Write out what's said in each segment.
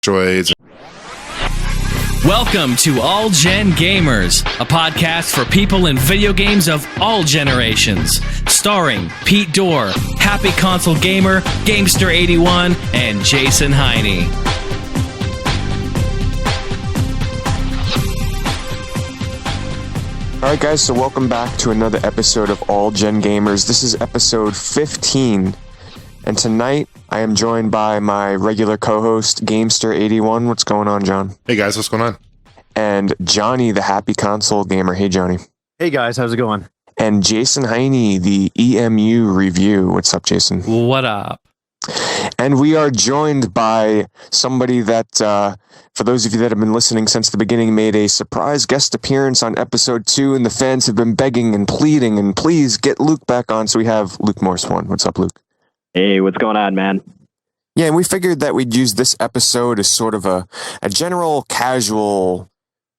droids. Welcome to All Gen Gamers, a podcast for people in video games of all generations. Starring Pete Dorr, Happy Console Gamer, Gamester81, and Jason Heine. Alright guys, so welcome back to another episode of All Gen Gamers. This is episode 15, and tonight I am joined by my regular co-host, Gamester81. What's going on, John? Hey guys, what's going on? And Johnny, the Happy Console Gamer. Hey Johnny. Hey guys, how's it going? And Jason Heine, the EMU Review. What's up, Jason? What up? And we are joined by somebody that, for those of you that have been listening since the beginning, made a surprise guest appearance on episode 2, and the fans have been begging and pleading, and please get Luke back on. So we have Luke Morse one. What's up, Luke? Hey, what's going on, man? Yeah, and we figured that we'd use this episode as sort of a general casual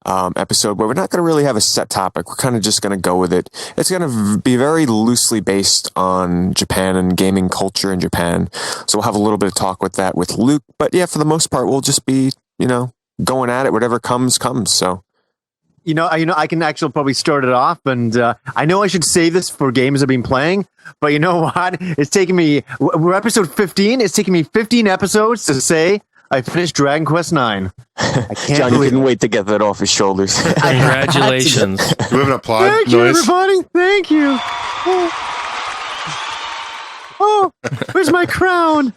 episode where we're not going to really have a set topic. We're kind of just going to go with it. It's going to be very loosely based on Japan and gaming culture in Japan. So we'll have a little bit of talk with that with Luke. But yeah, for the most part, we'll just be, going at it. Whatever comes. So. I can actually probably start it off, and I know I should say this for games I've been playing, but you know what? It's taking me, we're episode 15, it's taking me 15 episodes to say I finished Dragon Quest 9. I can't Johnny couldn't wait to get that off his shoulders. Congratulations. Do we have an applaud Thank noise? you, everybody. Thank you. Oh, where's my crown?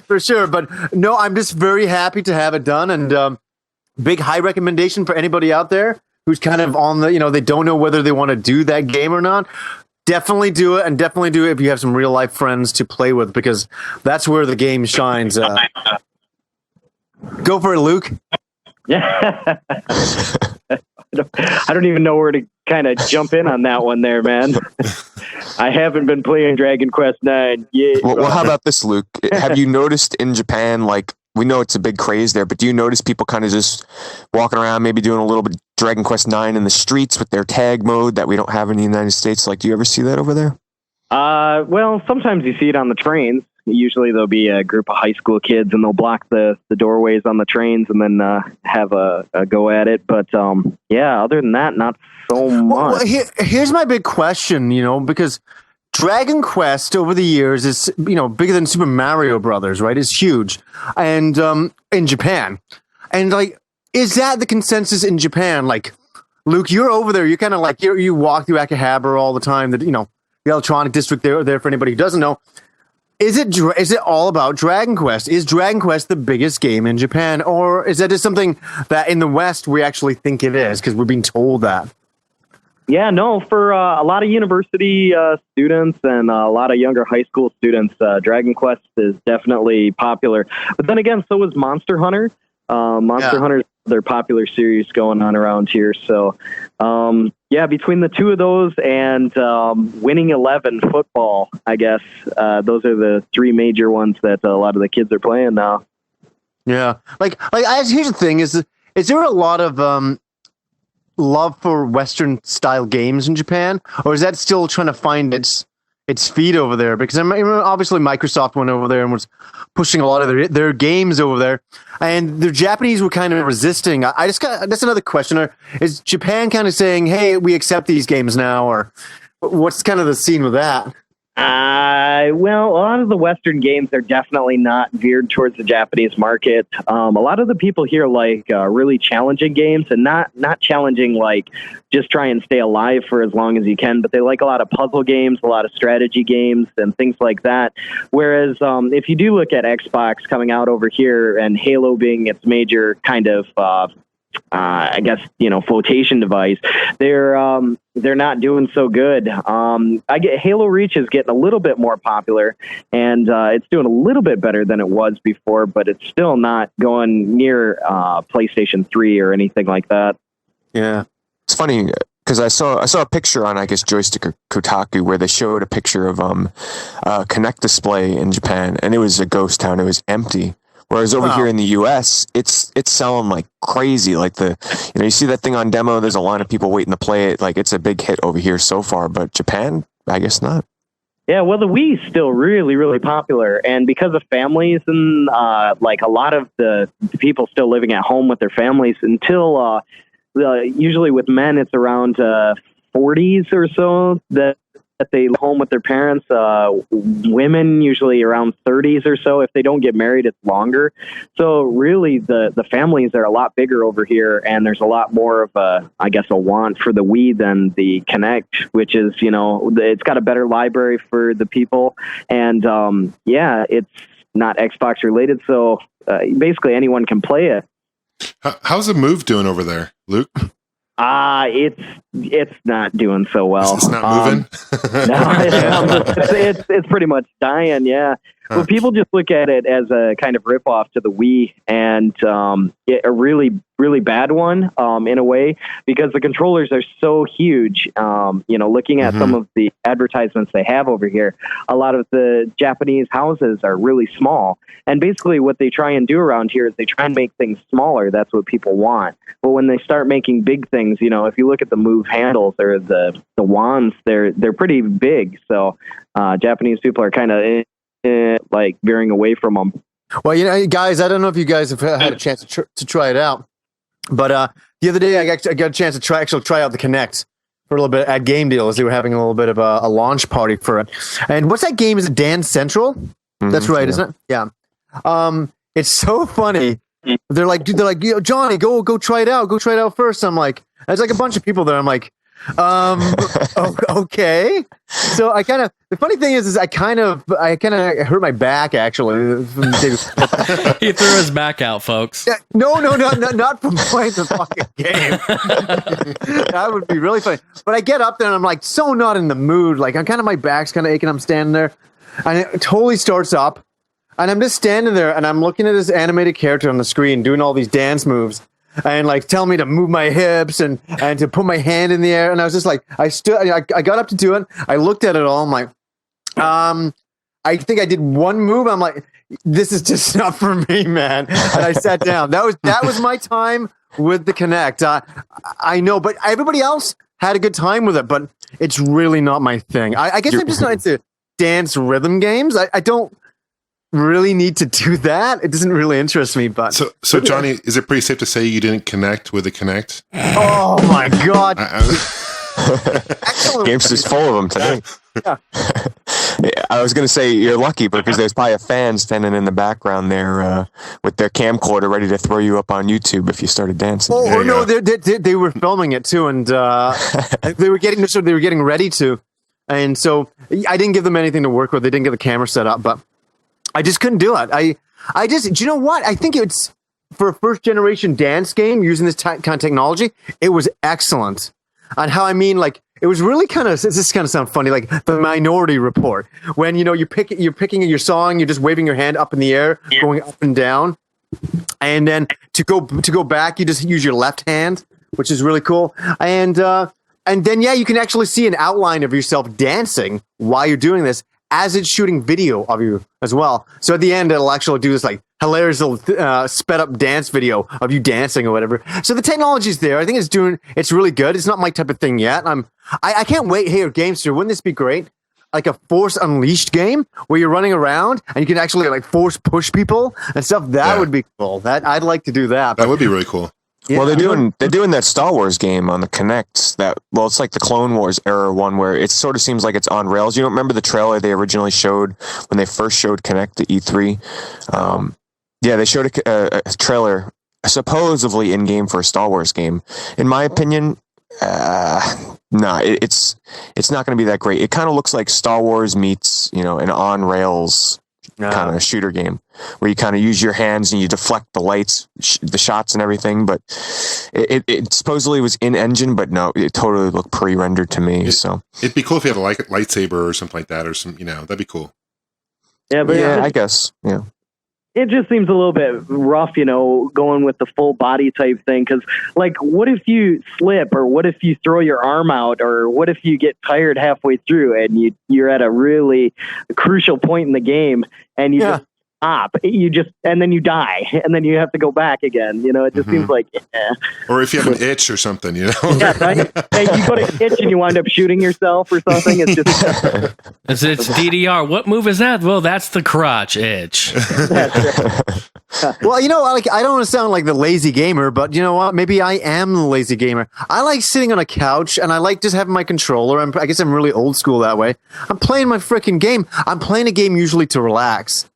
For sure, but no, I'm just very happy to have it done, and big high recommendation for anybody out there who's kind of on the, they don't know whether they want to do that game or not. Definitely do it, and definitely do it if you have some real life friends to play with, because that's where the game shines. Go for it, Luke. Yeah. I don't even know where to kind of jump in on that one there, man. I haven't been playing Dragon Quest 9 yet. Well, how about this, Luke? Have you noticed in Japan, we know it's a big craze there, but do you notice people kind of just walking around, maybe doing a little bit of Dragon Quest 9 in the streets with their tag mode that we don't have in the United States? Do you ever see that over there? Well, sometimes you see it on the trains. Usually there'll be a group of high school kids, and they'll block the doorways on the trains and then have a go at it. But yeah, other than that, not so much. Well, here's my big question, because Dragon Quest over the years is, bigger than Super Mario Brothers, right? It's huge. And in Japan. And is that the consensus in Japan? Luke, you're over there. You're kind of you walk through Akihabara all the time. That the electronic district there for anybody who doesn't know. Is it all about Dragon Quest? Is Dragon Quest the biggest game in Japan, or is that just something that in the West we actually think it is because we're being told that? Yeah, no, for a lot of university students and a lot of younger high school students, Dragon Quest is definitely popular. But then again, so is Monster Hunter. Hunter is their popular series going on around here. So, between the two of those and Winning 11 football, I guess, those are the three major ones that a lot of the kids are playing now. Yeah. Here's the thing, is there a lot of love for Western style games in Japan, or is that still trying to find its feet over there? Because obviously Microsoft went over there and was pushing a lot of their games over there, and the Japanese were kind of resisting. That's another question. Is Japan kind of saying, hey, we accept these games now, or what's kind of the scene with that? Well, a lot of the Western games are definitely not geared towards the Japanese market. A lot of the people here like really challenging games, and not challenging just try and stay alive for as long as you can, but they like a lot of puzzle games, a lot of strategy games, and things like that. Whereas if you do look at Xbox coming out over here and Halo being its major kind of flotation device, they're not doing so good. Halo Reach is getting a little bit more popular, and it's doing a little bit better than it was before, but it's still not going near PlayStation 3 or anything like that. Yeah, it's funny because I saw a picture on Joystick or Kotaku where they showed a picture of Connect Display in Japan, and it was a ghost town. It was empty. Whereas over here in the U.S., it's selling like crazy. You see that thing on demo. There's a line of people waiting to play it. It's a big hit over here so far. But Japan, I guess not. Yeah, well, the Wii is still really, really popular, and because of families and like a lot of the people still living at home with their families until usually with men it's around 40s or so that they live home with their parents. Women usually around 30s or so. If they don't get married, it's longer. So really, the families are a lot bigger over here, and there's a lot more of a want for the Wii than the Kinect, which is, it's got a better library for the people, and it's not Xbox related, so basically anyone can play it. How's the Move doing over there, Luke? It's not doing so well. It's not moving. No, it's pretty much dying. Yeah. Well, people just look at it as a kind of ripoff to the Wii, and a really, really bad one in a way, because the controllers are so huge. Looking at some of the advertisements they have over here, a lot of the Japanese houses are really small. And basically what they try and do around here is they try and make things smaller. That's what people want. But when they start making big things, if you look at the Move handles or the wands, they're pretty big. So Japanese people are kind of like veering away from them. Well, guys, I don't know if you guys have had a chance to try it out, but the other day I got a chance to try out the Kinect for a little bit at Game Deal, as they were having a little bit of a launch party for it. And what's that game? Is it Dance Central? That's right, isn't it? Yeah. It's so funny. They're like, Johnny, go try it out. Go try it out first. I'm like, there's like a bunch of people there. I'm like, okay. So the funny thing is I kind of hurt my back, actually. He threw his back out, folks. No, not from playing the fucking game. That would be really funny. But I get up there and I'm like so not in the mood. Like my back's kind of aching. I'm standing there and it totally starts up and I'm just standing there and I'm looking at this animated character on the screen doing all these dance moves. And like tell me to move my hips and to put my hand in the air, and I was just like, I got up to do it. I looked at it all. I'm like, I think I did one move. I'm like, this is just not for me, man. And I sat down. That was my time with the Kinect. I know, but everybody else had a good time with it. But it's really not my thing. I guess I'm just not into dance rhythm games. I don't really need to do that. It doesn't really interest me. But so Johnny, is it pretty safe to say you didn't connect with the Kinect? Oh my god! Gamester's full of them today. Yeah. I was going to say you're lucky because there's probably a fan standing in the background there with their camcorder ready to throw you up on YouTube if you started dancing. Oh no, they were filming it too, and they were getting ready to, and so I didn't give them anything to work with. They didn't get the camera set up, but I just couldn't do it. I just, do you know what? I think it's for a first generation dance game using this kind of technology. It was excellent. And how I mean, like, it was really kind of, this kind of sound funny, like the Minority Report, when you're picking your song, you're just waving your hand up in the air, going up and down, and then to go back, you just use your left hand, which is really cool. And then you can actually see an outline of yourself dancing while you're doing this, as it's shooting video of you as well. So at the end, it'll actually do this like hilarious little sped up dance video of you dancing or whatever. So the technology's there. I think it's really good. It's not my type of thing yet. I can't wait. Hey, Gamester, wouldn't this be great? Like a Force Unleashed game where you're running around and you can actually like force push people and stuff. That would be cool. I'd like to do that. That would be really cool. Yeah. Well, they're doing that Star Wars game on the Kinect. It's like the Clone Wars era one where it sort of seems like it's on rails. You don't remember the trailer they originally showed when they first showed Kinect to E3? They showed a trailer supposedly in game for a Star Wars game. In my opinion, it's not going to be that great. It kind of looks like Star Wars meets an on rails kind of shooter game where you kind of use your hands and you deflect the lights, the shots and everything. But it supposedly was in engine, but no, it totally looked pre-rendered to me. So it'd be cool if you had a lightsaber or something like that, or some, that'd be cool. Yeah, but I guess, yeah. It just seems a little bit rough, going with the full body type thing. Because, like, what if you slip, or what if you throw your arm out, or what if you get tired halfway through and you're at a really crucial point in the game and you just stop. And then you die, and then you have to go back again. It just seems like, Or if you have an itch or something, Yeah, right? Hey, you go to itch and you wind up shooting yourself or something. It's just It's DDR. What move is that? Well, that's the crotch itch. Well, I don't want to sound like the lazy gamer, but you know what? Maybe I am the lazy gamer. I like sitting on a couch and I like just having my controller. I guess I'm really old school that way. I'm playing my freaking game. I'm playing a game usually to relax.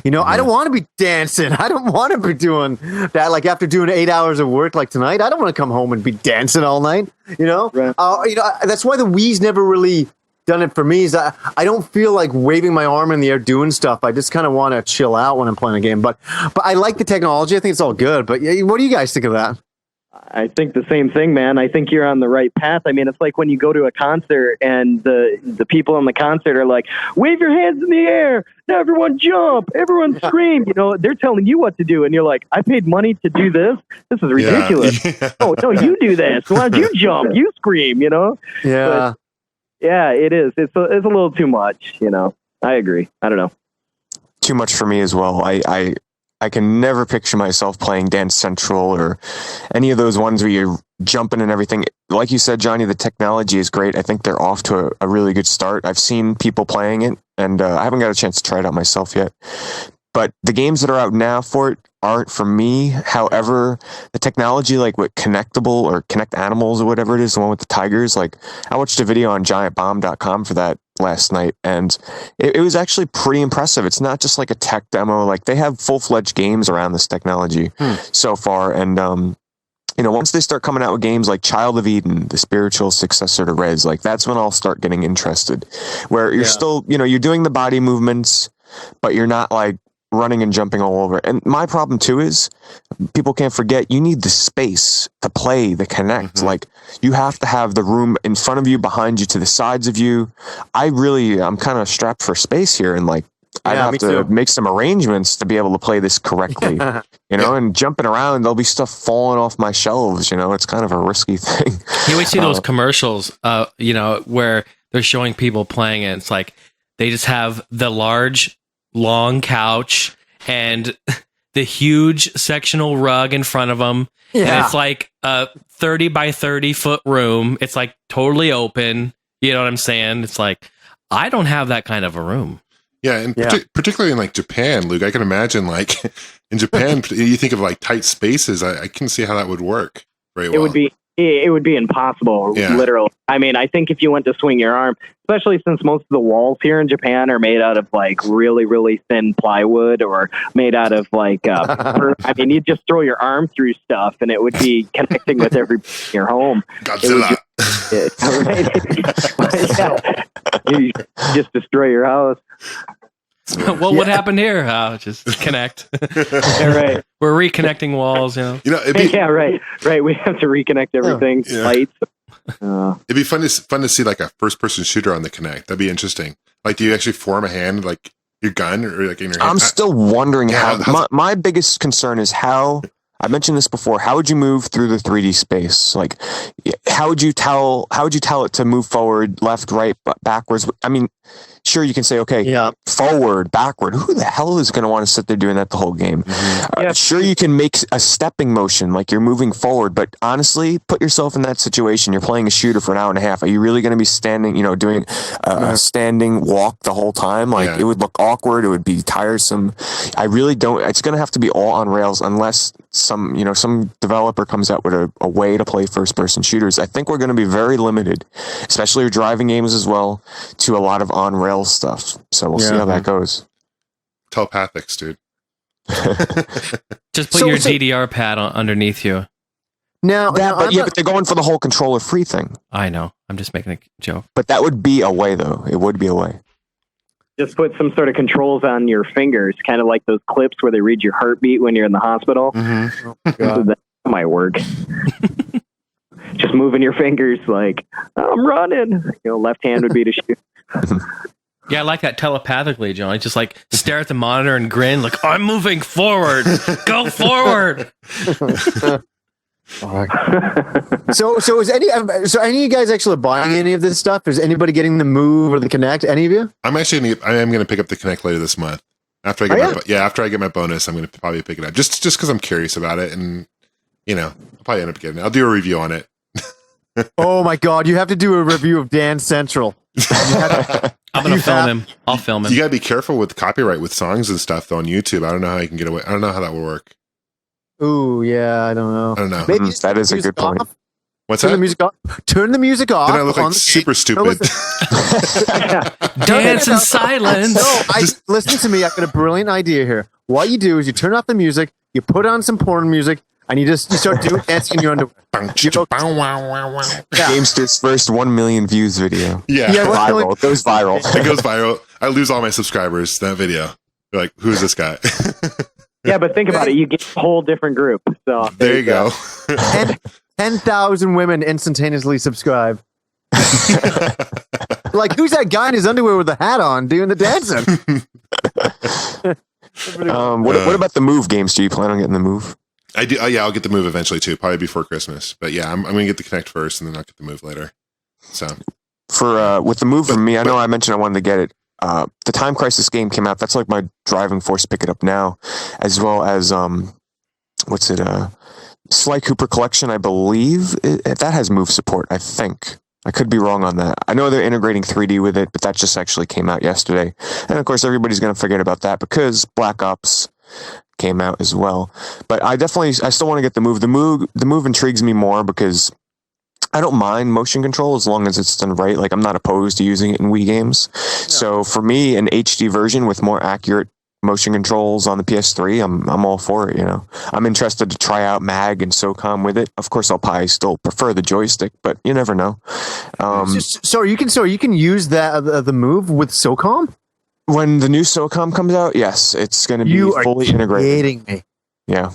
I don't want to be dancing. I don't want to be doing that. Like after doing 8 hours of work like tonight, I don't want to come home and be dancing all night. Right. That's why the Wii's never really done it for me. Is I don't feel like waving my arm in the air doing stuff. I just kind of want to chill out when I'm playing a game. But I like the technology. I think it's all good. But what do you guys think of that? I think the same thing, man. I think you're on the right path. I mean, it's like when you go to a concert and the people in the concert are like, wave your hands in the air. Now everyone jump. Everyone scream. They're telling you what to do. And you're like, I paid money to do this. This is ridiculous. Yeah. Oh, no, you do this. Why don't you jump? You scream, Yeah. But, yeah, it is. It's a little too much, I agree. I don't know. Too much for me as well. I can never picture myself playing Dance Central or any of those ones where you're jumping and everything. Like you said, Johnny, the technology is great. I think they're off to a really good start. I've seen people playing it, and I haven't got a chance to try it out myself yet. But the games that are out now for it aren't for me. However, the technology, like with Connectable or Connect Animals or whatever it is, the one with the tigers, like I watched a video on giantbomb.com for that last night, and it was actually pretty impressive. It's not just like a tech demo. Like they have full-fledged games around this technology so far. And, once they start coming out with games like Child of Eden, the spiritual successor to Rez, like that's when I'll start getting interested, where you're still, you're doing the body movements, but you're not like running and jumping all over. And my problem too is people can't forget you need the space to play the Connect. Like you have to have the room in front of you, behind you, to the sides of you. I'm kind of strapped for space here, and like I have to make some arrangements to be able to play this correctly. And jumping around, there'll be stuff falling off my shelves. It's kind of a risky thing. You always see those commercials, where they're showing people playing it. It's like they just have the large, long couch and the huge sectional rug in front of them. Yeah. And it's like a 30 by 30 foot room. It's like totally open. You know what I'm saying? It's like, I don't have that kind of a room. Yeah, and particularly in like Japan, Luke, I can imagine like in Japan, you think of like tight spaces. I can see how that would work very well. It would be impossible, literally. I mean, I think if you went to swing your arm, especially since most of the walls here in Japan are made out of like really, really thin plywood or made out of like, you'd just throw your arm through stuff and it would be connecting with everybody in your home. Godzilla. You just destroy your house. Well, what happened here? Just connect. Right. We're reconnecting walls, right. We have to reconnect everything. Lights. It'd be fun to see like a first-person shooter on the Kinect. That'd be interesting. Like, do you actually form a hand, like your gun, or like in your hand? I'm still wondering how. My biggest concern is how. I mentioned this before. How would you move through the 3D space? Like, how would you tell it to move forward, left, right, backwards? I mean, sure, you can say, okay, forward, backward. Who the hell is going to want to sit there doing that the whole game? Sure, you can make a stepping motion, like you're moving forward, but honestly, put yourself in that situation. You're playing a shooter for an hour and a half. Are you really going to be standing, doing a standing walk the whole time? Like, it would look awkward. It would be tiresome. I really don't. It's going to have to be all on rails unless some developer comes out with a way to play first-person shooters. I think we're going to be very limited, especially with driving games as well, to a lot of on-rails stuff. So we'll see how that goes. Telepathics, dude. Just put your DDR pad underneath you. But they're going for the whole controller-free thing. I know. I'm just making a joke. But that would be a way, though. It would be a way. Just put some sort of controls on your fingers, kind of like those clips where they read your heartbeat when you're in the hospital. So that might work. Just moving your fingers like, I'm running. Left hand would be to shoot. Yeah, I like that telepathically, John. Just like stare at the monitor and grin, like, I'm moving forward. Go forward. So is any of you guys actually buying any of this stuff? Is anybody getting the Move or the Kinect? Any of you? I am going to pick up the Kinect later this month. After I get after I get my bonus, I'm going to probably pick it up just because I'm curious about it, and I'll probably end up getting it. I'll do a review on it. Oh my God, you have to do a review of Dance Central. I'm going to film him. I'll film him. You got to be careful with copyright with songs and stuff though on YouTube. I don't know how you can get away. I don't know how that will work. Ooh, yeah, I don't know. Maybe that is a good point. What's Turn that? the music off. Turn the music off. Then I look like super stupid. Dance in silence. No, listen to me. I got a brilliant idea here. What you do is you turn off the music, you put on some porn music, and you start doing dancing in your underwear. Gamester's first 1 million views video. Yeah, viral. It goes viral. It goes viral. I lose all my subscribers. That video. They're like, who's this guy? Yeah, but think about it. You get a whole different group. So there you go. 10,000 women instantaneously subscribe. Like, who's that guy in his underwear with the hat on doing the dancing? What about the Move games? Do you plan on getting the Move? I do. I'll get the Move eventually too, probably before Christmas. But yeah, I'm going to get the Kinect first, and then I'll get the Move later. So for with the Move for me, I know I mentioned I wanted to get it. The Time Crisis game came out. That's like my driving force to pick it up now, as well as Sly Cooper Collection, I believe that has Move support. I think I could be wrong on that. I know they're integrating 3D with it, but that just actually came out yesterday. And of course, everybody's going to forget about that because Black Ops came out as well. But I still want to get the Move. The Move intrigues me more because I don't mind motion control as long as it's done right. Like, I'm not opposed to using it in Wii games. No. So for me, an HD version with more accurate motion controls on the PS3, I'm all for it. I'm interested to try out MAG and SOCOM with it. Of course, I'll probably still prefer the joystick, but you never know. So you can use that the Move with SOCOM when the new SOCOM comes out. Yes, it's going to be fully integrated. Kidding me? Yeah,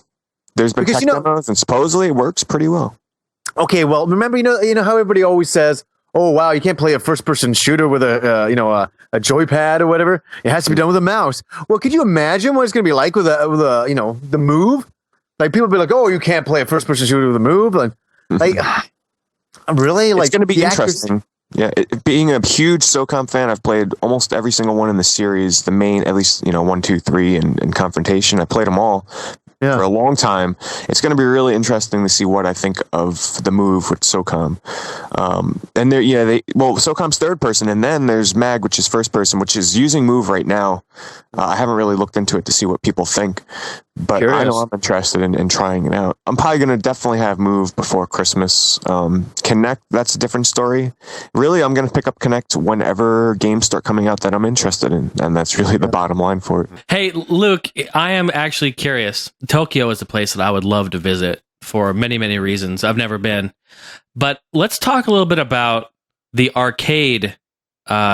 there's been tech demos, and supposedly it works pretty well. Okay, well, remember, how everybody always says, "Oh wow, you can't play a first-person shooter with a joypad or whatever. It has to be done with a mouse." Well, could you imagine what it's going to be like with the Move? Like, people be like, "Oh, you can't play a first-person shooter with a Move." Like, really? Like, it's going to be interesting. Yeah, being a huge SOCOM fan, I've played almost every single one in the series. The main, at least 1, 2, 3, and Confrontation. I played them all. Yeah. For a long time. It's going to be really interesting to see what I think of the Move with SOCOM. And SOCOM's third person, and then there's MAG, which is first person, which is using Move right now. I haven't really looked into it to see what people think, but I know I'm interested in trying it out. I'm probably going to definitely have Move before Christmas. Kinect, that's a different story. Really, I'm going to pick up Kinect whenever games start coming out that I'm interested in, and that's really the bottom line for it. Hey, Luke, I am actually curious. Tokyo is a place that I would love to visit for many, many reasons. I've never been. But let's talk a little bit about the arcade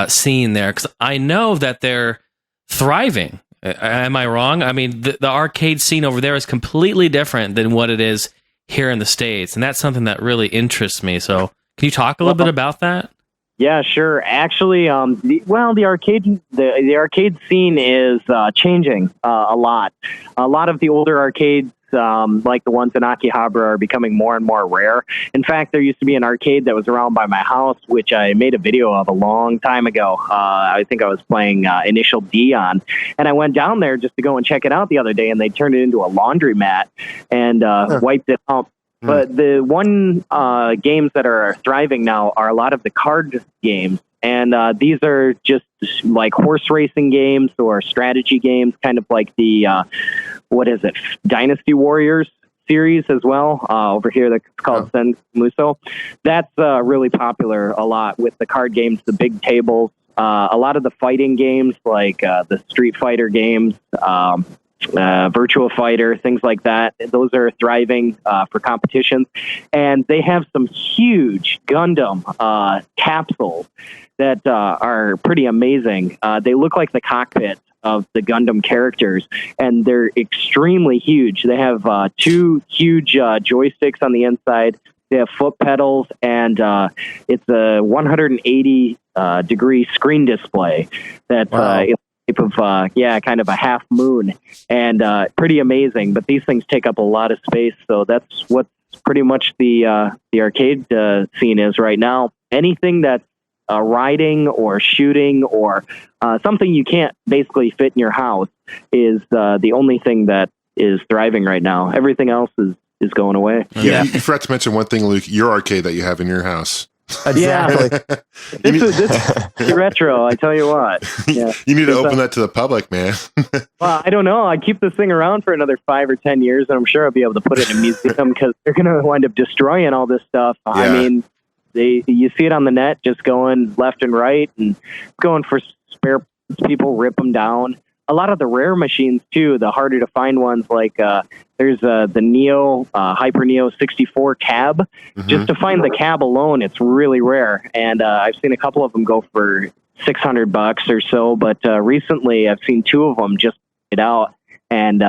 scene there, because I know that they're thriving. Am I wrong? I mean, the arcade scene over there is completely different than what it is here in the States, and that's something that really interests me. So can you talk a little bit about that? Yeah, sure. Actually, the arcade scene is changing a lot. A lot of the older arcades, like the ones in Akihabara, are becoming more and more rare. In fact, there used to be an arcade that was around by my house, which I made a video of a long time ago. I think I was playing Initial D on, and I went down there just to go and check it out the other day, and they turned it into a laundromat and wiped it out. But the one games that are thriving now are a lot of the card games. And these are just like horse racing games or strategy games, kind of like the, Dynasty Warriors series as well. Over here, that's called Sen Muso. That's really popular a lot with the card games, the big tables. A lot of the fighting games, like the Street Fighter games, Virtua Fighter, things like that. Those are thriving for competitions. And they have some huge Gundam capsules that are pretty amazing. They look like the cockpit of the Gundam characters, and they're extremely huge. They have 2 huge joysticks on the inside. They have foot pedals, and it's a 180 degree screen display that's type of kind of a half moon, and pretty amazing. But these things take up a lot of space, so that's what's pretty much the arcade scene is right now. Anything that's riding or shooting or something you can't basically fit in your house is the only thing that is thriving right now. Everything else is going away. Yeah, you forgot to mention one thing, Luke. Your arcade that you have in your house. Exactly. This is retro. I tell you what. Yeah. You need to open that to the public, man. Well, I don't know. I keep this thing around for another 5 or 10 years, and I'm sure I'll be able to put it in a museum because they're going to wind up destroying all this stuff. Yeah. I mean, you see it on the net, just going left and right, and going for spare parts. People rip them down. A lot of the rare machines too, the harder to find ones, like there's the Neo Hyper Neo 64 cab. Mm-hmm. Just to find the cab alone, it's really rare, and I've seen a couple of them go for $600 or so. But recently, I've seen 2 of them just get out, and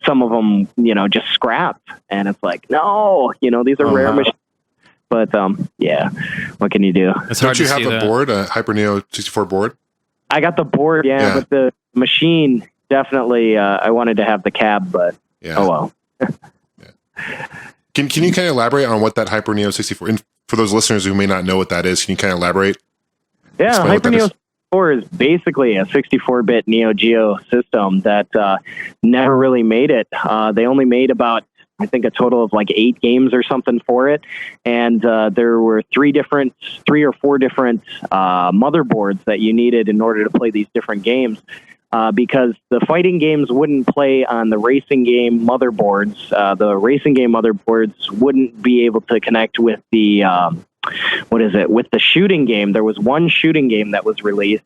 some of them, just scrapped, and it's like, no, these are rare machines. But yeah, what can you do? Don't you have a board, a Hyper Neo 64 board? I got the board, yeah. But the machine, definitely, I wanted to have the cab, but oh well. Yeah. Can you kind of elaborate on what that Hyper Neo 64, and for those listeners who may not know what that is, can you kind of elaborate? Yeah, Hyper Neo 64 is basically a 64-bit Neo Geo system that never really made it. They only made about, I think, a total of like 8 games or something for it. And there were 3 or 4 different motherboards that you needed in order to play these different games. Because the fighting games wouldn't play on the racing game motherboards. The racing game motherboards wouldn't be able to connect with the, with the shooting game. There was one shooting game that was released.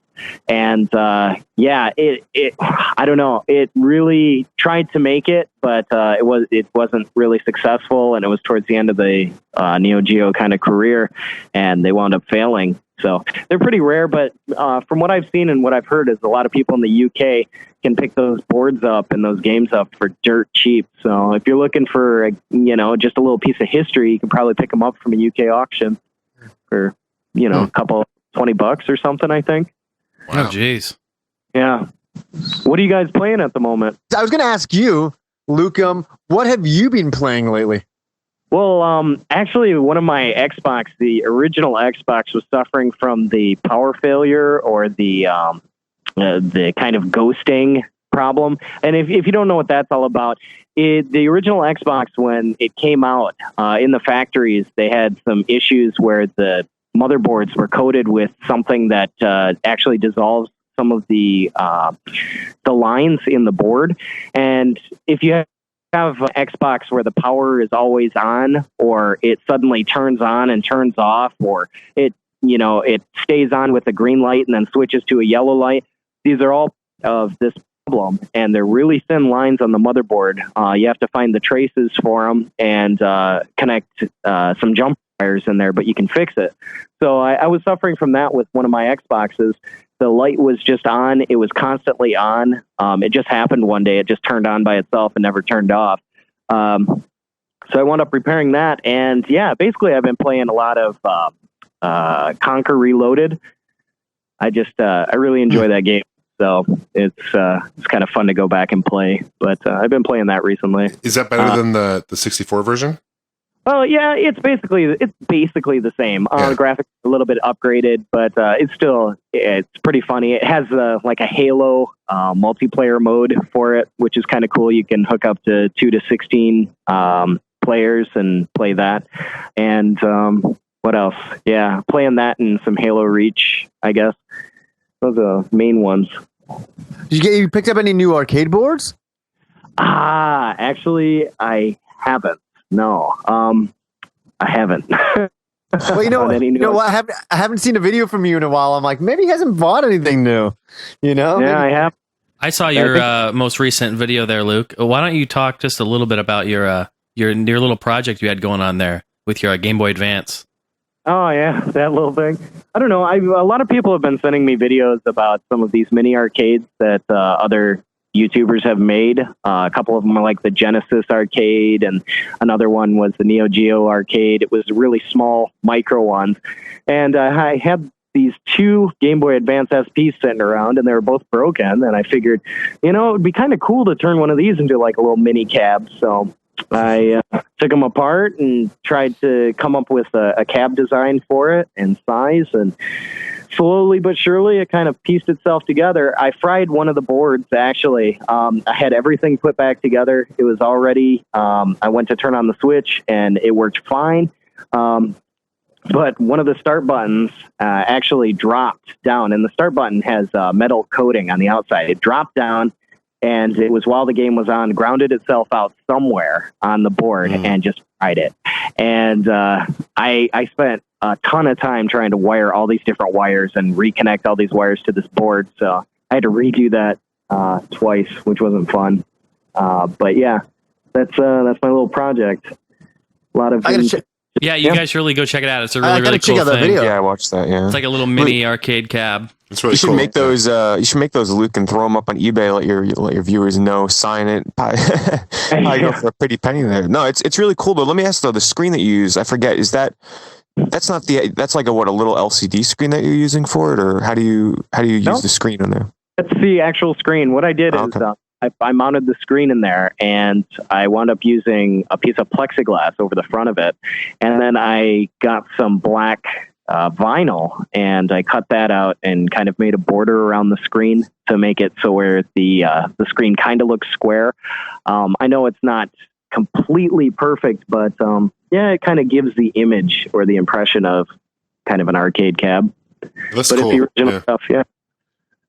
And it I don't know. It really tried to make it, but it wasn't really successful, and it was towards the end of the Neo Geo kind of career, and they wound up failing. So they're pretty rare, but from what I've seen and what I've heard is a lot of people in the UK can pick those boards up and those games up for dirt cheap. So if you're looking for just a little piece of history, you can probably pick them up from a UK auction for a couple $20 or something, I think. Wow. Oh, jeez. Yeah. What are you guys playing at the moment? I was going to ask you, Luke, what have you been playing lately? Well, actually, one of my Xbox, the original Xbox, was suffering from the power failure or the kind of ghosting problem. And if you don't know what that's all about, the original Xbox, when it came out in the factories, they had some issues where the motherboards were coated with something that actually dissolves some of the lines in the board. And if you have an Xbox where the power is always on, or it suddenly turns on and turns off, or it stays on with a green light and then switches to a yellow light, these are all of this problem, and they're really thin lines on the motherboard. You have to find the traces for them and connect some jump wires in there, but you can fix it. So I was suffering from that with one of my Xboxes. The light was just on. It was constantly on. It just happened one day. It just turned on by itself and never turned off. So I wound up repairing that. And yeah, basically I've been playing a lot of Conquer Reloaded. I really enjoy that game. So it's kind of fun to go back and play. But I've been playing that recently. Is that better than the 64 version? Well, yeah, it's basically the same. The graphics are a little bit upgraded, but it's pretty funny. It has like a Halo multiplayer mode for it, which is kind of cool. You can hook up to 2 to 16 players and play that. And what else? Yeah, playing that and some Halo Reach, I guess. Those are the main ones. You picked up any new arcade boards? Actually, I haven't. No, I haven't. Well, you know what? I haven't seen a video from you in a while. I'm like, maybe he hasn't bought anything new. Yeah, maybe. I have. I saw your most recent video there, Luke. Why don't you talk just a little bit about your little project you had going on there with your Game Boy Advance? Oh yeah, that little thing. I don't know. A lot of people have been sending me videos about some of these mini arcades that other YouTubers have made. A couple of them are like the Genesis arcade, and another one was the Neo Geo arcade. It was really small micro ones. And I had these 2 Game Boy Advance SPs sitting around, and they were both broken. And I figured, it would be kind of cool to turn one of these into like a little mini cab. So I took them apart and tried to come up with a cab design for it and size, and slowly but surely it kind of pieced itself together. I fried one of the boards, actually. I had everything put back together. It was all ready. I went to turn on the switch and it worked fine. But one of the start buttons actually dropped down, and the start button has metal coating on the outside. It dropped down, and it was while the game was on, grounded itself out somewhere on the board and just fried it. And I spent a ton of time trying to wire all these different wires and reconnect all these wires to this board. So I had to redo that twice, which wasn't fun. But yeah, that's my little project. A lot of Yeah, you guys really go check it out. It's a really, really check cool out that thing. video. Yeah, I watched that. Yeah, It's like a little mini arcade cab. It's really you should cool. make those. You should make those, Luke, and throw them up on eBay. Let your viewers know. Sign it. I go for a pretty penny there. No, it's really cool. But let me ask though, the screen that you use, I forget. Is that's not that's like a little LCD screen that you're using for it, or how do you use the screen on there? That's the actual screen. What I did is I mounted the screen in there, and I wound up using a piece of plexiglass over the front of it. And then I got some black vinyl, and I cut that out and kind of made a border around the screen to make it so where the screen kind of looks square. I know it's not completely perfect, but it kind of gives the image or the impression of kind of an arcade cab. That's but cool. it's the original stuff, yeah.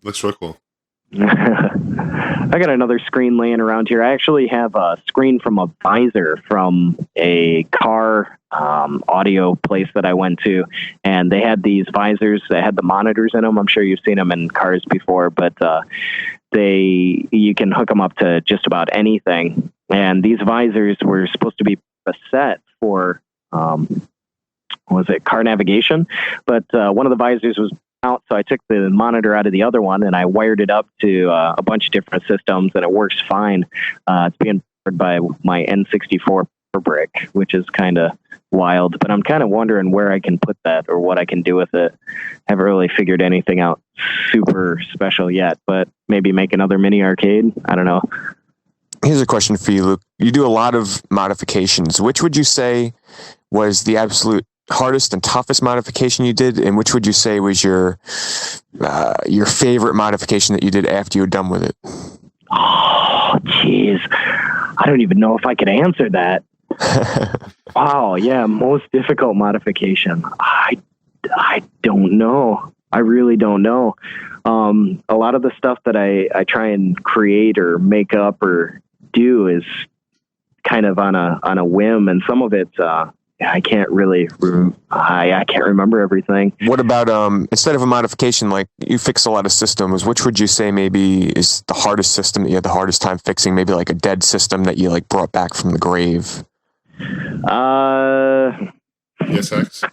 Looks real cool. I got another screen laying around here. I actually have a screen from a visor from a car audio place that I went to, and they had these visors that had the monitors in them. I'm sure you've seen them in cars before, but you can hook them up to just about anything. And these visors were supposed to be a set for car navigation, but one of the visors was out, so I took the monitor out of the other one and I wired it up to a bunch of different systems, and it works fine. It's being powered by my N64 brick, which is kind of wild, but I'm kind of wondering where I can put that or what I can do with it. Haven't really figured anything out super special yet, but maybe make another mini arcade. I don't know. Here's a question for you, Luke. You do a lot of modifications. Which would you say was the absolute hardest and toughest modification you did, and which would you say was your favorite modification that you did after you were done with it? Oh, jeez. I don't even know if I could answer that. Wow, yeah, most difficult modification. I don't know. I really don't know. A lot of the stuff that I try and create or make up or do is kind of on a whim, and some of it's I can't really. I can't remember everything. What about instead of a modification, like you fix a lot of systems? Which would you say maybe is the hardest system that you had the hardest time fixing? Maybe like a dead system that you like brought back from the grave. PSX.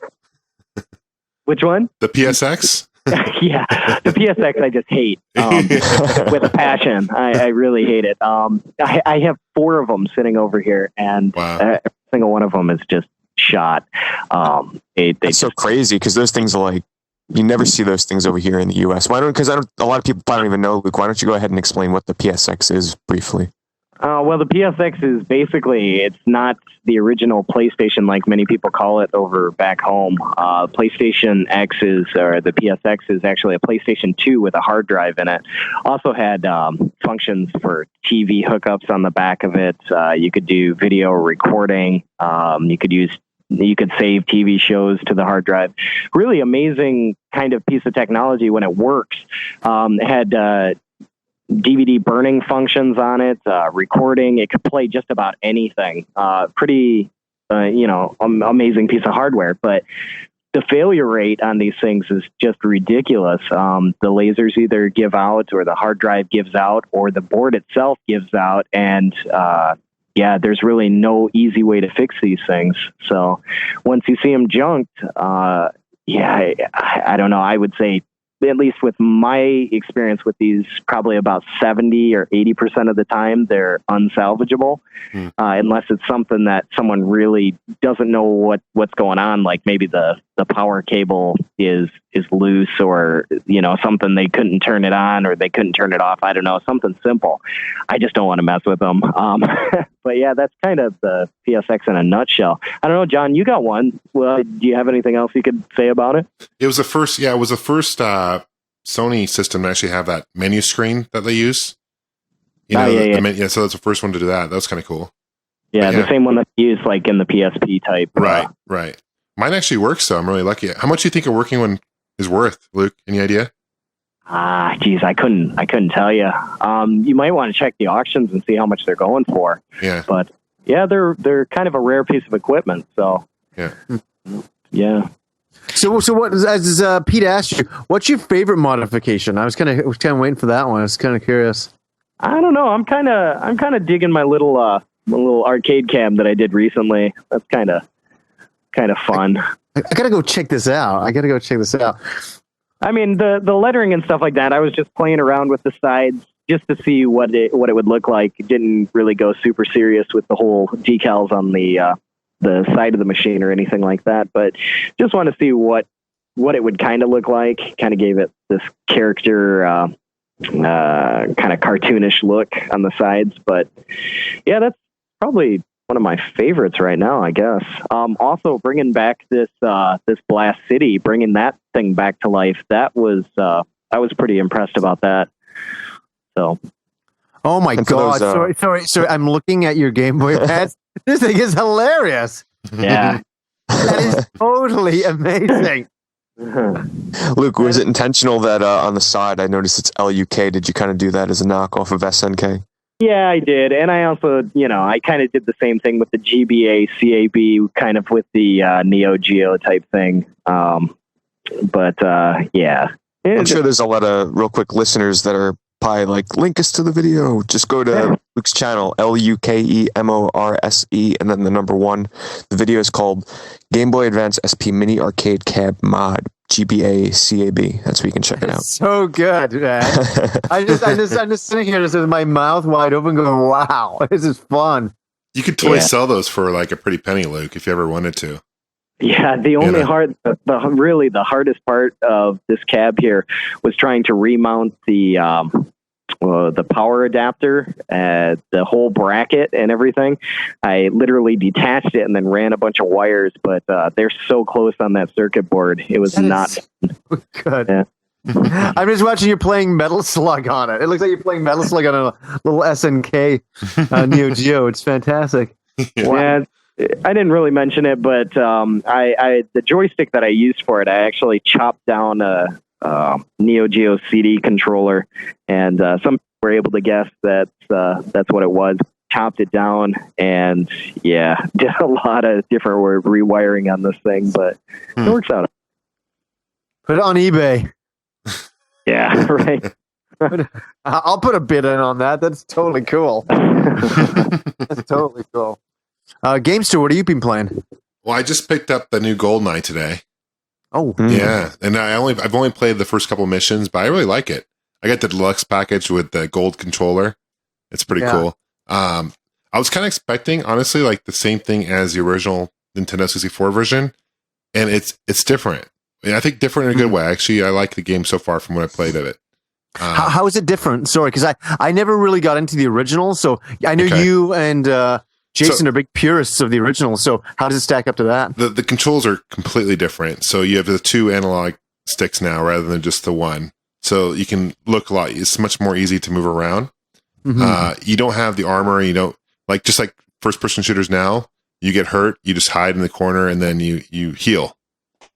Which one? The PSX. Yeah, the PSX I just hate with a passion. I really hate it. I have 4 of them sitting over here, and every single one of them is just shot. It's so crazy because those things are like, you never see those things over here in the U.S. A lot of people probably don't even know, Luke. Why don't you go ahead and explain what the PSX is briefly? Well, the PSX is basically, it's not the original PlayStation like many people call it over back home. PlayStation X or the PSX is actually a PlayStation 2 with a hard drive in it. Also had functions for TV hookups on the back of it. You could do video recording. You could save TV shows to the hard drive. Really amazing kind of piece of technology when it works. It had DVD burning functions on it, recording. It could play just about anything. Pretty, amazing piece of hardware. But the failure rate on these things is just ridiculous. The lasers either give out, or the hard drive gives out, or the board itself gives out. And there's really no easy way to fix these things. So once you see them junked, I don't know. I would say at least with my experience with these, probably about 70 or 80% of the time, they're unsalvageable, unless it's something that someone really doesn't know what's going on. Like maybe the power cable is loose, or, something they couldn't turn it on or they couldn't turn it off. I don't know, something simple. I just don't want to mess with them. But yeah, that's kind of the PSX in a nutshell. I don't know, John, you got one. Well, do you have anything else you could say about it? It was the first Sony system to actually have that menu screen that they use. So that's the first one to do that. That was kind of cool. Yeah, the same one that's used like in the PSP type. Right. Mine actually works, so I'm really lucky. How much do you think a working one is worth, Luke? Any idea? Geez, I couldn't tell you. You might want to check the auctions and see how much they're going for. Yeah. But yeah, they're kind of a rare piece of equipment. So yeah. So what? As Pete asked you, what's your favorite modification? I was kind of waiting for that one. I was kind of curious. I don't know. I'm kind of digging my little arcade cam that I did recently. That's kind of fun. I gotta go check this out. I mean, the lettering and stuff like that, I was just playing around with the sides just to see what it would look like. It didn't really go super serious with the whole decals on the side of the machine or anything like that, but just want to see what it would kind of look like. Kind of gave it this character, kind of cartoonish look on the sides. But yeah, that's probably one of my favorites right now, I guess. Also bringing back this Blast City, bringing that thing back to life. I was pretty impressed about that. So, oh my God! Sorry. I'm looking at your Game Boy Advance. This thing is hilarious. Yeah, that is totally amazing. Luke, was it intentional that on the side I noticed it's LUK? Did you kind of do that as a knockoff of SNK? Yeah, I did. And I also, I kind of did the same thing with the GBA, CAB, kind of with the Neo Geo type thing. But yeah. I'm sure there's a lot of real quick listeners that are probably like, link us to the video. Just go to Luke's channel, LUKEMORSE, and then the number 1. The video is called Game Boy Advance SP Mini Arcade Cab Mod. GBA CAB. That's where you can check it out. So good, man. I'm just sitting here just with my mouth wide open going, wow, this is fun. You could totally sell those for like a pretty penny, Luke, if you ever wanted to. Yeah, the only the hardest part of this cab here was trying to remount the power adapter, the whole bracket and everything. I literally detached it and then ran a bunch of wires, but they're so close on that circuit board. It was not good. Yeah. I'm just watching you playing Metal Slug on it. It looks like you're playing Metal Slug on a little SNK Neo Geo. It's fantastic. Yeah. I didn't really mention it, but the joystick that I used for it, I actually chopped down a Neo Geo CD controller, and some people were able to guess that's what it was. Chopped it down, and yeah, did a lot of different rewiring on this thing, but it works out. Put it on eBay. Yeah, right. I'll put a bid in on that. That's totally cool. That's totally cool. Gamester, what have you been playing? Well, I just picked up the new GoldenEye today. Oh, yeah, and I've only played the first couple missions, but I really like it. I got the deluxe package with the gold controller. It's pretty cool. I was kind of expecting, honestly, like the same thing as the original Nintendo 64 version, and it's different. I mean, I think different in a good way. Actually, I like the game so far from what I played of it. How is it different? Sorry, because I never really got into the original, so I know you and Jason are big purists of the original. So how does it stack up to that? The controls are completely different. So you have the 2 analog sticks now rather than just the 1. So you can look a lot. It's much more easy to move around. Mm-hmm. You don't have the armor. You don't just like first person shooters now. You get hurt, you just hide in the corner, and then you heal.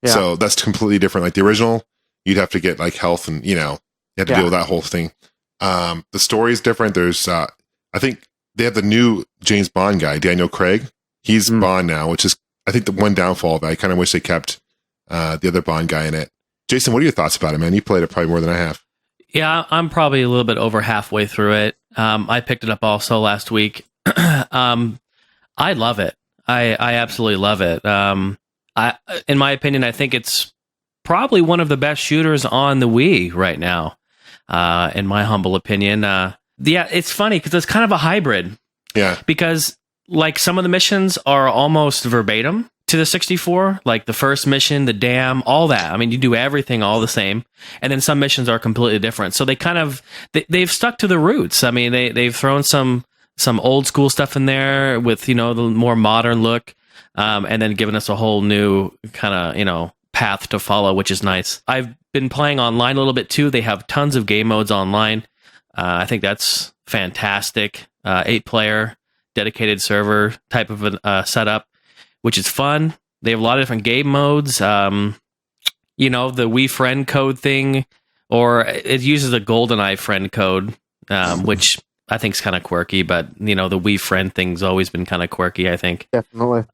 Yeah. So that's completely different. Like the original, you'd have to get like health, and you have to deal with that whole thing. The story is different. There's I think they have the new James Bond guy, Daniel Craig. He's Bond now, which is I think the one downfall that I kind of wish they kept the other Bond guy in it. Jason, what are your thoughts about it, man? You played it probably more than I have. Yeah, I'm probably a little bit over halfway through it. I picked it up also last week. I love it. I absolutely love it. In my opinion, I think it's probably one of the best shooters on the Wii right now, in my humble opinion. Yeah, it's funny because it's kind of a hybrid. Yeah. Because like some of the missions are almost verbatim to the 64, like the first mission, the dam, all that. I mean, you do everything all the same, and then some missions are completely different. So they kind of they've stuck to the roots. I mean, they've thrown some old school stuff in there with the more modern look, and then given us a whole new kind of path to follow, which is nice. I've been playing online a little bit too. They have tons of game modes online. I think that's fantastic. 8-player dedicated server type of a setup, which is fun. They have a lot of different game modes. The Wii friend code thing, or it uses a GoldenEye friend code, which I think is kind of quirky, but the Wii friend thing's always been kind of quirky, I think. Definitely.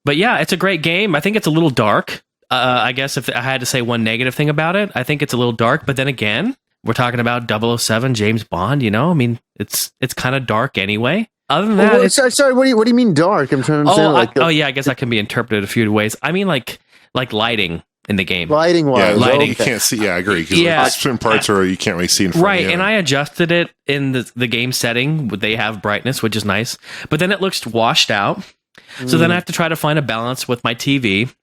But yeah, it's a great game. I think it's a little dark. I guess if I had to say one negative thing about it, I think it's a little dark, but then again, we're talking about 007, James Bond, I mean, it's kind of dark anyway. Other than that, sorry. What do you mean dark? I'm trying to understand. I guess that can be interpreted a few ways. I mean, like lighting in the game. Lighting wise, lighting. You can't see. Yeah, I agree. Yeah, certain parts are you can't really see in front right. of you. And I adjusted it in the game setting. They have brightness, which is nice, but then it looks washed out. So then I have to try to find a balance with my TV.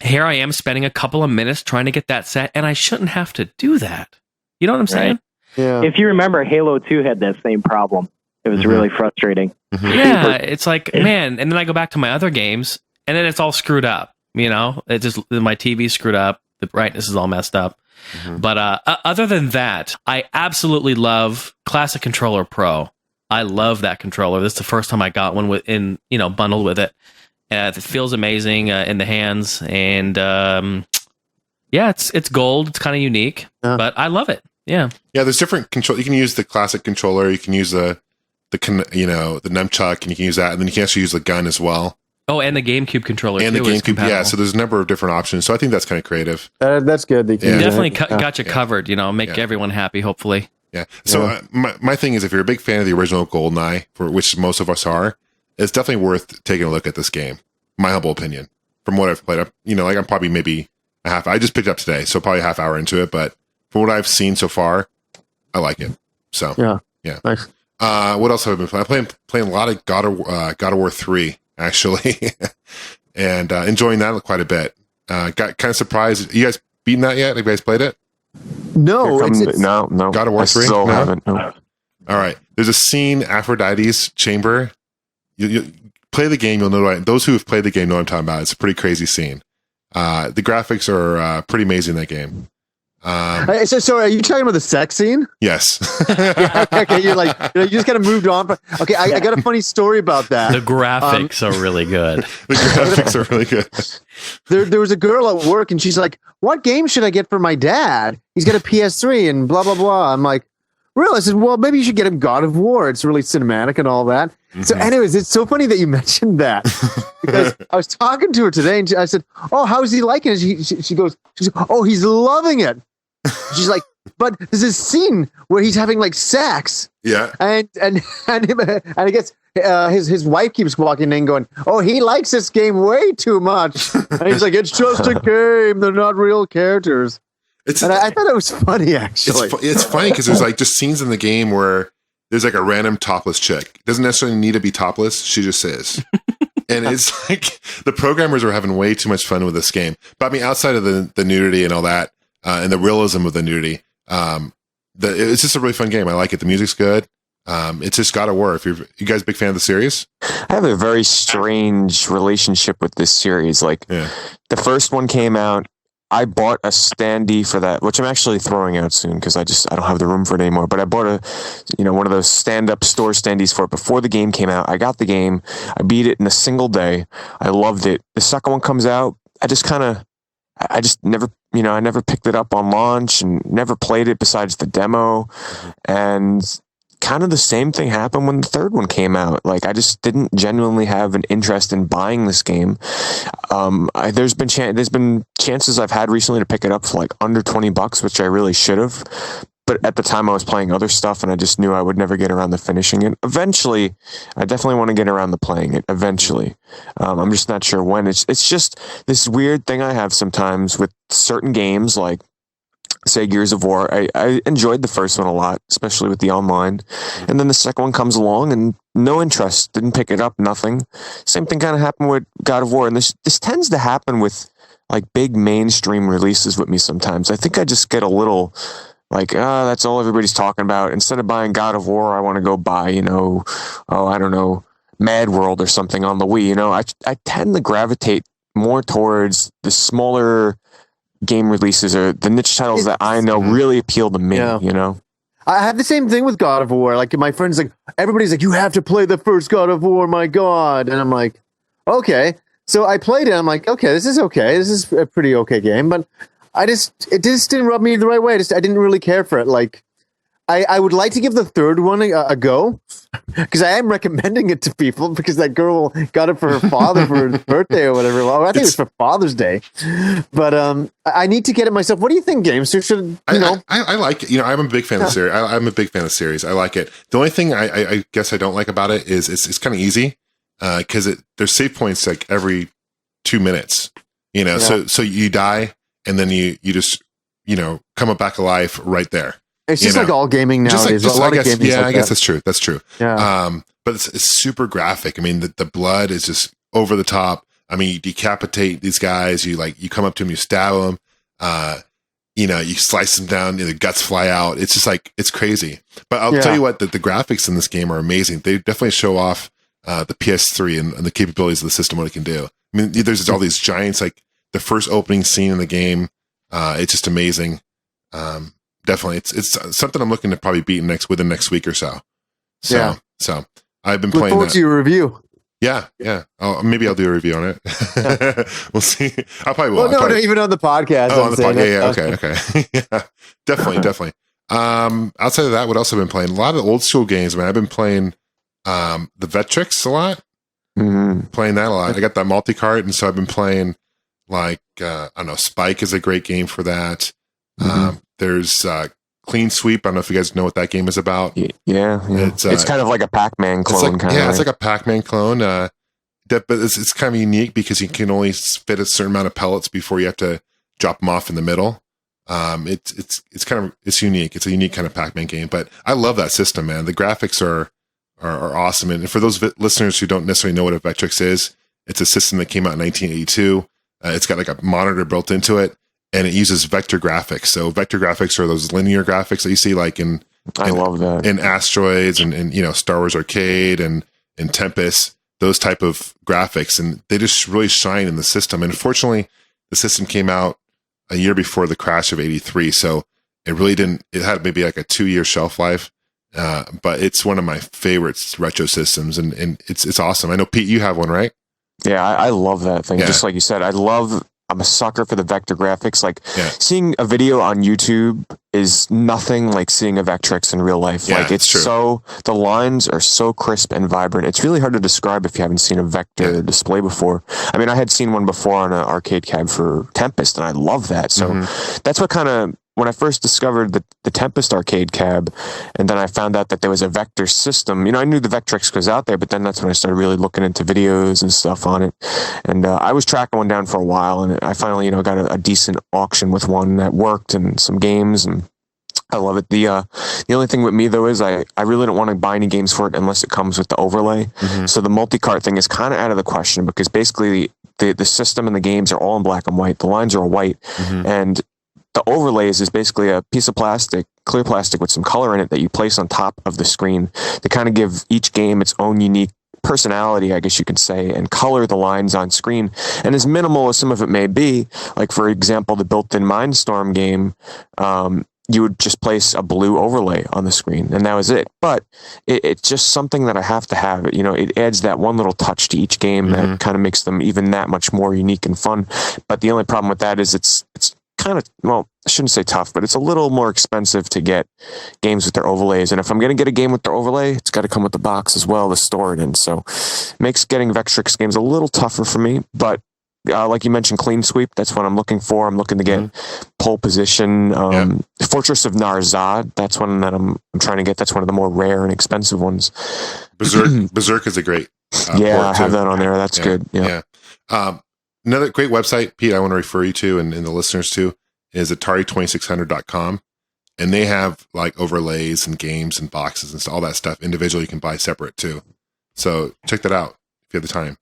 Here I am spending a couple of minutes trying to get that set, and I shouldn't have to do that. You know what I'm saying? Yeah. If you remember, Halo 2 had that same problem. It was really frustrating. Yeah, it's like, man, and then I go back to my other games, and then it's all screwed up. It just my TV's screwed up. The brightness is all messed up. But other than that, I absolutely love Classic Controller Pro. I love that controller. This is the first time I got one bundled with it. It feels amazing in the hands, and it's gold. It's kind of unique, but I love it. Yeah. There's different control. You can use the classic controller. You can use the nunchuck, and you can use that, and then you can actually use the gun as well. Oh, and the GameCube controller and too, the GameCube. Yeah, so there's a number of different options. So I think that's kind of creative. That's good. Definitely got you covered. Make everyone happy. Hopefully. Yeah. So my thing is, if you're a big fan of the original GoldenEye, for which most of us are, it's definitely worth taking a look at this game. My humble opinion, from what I've played, I'm probably maybe a half. I just picked it up today, so probably a half hour into it. But from what I've seen so far, I like it. So yeah. Nice. What else have I been playing? I'm playing a lot of God of War 3 actually, and enjoying that quite a bit. Got kind of surprised. You guys beaten that yet? Have you guys played it? No, no. God of War 3. Still no? haven't. No. All right. There's a scene, Aphrodite's chamber. You play the game, you'll know. Those who have played the game know what I'm talking about. It's a pretty crazy scene. The graphics are pretty amazing in that game. So are you talking about the sex scene? Yes. Okay, you just kind of moved on. Okay, I got a funny story about that. The graphics are really good. The graphics are really good. There was a girl at work, and she's like, "What game should I get for my dad? He's got a PS3 and blah blah blah." I'm like, "Really?" I said, "Well, maybe you should get him God of War. It's really cinematic and all that." Mm-hmm. So, anyways, it's so funny that you mentioned that because I was talking to her today, and I said, "Oh, how's he liking it?" She goes, "Oh, he's loving it." She's like, but there's this scene where he's having like sex. Yeah. And I guess his wife keeps walking in going, "Oh, he likes this game way too much." And he's like, "It's just a game. They're not real characters." And I thought it was funny, actually. It's funny because there's like just scenes in the game where there's like a random topless chick. Doesn't necessarily need to be topless. She just is. And it's like the programmers are having way too much fun with this game. But I mean, outside of the nudity and all that, and the realism of the nudity, it's just a really fun game. I like it. The music's good. It's just got to work. If you guys a big fan of the series? I have a very strange relationship with this series. Like the first one came out, I bought a standee for that, which I'm actually throwing out soon because I don't have the room for it anymore. But I bought one of those stand-up store standees for it before the game came out. I got the game. I beat it in a single day. I loved it. The second one comes out. I just never, I never picked it up on launch and never played it besides the demo. And kind of the same thing happened when the third one came out. Like, I just didn't genuinely have an interest in buying this game. There's been chances I've had recently to pick it up for like under $20, which I really should have. but at the time I was playing other stuff and I just knew I would never get around to finishing it. Eventually, I definitely want to get around to playing it eventually. I'm just not sure when. It's just this weird thing I have sometimes with certain games, like say Gears of War. I enjoyed the first one a lot, especially with the online. And then the second one comes along and no interest, didn't pick it up, nothing. Same thing kind of happened with God of War. And this tends to happen with like big mainstream releases with me sometimes. I think I just get a little like, that's all everybody's talking about. Instead of buying God of War, I want to go buy, I don't know, Mad World or something on the Wii. I tend to gravitate more towards the smaller game releases or the niche titles that I know really appeal to me, I have the same thing with God of War. Like my friends, everybody's like, you have to play the first God of War, my God. And I'm like, okay. So I played it. I'm like, okay, this is okay. This is a pretty okay game, but it just didn't rub me the right way. I didn't really care for it. Like, I would like to give the third one a go because I am recommending it to people because that girl got it for her father for his birthday or whatever. Well, I think it was for Father's Day, but I need to get it myself. What do you think, Gamester? Should I like it. I'm a big fan of the series. I'm a big fan of the series. I like it. The only thing I guess I don't like about it is it's kind of easy because there's save points like every 2 minutes. So you die and then you just come back alive right there. It's just like all gaming nowadays. I guess that's true. That's true. Yeah. But it's super graphic. I mean, the blood is just over the top. I mean, you decapitate these guys. You come up to them, you stab them. You slice them down, and the guts fly out. It's just it's crazy. But I'll tell you what, the graphics in this game are amazing. They definitely show off the PS3 and the capabilities of the system, what it can do. I mean, there's all these giants. Like the first opening scene in the game, it's just amazing. Definitely, it's something I'm looking to probably beat within next week or so. So I've been playing. Look forward to your review. Yeah. Maybe I'll do a review on it. We'll see. I probably will. Well, no, even on the podcast. Oh, on the podcast. Yeah. Okay. Yeah, definitely. Outside of that, what else have I been playing? A lot of old school games. Man, I've been playing the Vectrex a lot. Mm-hmm. Playing that a lot. I got that multi-cart, and so I've been playing I don't know. Spike is a great game for that. Mm-hmm. There's Clean Sweep. I don't know if you guys know what that game is about. Yeah. It's kind of like a Pac-Man clone. It's like a Pac-Man clone. But it's kind of unique because you can only fit a certain amount of pellets before you have to drop them off in the middle. It's unique. It's a unique kind of Pac-Man game. But I love that system, man. The graphics are awesome. And for those listeners who don't necessarily know what a Vectrex is, it's a system that came out in 1982. It's got like a monitor built into it. And it uses vector graphics. So vector graphics are those linear graphics that you see I love that. In Asteroids and Star Wars Arcade and Tempest, those type of graphics. And they just really shine in the system. And unfortunately, the system came out a year before the crash of 83. So it really didn't, it had maybe like a 2-year shelf life. But it's one of my favorites retro systems and it's awesome. I know, Pete, you have one, right? Yeah, I love that thing. Yeah. Just like you said, I'm a sucker for the vector graphics. Seeing a video on YouTube is nothing like seeing a Vectrex in real life. Yeah, it's true. The lines are so crisp and vibrant. It's really hard to describe if you haven't seen a vector display before. I mean, I had seen one before on an arcade cab for Tempest, and I love that. So that's what kind of, when I first discovered the Tempest arcade cab, and then I found out that there was a vector system, I knew the Vectrex was out there, but then that's when I started really looking into videos and stuff on it. And I was tracking one down for a while, and I finally, got a decent auction with one that worked and some games, and I love it. The only thing with me, though, is I really don't want to buy any games for it unless it comes with the overlay. Mm-hmm. So the multi-cart thing is kind of out of the question because basically the system and the games are all in black and white. The lines are all white, and the overlays is basically a piece of plastic, clear plastic with some color in it that you place on top of the screen to kind of give each game its own unique personality, I guess you could say, and color the lines on screen. And as minimal as some of it may be, like for example, the built-in Mindstorm game, you would just place a blue overlay on the screen and that was it. But it's just something that I have to have. It adds that one little touch to each game that kind of makes them even that much more unique and fun. But the only problem with that is it's kind of, well, I shouldn't say tough, but it's a little more expensive to get games with their overlays. And if I'm going to get a game with their overlay, it's got to come with the box as well to store it in. So it makes getting Vectrex games a little tougher for me, but like you mentioned, clean sweep. That's what I'm looking for. I'm looking to get pole position. Fortress of Narzad. That's one that I'm trying to get. That's one of the more rare and expensive ones. Berserk is a great. I have that on there. That's good. Yeah. Another great website, Pete, I want to refer you to and the listeners to is Atari2600.com. And they have like overlays and games and boxes and all that stuff individually you can buy separate too. So check that out if you have the time.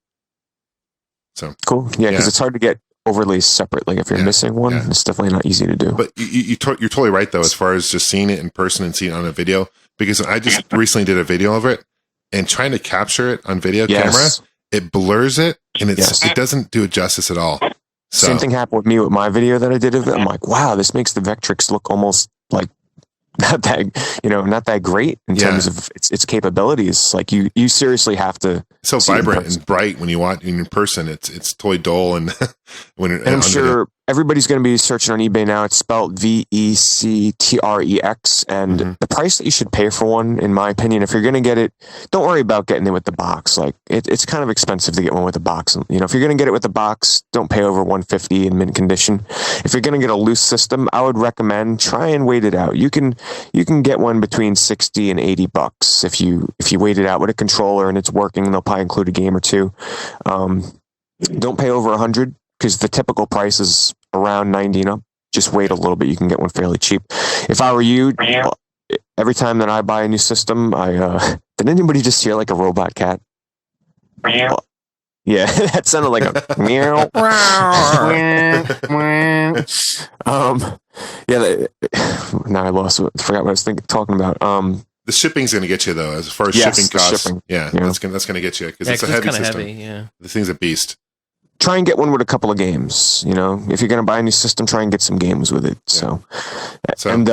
So cool. Yeah, because it's hard to get overlays separate. Like if you're missing one, it's definitely not easy to do. But you're totally right though, as far as just seeing it in person and seeing it on a video, because I just recently did a video of it and trying to capture it on video camera, it blurs it and it doesn't do it justice at all. So. Same thing happened with me with my video that I did of it. I'm like, wow, this makes the Vectrex look almost like not that great in terms of its capabilities. Like you seriously have to. It's so vibrant and bright when you watch in person. It's totally dull and when I'm sure everybody's going to be searching on eBay now. It's spelled Vectrex, and the price that you should pay for one, in my opinion, if you're going to get it, don't worry about getting it with the box. Like it's kind of expensive to get one with the box. And, if you're going to get it with the box, don't pay over $150 in mint condition. If you're going to get a loose system, I would recommend try and wait it out. You can get one between $60 and $80 if you wait it out with a controller and it's working. They'll probably include a game or two. Don't pay over $100 because the typical price is around $90 and up. Just wait a little bit. You can get one fairly cheap. If I were you, every time that I buy a new system, did anybody just hear like a robot cat? Yeah, that sounded like a meow. Now I lost it. Forgot what I was talking about. The shipping's going to get you though, as far as shipping costs. Shipping. Yeah, that's going to get you because it's a heavy system. The thing's a beast. Try and get one with a couple of games. If you're going to buy a new system, try and get some games with it. So and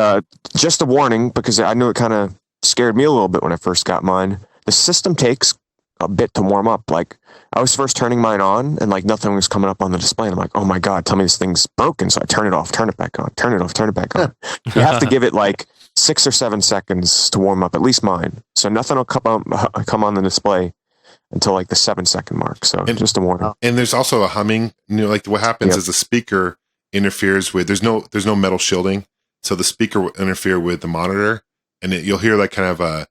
just a warning, because I knew it kind of scared me a little bit when I first got mine. The system takes a bit to warm up. Like I was first turning mine on, and like nothing was coming up on the display. And I'm like, oh my god, tell me this thing's broken. So I turn it off, turn it back on, turn it off, turn it back on. You have to give it like 6 or 7 seconds to warm up, at least mine. So nothing will come on the display until like the 7-second mark. So just a warning. And there's also a humming. Like what happens is the speaker interferes with. There's no metal shielding, so the speaker will interfere with the monitor, and you'll hear like kind of a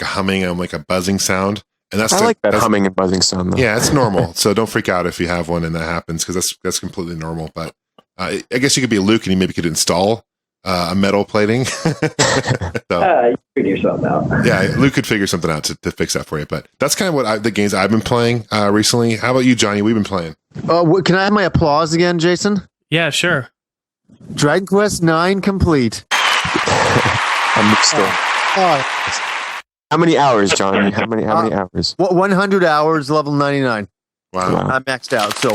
humming and like a buzzing sound. And that's like that humming and buzzing sound though. Yeah, it's normal. So don't freak out if you have one and that happens, because that's completely normal. But I guess you could be Luke and you maybe could install a metal plating. You figure something out. Yeah, Luke could figure something out to fix that for you. But that's kind of what the games I've been playing recently. How about you, Johnny? We've been playing. Can I have my applause again, Jason? Yeah, sure. Dragon Quest 9 complete. I'm mixed up. How many hours, Johnny? How many hours? 100 hours, level 99. Wow. I'm maxed out. So,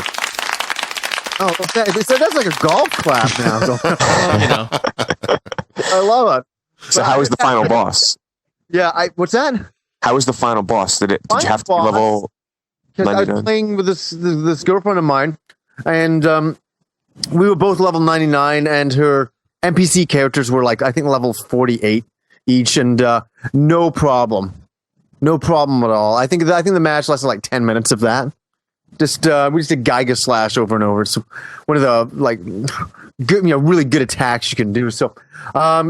that's like a golf clap now. I love it. So, how was the final boss? Yeah, what's that? How was the final boss? Did you have to level? Because I was playing with this girlfriend of mine, and we were both level 99, and her NPC characters were like, I think, level 48 each, and no problem at all. I think the match lasted like 10 minutes of that. We just did Geiger Slash over and over. It's one of the like good, really good attacks you can do. So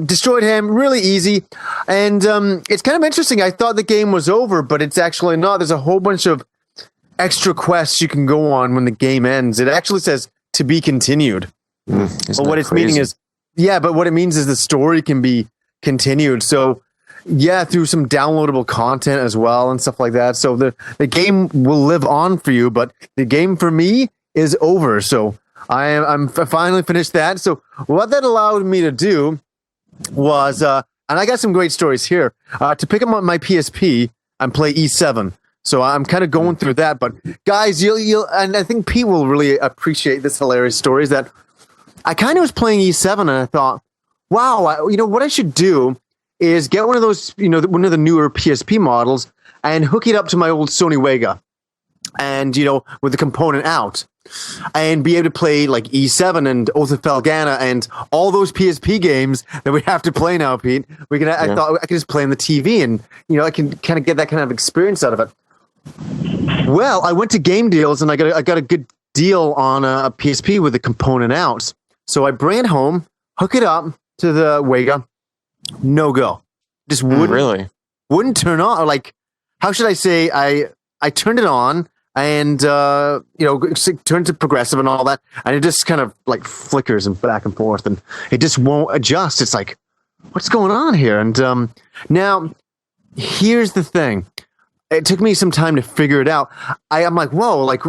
destroyed him really easy, and it's kind of interesting. I thought the game was over, but it's actually not. There's a whole bunch of extra quests you can go on when the game ends. It actually says to be continued. But what it's meaning is, but what it means is the story can be continued. So through some downloadable content as well and stuff like that. So the game will live on for you, but the game for me is over. So I'm finally finished that. So what that allowed me to do was, and I got some great stories here, to pick up my PSP and play E7. So I'm kind of going through that. But guys, you'll and I think Pete will really appreciate this hilarious story, is that I kind of was playing E7 and I thought, wow, what I should do is get one of those, one of the newer PSP models and hook it up to my old Sony Wega, and with the component out, and be able to play like E7 and Oath of Felgana and all those PSP games that we have to play now, Pete. I thought I could just play on the TV, and I can kind of get that kind of experience out of it. Well, I went to Game Deals and I got a good deal on a PSP with a component out. So I bring it home, hook it up to the Wega, no go. Just wouldn't turn on. Or like, how should I say? I turned it on and turned to progressive and all that, and it just kind of like flickers and back and forth, and it just won't adjust. It's like, what's going on here? And now, here's the thing. It took me some time to figure it out. I'm like, whoa, like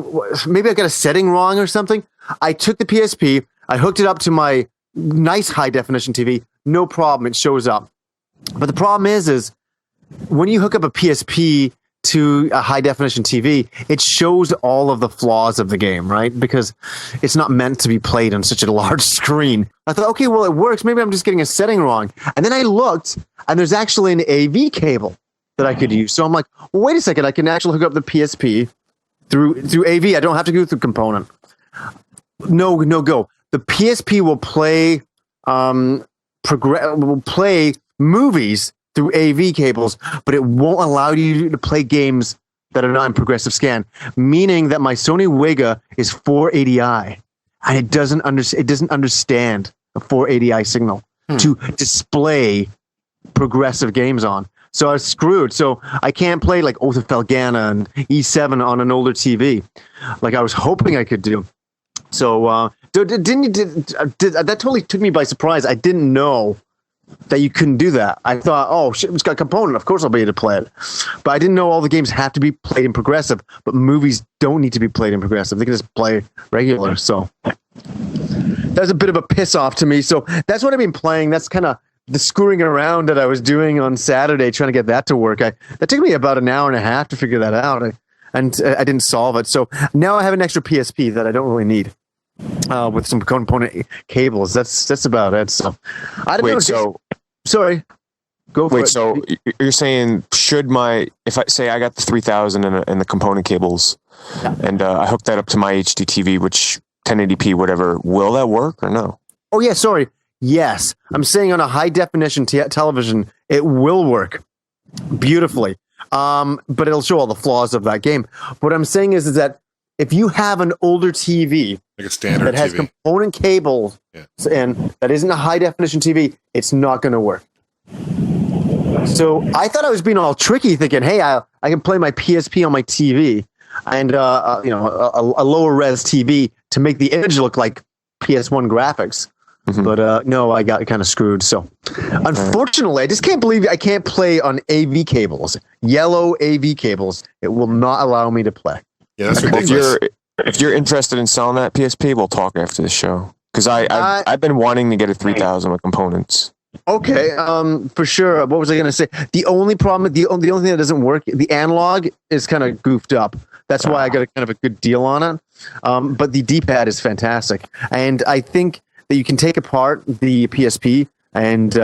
maybe I got a setting wrong or something. I took the PSP, I hooked it up to my nice high definition TV. No problem, it shows up. But the problem is when you hook up a PSP to a high definition TV, it shows all of the flaws of the game, right? Because it's not meant to be played on such a large screen. I thought, okay, well, it works. Maybe I'm just getting a setting wrong. And then I looked, and there's actually an AV cable that I could use. So I'm like, well, wait a second, I can actually hook up the PSP through AV. I don't have to go through component. No go. The PSP will play movies through AV cables, but it won't allow you to play games that are not in progressive scan, meaning that my Sony Wega is 480i, and it doesn't understand a 480i signal to display progressive games on. So I was screwed. So I can't play like Oath of Felgana and E7 on an older TV, like I was hoping I could do. So that totally took me by surprise. I didn't know that you couldn't do that. I thought, oh shit, it's got a component. Of course I'll be able to play it. But I didn't know all the games have to be played in progressive, but movies don't need to be played in progressive. They can just play regular. So that was a bit of a piss off to me. So that's what I've been playing. That's kind of the screwing around that I was doing on Saturday, trying to get that to work. That took me about an hour and a half to figure that out. And I didn't solve it. So now I have an extra PSP that I don't really need. With some component cables. That's about it. So I don't know. So sorry. Go for it. So you're saying if I say I got the 3000 and the component cables, and I hooked that up to my HD TV, which 1080p, whatever, will that work or no? Oh yeah, sorry. Yes, I'm saying on a high definition television, it will work beautifully. But it'll show all the flaws of that game. What I'm saying is that if you have an older TV, like a standard that has TV. component cables, and that isn't a high definition TV, it's not going to work. So I thought I was being all tricky, thinking, "Hey, I can play my PSP on my TV, and a lower res TV to make the image look like PS1 graphics." Mm-hmm. But no, I got kind of screwed. So unfortunately, I just can't believe I can't play on AV cables, yellow AV cables. It will not allow me to play. Yeah, that's ridiculous. If you're interested in selling that PSP, we'll talk after the show. Because I've been wanting to get a 3000 with components. Okay, for sure. What was I going to say? The only problem, the only thing that doesn't work, the analog is kind of goofed up. That's why I got kind of a good deal on it. But the D-pad is fantastic, and I think that you can take apart the PSP, and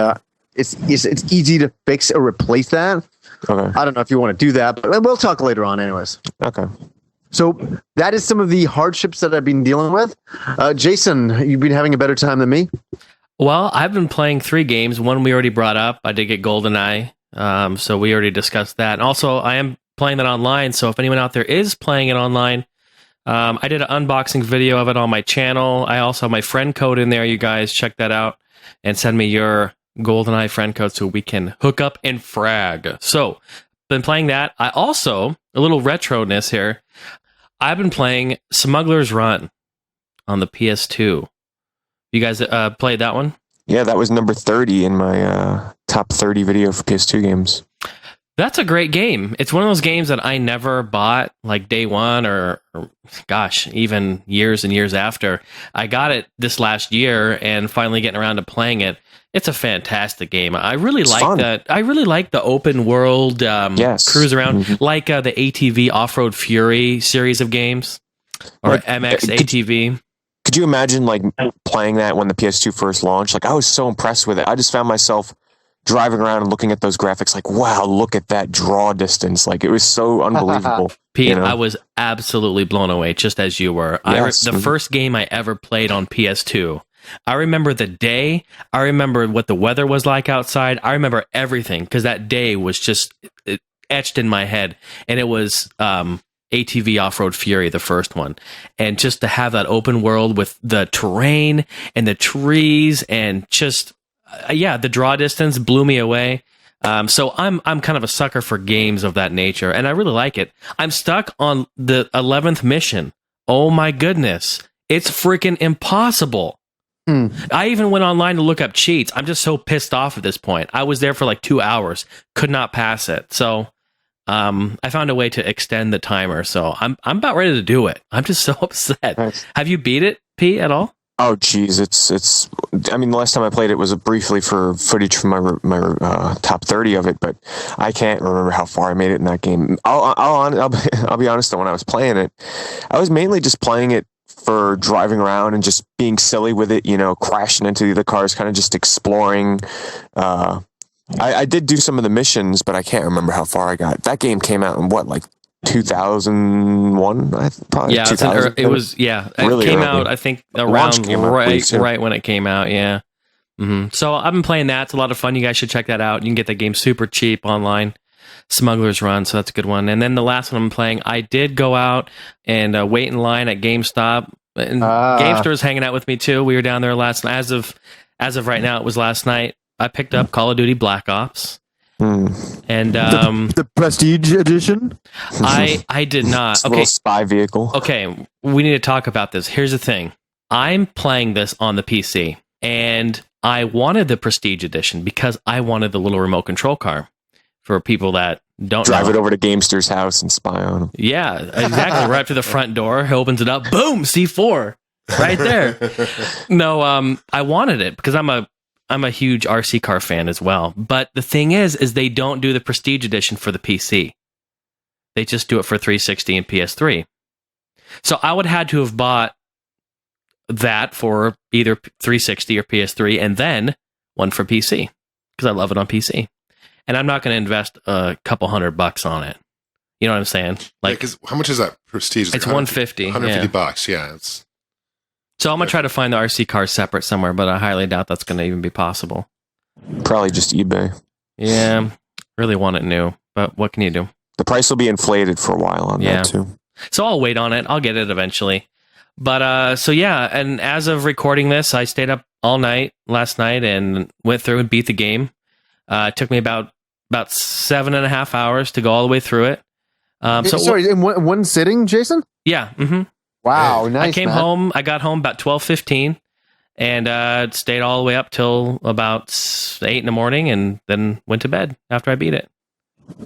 it's easy to fix or replace that. Okay. I don't know if you want to do that, but we'll talk later on, anyways. Okay. So that is some of the hardships that I've been dealing with. Jason, you've been having a better time than me? Well, I've been playing 3 games. One we already brought up. I did get GoldenEye, so we already discussed that. And also, I am playing that online, so if anyone out there is playing it online, I did an unboxing video of it on my channel. I also have my friend code in there. You guys check that out and send me your GoldenEye friend code so we can hook up and frag. So, been playing that. I also, a little retroness here, I've been playing Smuggler's Run on the PS2. You guys played that one? Yeah, that was number 30 in my top 30 video for PS2 games. That's a great game. It's one of those games that I never bought like day one or gosh, even years and years after. I got it this last year and finally getting around to playing it. It's a fantastic game. I really like that. I really like the open world cruise around, like the ATV Off-Road Fury series of games, or like, MX ATV. Could you imagine like playing that when the PS2 first launched? Like I was so impressed with it. I just found myself driving around and looking at those graphics like, wow, look at that draw distance. Like it was so unbelievable. Pete, you know? I was absolutely blown away, just as you were. Yes. The first game I ever played on PS2. I remember the day. I remember what the weather was like outside. I remember everything because that day was just etched in my head, and it was ATV Off-Road Fury, the first one. And just to have that open world with the terrain and the trees and just, the draw distance blew me away. So I'm kind of a sucker for games of that nature, and I really like it. I'm stuck on the 11th mission. Oh my goodness. It's freaking impossible. I even went online to look up cheats. I'm just so pissed off at this point. I was there for like 2 hours, could not pass it. So I found a way to extend the timer. So I'm about ready to do it. I'm just so upset. Nice. Have you beat it, Pete, at all? Oh, geez, it's. I mean, the last time I played it was briefly for footage from my top 30 of it, but I can't remember how far I made it in that game. I'll be honest though, when I was playing it, I was mainly just playing it for driving around and just being silly with it, crashing into the other cars, kind of just exploring. I did do some of the missions, but I can't remember how far I got. That game came out in like 2001, probably. Yeah, 2000. it was. Yeah, really it came early. out. I think around out right when it came out. Yeah. So I've been playing that. It's a lot of fun. You guys should check that out. You can get the game super cheap online. Smuggler's Run, so that's a good one. And then the last one I'm playing, I did go out and wait in line at GameStop. And GameStar was hanging out with me too. We were down there last night. As of right now, it was last night. I picked up Call of Duty Black Ops. And the Prestige Edition. I did not. It's a little spy vehicle. Okay, we need to talk about this. Here's the thing. I'm playing this on the PC, and I wanted the Prestige Edition because I wanted the little remote control car. For people that don't drive it over to Gamster's house and spy on him. Yeah, exactly. Right up to the front door, he opens it up, boom, C4, right there. No, I wanted it because I'm a huge RC car fan as well. But the thing is they don't do the Prestige Edition for the PC. They just do it for 360 and PS3. So I would have to have bought that for either 360 or PS3, and then one for PC because I love it on PC. And I'm not going to invest a couple $100 on it. You know what I'm saying? Like, because how much is that Prestige? It's $150. $150. Yeah. So I'm going to try to find the RC car separate somewhere, but I highly doubt that's going to even be possible. Probably just eBay. Yeah, really want it new, but what can you do? The price will be inflated for a while on that too. So I'll wait on it. I'll get it eventually. But and as of recording this, I stayed up all night last night and went through and beat the game. It took me about 7.5 hours to go all the way through it. Sorry, in one sitting, Jason? Yeah. Mm-hmm. Wow, nice. I got home about 12:15 and stayed all the way up till about 8 in the morning and then went to bed after I beat it.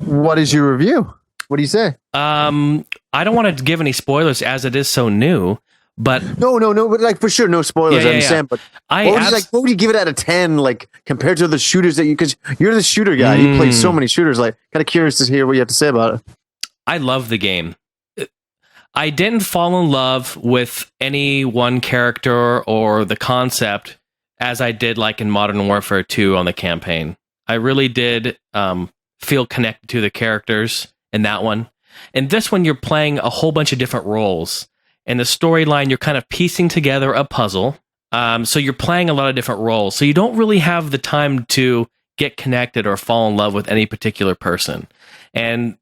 What is your review? What do you say? I don't want to give any spoilers as it is so new. But no, but like for sure, no spoilers. I understand. But what would you give it out of 10? Like compared to the shooters because you're the shooter guy. You play so many shooters. Like, kind of curious to hear what you have to say about it. I love the game. I didn't fall in love with any one character or the concept as I did like in Modern Warfare 2 on the campaign. I really did feel connected to the characters in that one. And this one, you're playing a whole bunch of different roles. And the storyline, you're kind of piecing together a puzzle. So you're playing a lot of different roles. So you don't really have the time to get connected or fall in love with any particular person. And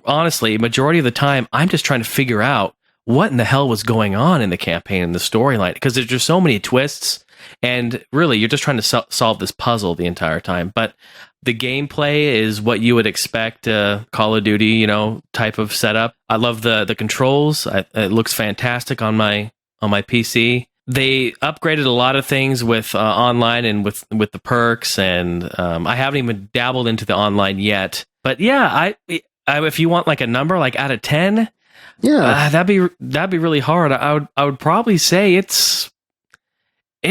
honestly, majority of the time, I'm just trying to figure out what in the hell was going on in the campaign and the storyline. Because there's just so many twists. And really, you're just trying to solve this puzzle the entire time. But the gameplay is what you would expect Call of Duty, type of setup. I love the controls. It looks fantastic on my PC. They upgraded a lot of things with online and with the perks, and I haven't even dabbled into the online yet. But yeah, I if you want like a number like out of 10, that'd be really hard. I would probably say it's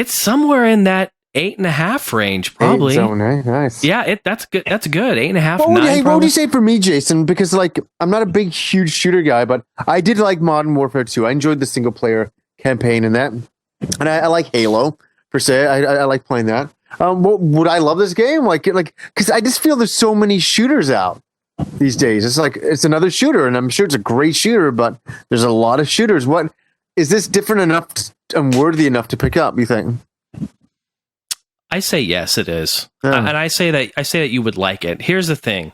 somewhere in that 8.5 range, probably. Nice. Yeah, that's good. That's good. 8.5. What would you say for me, Jason? Because like I'm not a big, huge shooter guy, but I did like Modern Warfare 2. I enjoyed the single player campaign in that, and I like Halo per se. I like playing that. Would I love this game? Like because I just feel there's so many shooters out these days. It's like it's another shooter, and I'm sure it's a great shooter, but there's a lot of shooters. What is this different enough and worthy enough to pick up? You think? I say yes, it is, Yeah. and I say that you would like it. Here's the thing: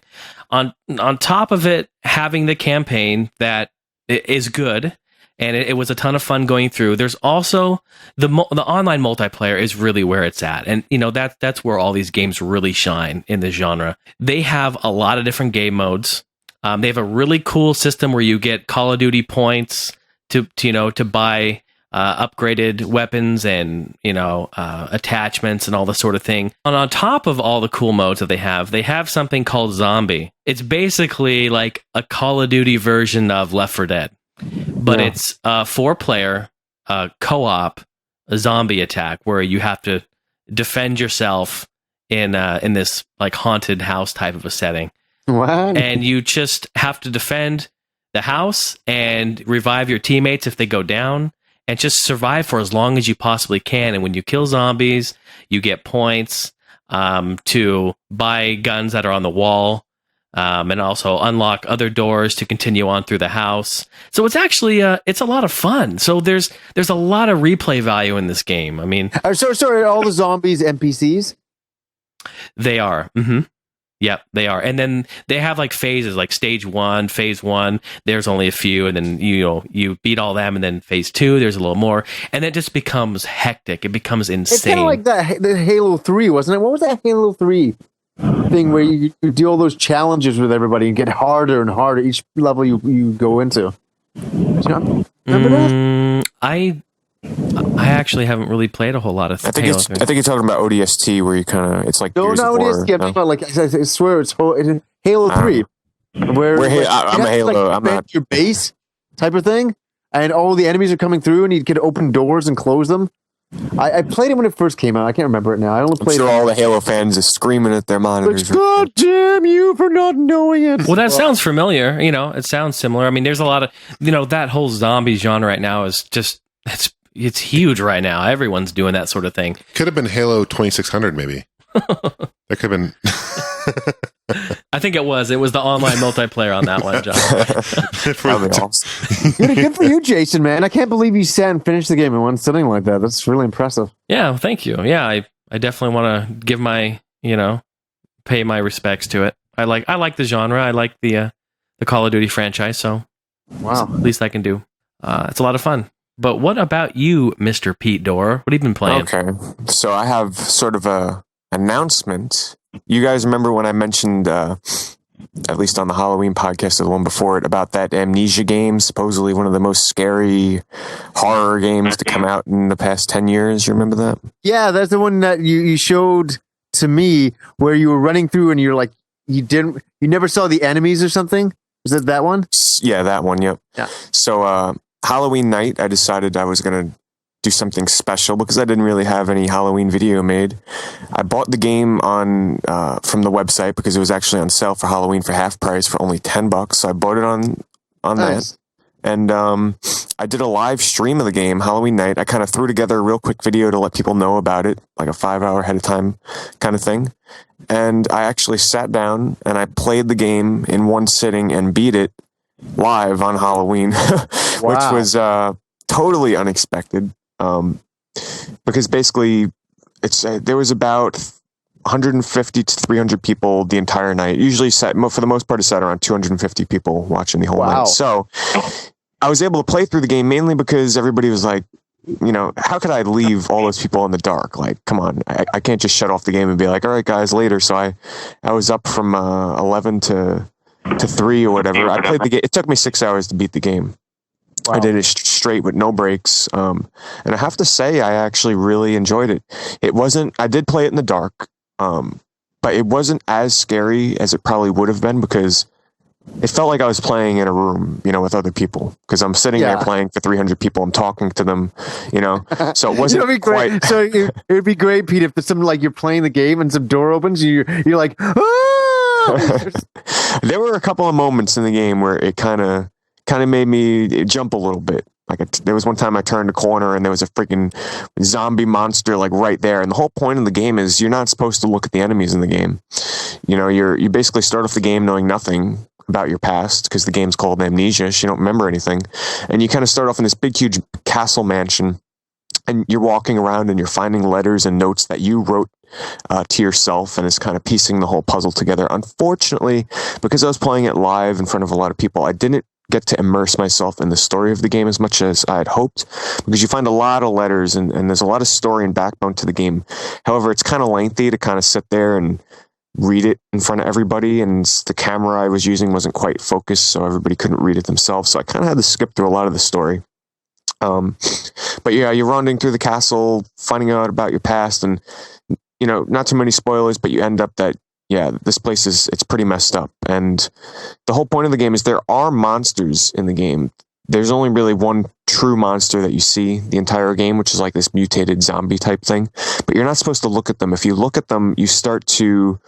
on top of it having the campaign that is good. And it was a ton of fun going through. There's also the online multiplayer is really where it's at. And, that's where all these games really shine in this genre. They have a lot of different game modes. They have a really cool system where you get Call of Duty points to buy upgraded weapons and, attachments and all this sort of thing. And on top of all the cool modes that they have something called Zombie. It's basically like a Call of Duty version of Left 4 Dead. But it's a 4-player co-op zombie attack where you have to defend yourself in this like haunted house type of a setting. What? And you just have to defend the house and revive your teammates if they go down and just survive for as long as you possibly can. And when you kill zombies, you get points to buy guns that are on the wall. And also unlock other doors to continue on through the house. So it's actually it's a lot of fun. So there's a lot of replay value in this game. I mean, sorry, all the zombies NPCs? They are. Mm-hmm. Yep, they are. And then they have like phases, like phase 1. There's only a few, and then you beat all them, and then phase 2, there's a little more, and it just becomes hectic. It becomes insane. It's kind of like the Halo 3, wasn't it? What was that Halo 3 thing where you do all those challenges with everybody and get harder and harder each level you go into? Remember that? I actually haven't really played a whole lot of I think you're talking about ODST, where you kind of it's like no, not ODST. I'm talking about like I swear it's Halo 3, where I'm a Halo. Like, I'm not your base type of thing, and all the enemies are coming through, and you can open doors and close them. I played it when it first came out. I can't remember it now. I only played. I'm sure all the Halo fans are screaming at their monitors. God damn you for not knowing it! Well, that sounds familiar. It sounds similar. I mean, there's a lot of that whole zombie genre right now is just it's huge right now. Everyone's doing that sort of thing. Could have been Halo 2600, maybe. That could have been. I think it was. It was the online multiplayer on that one, John. Good for you, Jason, man. I can't believe you sat and finished the game in one sitting like that. That's really impressive. Yeah, thank you. Yeah, I definitely want to give my, pay my respects to it. I like the genre. I like the Call of Duty franchise, so wow. Least I can do. It's a lot of fun. But what about you, Mr. Pete Dorr? What have you been playing? Okay, so I have sort of a announcement. You guys remember when I mentioned, at least on the Halloween podcast, the one before it, about that Amnesia game, supposedly one of the most scary horror games to come out in the past 10 years? You remember that? Yeah, that's the one that you showed to me where you were running through and you're like, you never saw the enemies or something? Is it that one? Yeah, that one, yep. Yeah. So, Halloween night, I decided I was going to do something special because I didn't really have any Halloween video made. I bought the game on from the website because it was actually on sale for Halloween for half price for only $10. So I bought it on Nice. that. And I did a live stream of the game Halloween night. I kind of threw together a real quick video to let people know about it, like a 5-hour ahead of time kind of thing. And I actually sat down and I played the game in one sitting and beat it live on Halloween, which was totally unexpected. Because basically there was about 150 to 300 people the entire night. Usually for the most part, it sat around 250 people watching the whole night. So I was able to play through the game mainly because everybody was like, how could I leave all those people in the dark? Like, come on, I can't just shut off the game and be like, all right, guys, later. So I was up from 11 to 3 or whatever. I played the game. It took me 6 hours to beat the game. Wow. I did it straight with no breaks. And I have to say, I actually really enjoyed it. I did play it in the dark, but it wasn't as scary as it probably would have been because it felt like I was playing in a room, with other people. Because I'm sitting there playing for 300 people. I'm talking to them, So it wasn't quite. So it would be great, Pete, if there's something like you're playing the game and some door opens, you're like, ah! There were a couple of moments in the game where it kind of made me jump a little bit. Like there was one time I turned a corner and there was a freaking zombie monster like right there. And the whole point of the game is you're not supposed to look at the enemies in the game. You basically start off the game knowing nothing about your past because the game's called Amnesia. So you don't remember anything. And you kind of start off in this big, huge castle mansion and you're walking around and you're finding letters and notes that you wrote to yourself, and it's kind of piecing the whole puzzle together. Unfortunately, because I was playing it live in front of a lot of people, I didn't get to immerse myself in the story of the game as much as I had hoped, because you find a lot of letters and there's a lot of story and backbone to the game. However, it's kind of lengthy to kind of sit there and read it in front of everybody, and the camera I was using wasn't quite focused, so everybody couldn't read it themselves. So I kind of had to skip through a lot of the story. But yeah, you're ronding through the castle, finding out about your past, and not too many spoilers, but you end up that, yeah, this place it's pretty messed up. And the whole point of the game is there are monsters in the game. There's only really one true monster that you see the entire game, which is like this mutated zombie type thing. But you're not supposed to look at them. If you look at them, you start to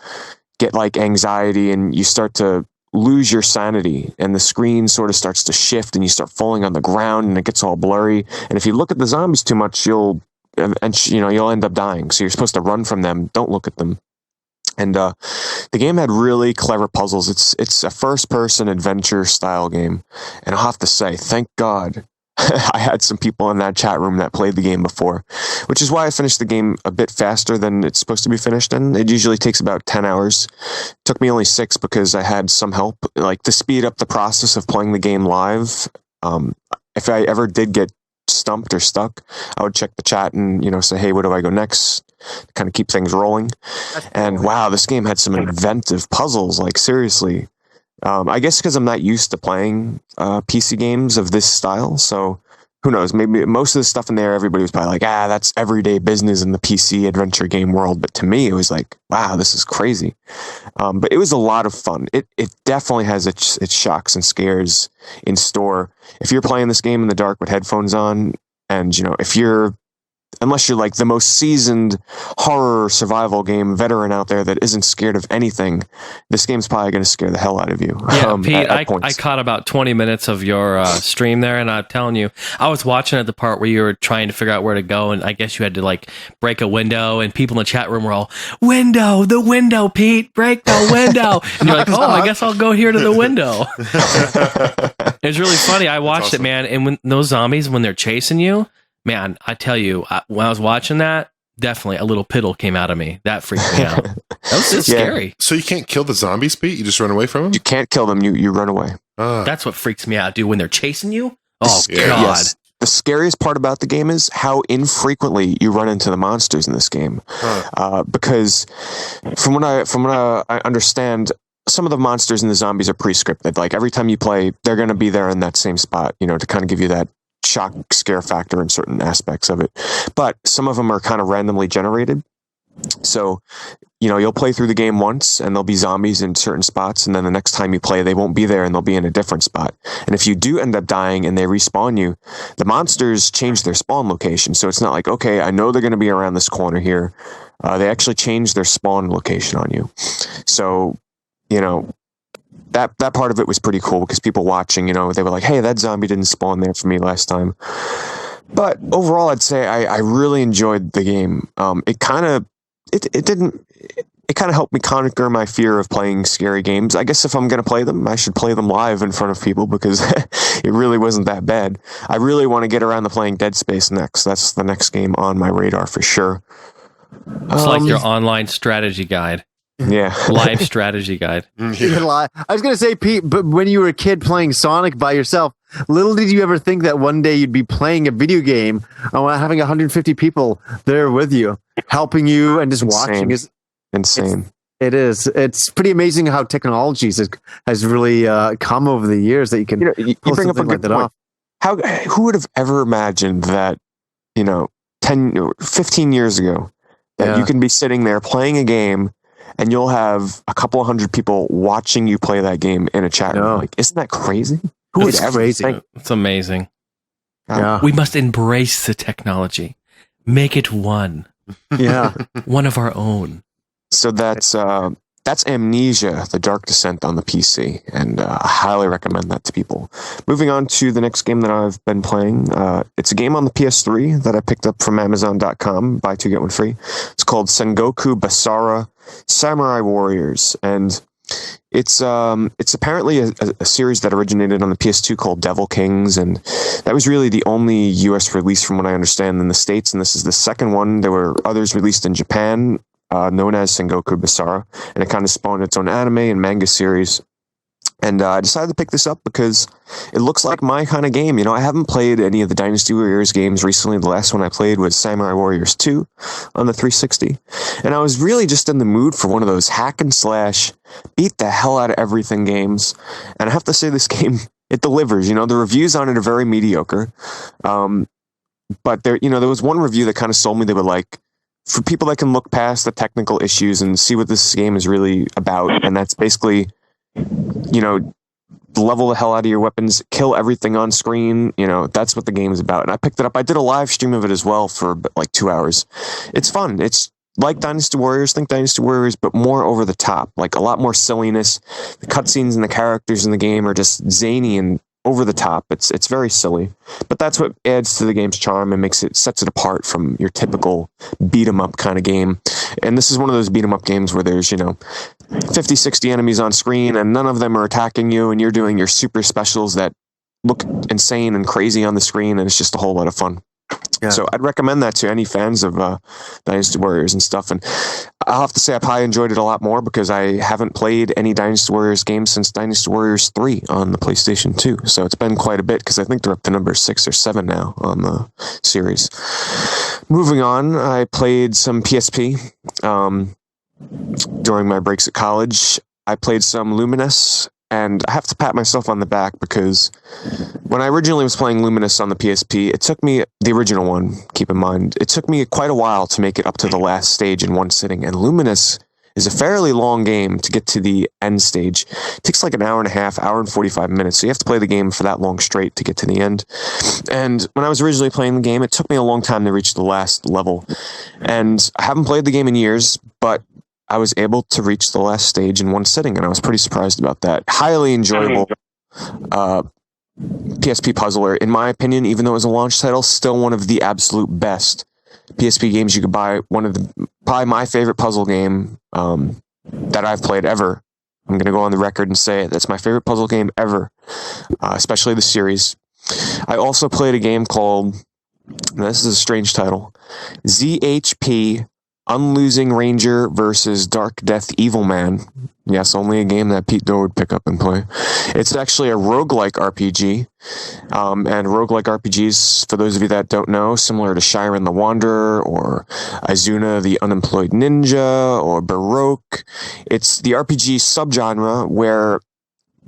get like anxiety and you start to lose your sanity, and the screen sort of starts to shift and you start falling on the ground and it gets all blurry. And if you look at the zombies too much, you'll end up dying. So you're supposed to run from them. Don't look at them. And the game had really clever puzzles. It's a first-person adventure style game, and I'll have to say, thank God, I had some people in that chat room that played the game before, which is why I finished the game a bit faster than it's supposed to be finished in. It usually takes about 10 hours. It took me only 6 because I had some help, like to speed up the process of playing the game live. If I ever did get stumped or stuck, I would check the chat and say, hey, where do I go next, to kind of keep things rolling. And wow, this game had some inventive puzzles, like seriously. I guess because I'm not used to playing PC games of this style, so who knows, maybe most of the stuff in there everybody was probably like, that's everyday business in the PC adventure game world. But to me it was like, wow, this is crazy. But it was a lot of fun. It definitely has its shocks and scares in store. If you're playing this game in the dark with headphones on, and unless you're like the most seasoned horror survival game veteran out there that isn't scared of anything, this game's probably going to scare the hell out of you. Yeah, Pete, I caught about 20 minutes of your stream there, and I'm telling you, I was watching at the part where you were trying to figure out where to go, and I guess you had to like break a window, and people in the chat room were all, the window, Pete, break the window. And you're like, I guess I'll go here to the window. It was really funny. I watched it, man, and when those zombies, when they're chasing you, man, I tell you, when I was watching that, definitely a little piddle came out of me. That freaked me out. That was just scary. So you can't kill the zombies, Pete? You just run away from them? You can't kill them. You run away. That's what freaks me out, dude, when they're chasing you. Oh, God. Yes. The scariest part about the game is how infrequently you run into the monsters in this game. Because from what I understand, some of the monsters and the zombies are pre-scripted. Like every time you play, they're going to be there in that same spot, to kind of give you that shock scare factor in certain aspects of it. But some of them are kind of randomly generated. So, you'll play through the game once and there'll be zombies in certain spots, and then the next time you play, they won't be there and they'll be in a different spot. And if you do end up dying and they respawn you, the monsters change their spawn location. So it's not like, okay, I know they're going to be around this corner here. They actually change their spawn location on you. So, that part of it was pretty cool, because people watching, they were like, hey, that zombie didn't spawn there for me last time. But overall, I'd say I really enjoyed the game. It kind of helped me conquer my fear of playing scary games. I guess if I'm going to play them, I should play them live in front of people, because it really wasn't that bad. I really want to get around to playing Dead Space next. That's the next game on my radar for sure. It's like your online strategy guide. Yeah. Live strategy guide. I was going to say, Pete, but when you were a kid playing Sonic by yourself, little did you ever think that one day you'd be playing a video game and having 150 people there with you, helping you and just watching. Is insane. It is. It's pretty amazing how technology has really come over the years, that you can you bring up a good point. Who would have ever imagined that, 10 or 15 years ago, that you can be sitting there playing a game and you'll have a couple of hundred people watching you play that game in a chat room. Like, isn't that crazy? Who would ever think? It's amazing. Yeah. We must embrace the technology. Make it one. Yeah. One of our own. So that's Amnesia, The Dark Descent on the PC, and I highly recommend that to people. Moving on to the next game that I've been playing. It's a game on the PS3 that I picked up from Amazon.com, buy 2 get 1 free. It's called Sengoku Basara Samurai Warriors, and it's apparently a series that originated on the PS2 called Devil Kings, and that was really the only US release from what I understand in the States, and this is the second one. There were others released in Japan, known as Sengoku Basara, and it kind of spawned its own anime and manga series. And I decided to pick this up because it looks like my kind of game. I haven't played any of the Dynasty Warriors games recently. The last one I played was Samurai Warriors 2 on the 360. And I was really just in the mood for one of those hack and slash, beat the hell out of everything games. And I have to say, this game, it delivers. The reviews on it are very mediocre. But there was one review that kind of sold me. They were like, for people that can look past the technical issues and see what this game is really about. And that's basically, level the hell out of your weapons, kill everything on screen. That's what the game is about. And I picked it up. I did a live stream of it as well for like 2 hours. It's fun. It's like Dynasty Warriors, think Dynasty Warriors, but more over the top, like a lot more silliness. The cutscenes and the characters in the game are just zany and over the top. It's very silly, but that's what adds to the game's charm and sets it apart from your typical beat 'em up kind of game. And this is one of those beat 'em up games where there's 50, 60 enemies on screen and none of them are attacking you, and you're doing your super specials that look insane and crazy on the screen, and it's just a whole lot of fun. Yeah. So I'd recommend that to any fans of Dynasty Warriors and stuff. And I'll have to say I probably enjoyed it a lot more because I haven't played any Dynasty Warriors games since Dynasty Warriors 3 on the PlayStation 2. So it's been quite a bit because I think they're up to number 6 or 7 now on the series. Moving on, I played some PSP during my breaks at college. I played some Luminous. And I have to pat myself on the back because when I originally was playing Luminous on the PSP, it took me, the original one, keep in mind, it took me quite a while to make it up to the last stage in one sitting. And Luminous is a fairly long game to get to the end stage. It takes like an hour and a half, hour and 45 minutes. So you have to play the game for that long straight to get to the end. And when I was originally playing the game, it took me a long time to reach the last level. And I haven't played the game in years, but I was able to reach the last stage in one sitting, and I was pretty surprised about that. Highly enjoyable PSP puzzler, in my opinion, even though it was a launch title, still one of the absolute best PSP games you could buy. Probably my favorite puzzle game that I've played ever. I'm going to go on the record and say it. That's my favorite puzzle game ever, especially the series. I also played a game called, this is a strange title, ZHP Unlosing Ranger versus Dark Death Evil Man. Yes, only a game that Pete Doe would pick up and play. It's actually a roguelike RPG. And roguelike RPGs, for those of you that don't know, similar to Shiren the Wanderer or Izuna the Unemployed Ninja or Baroque. It's the RPG subgenre where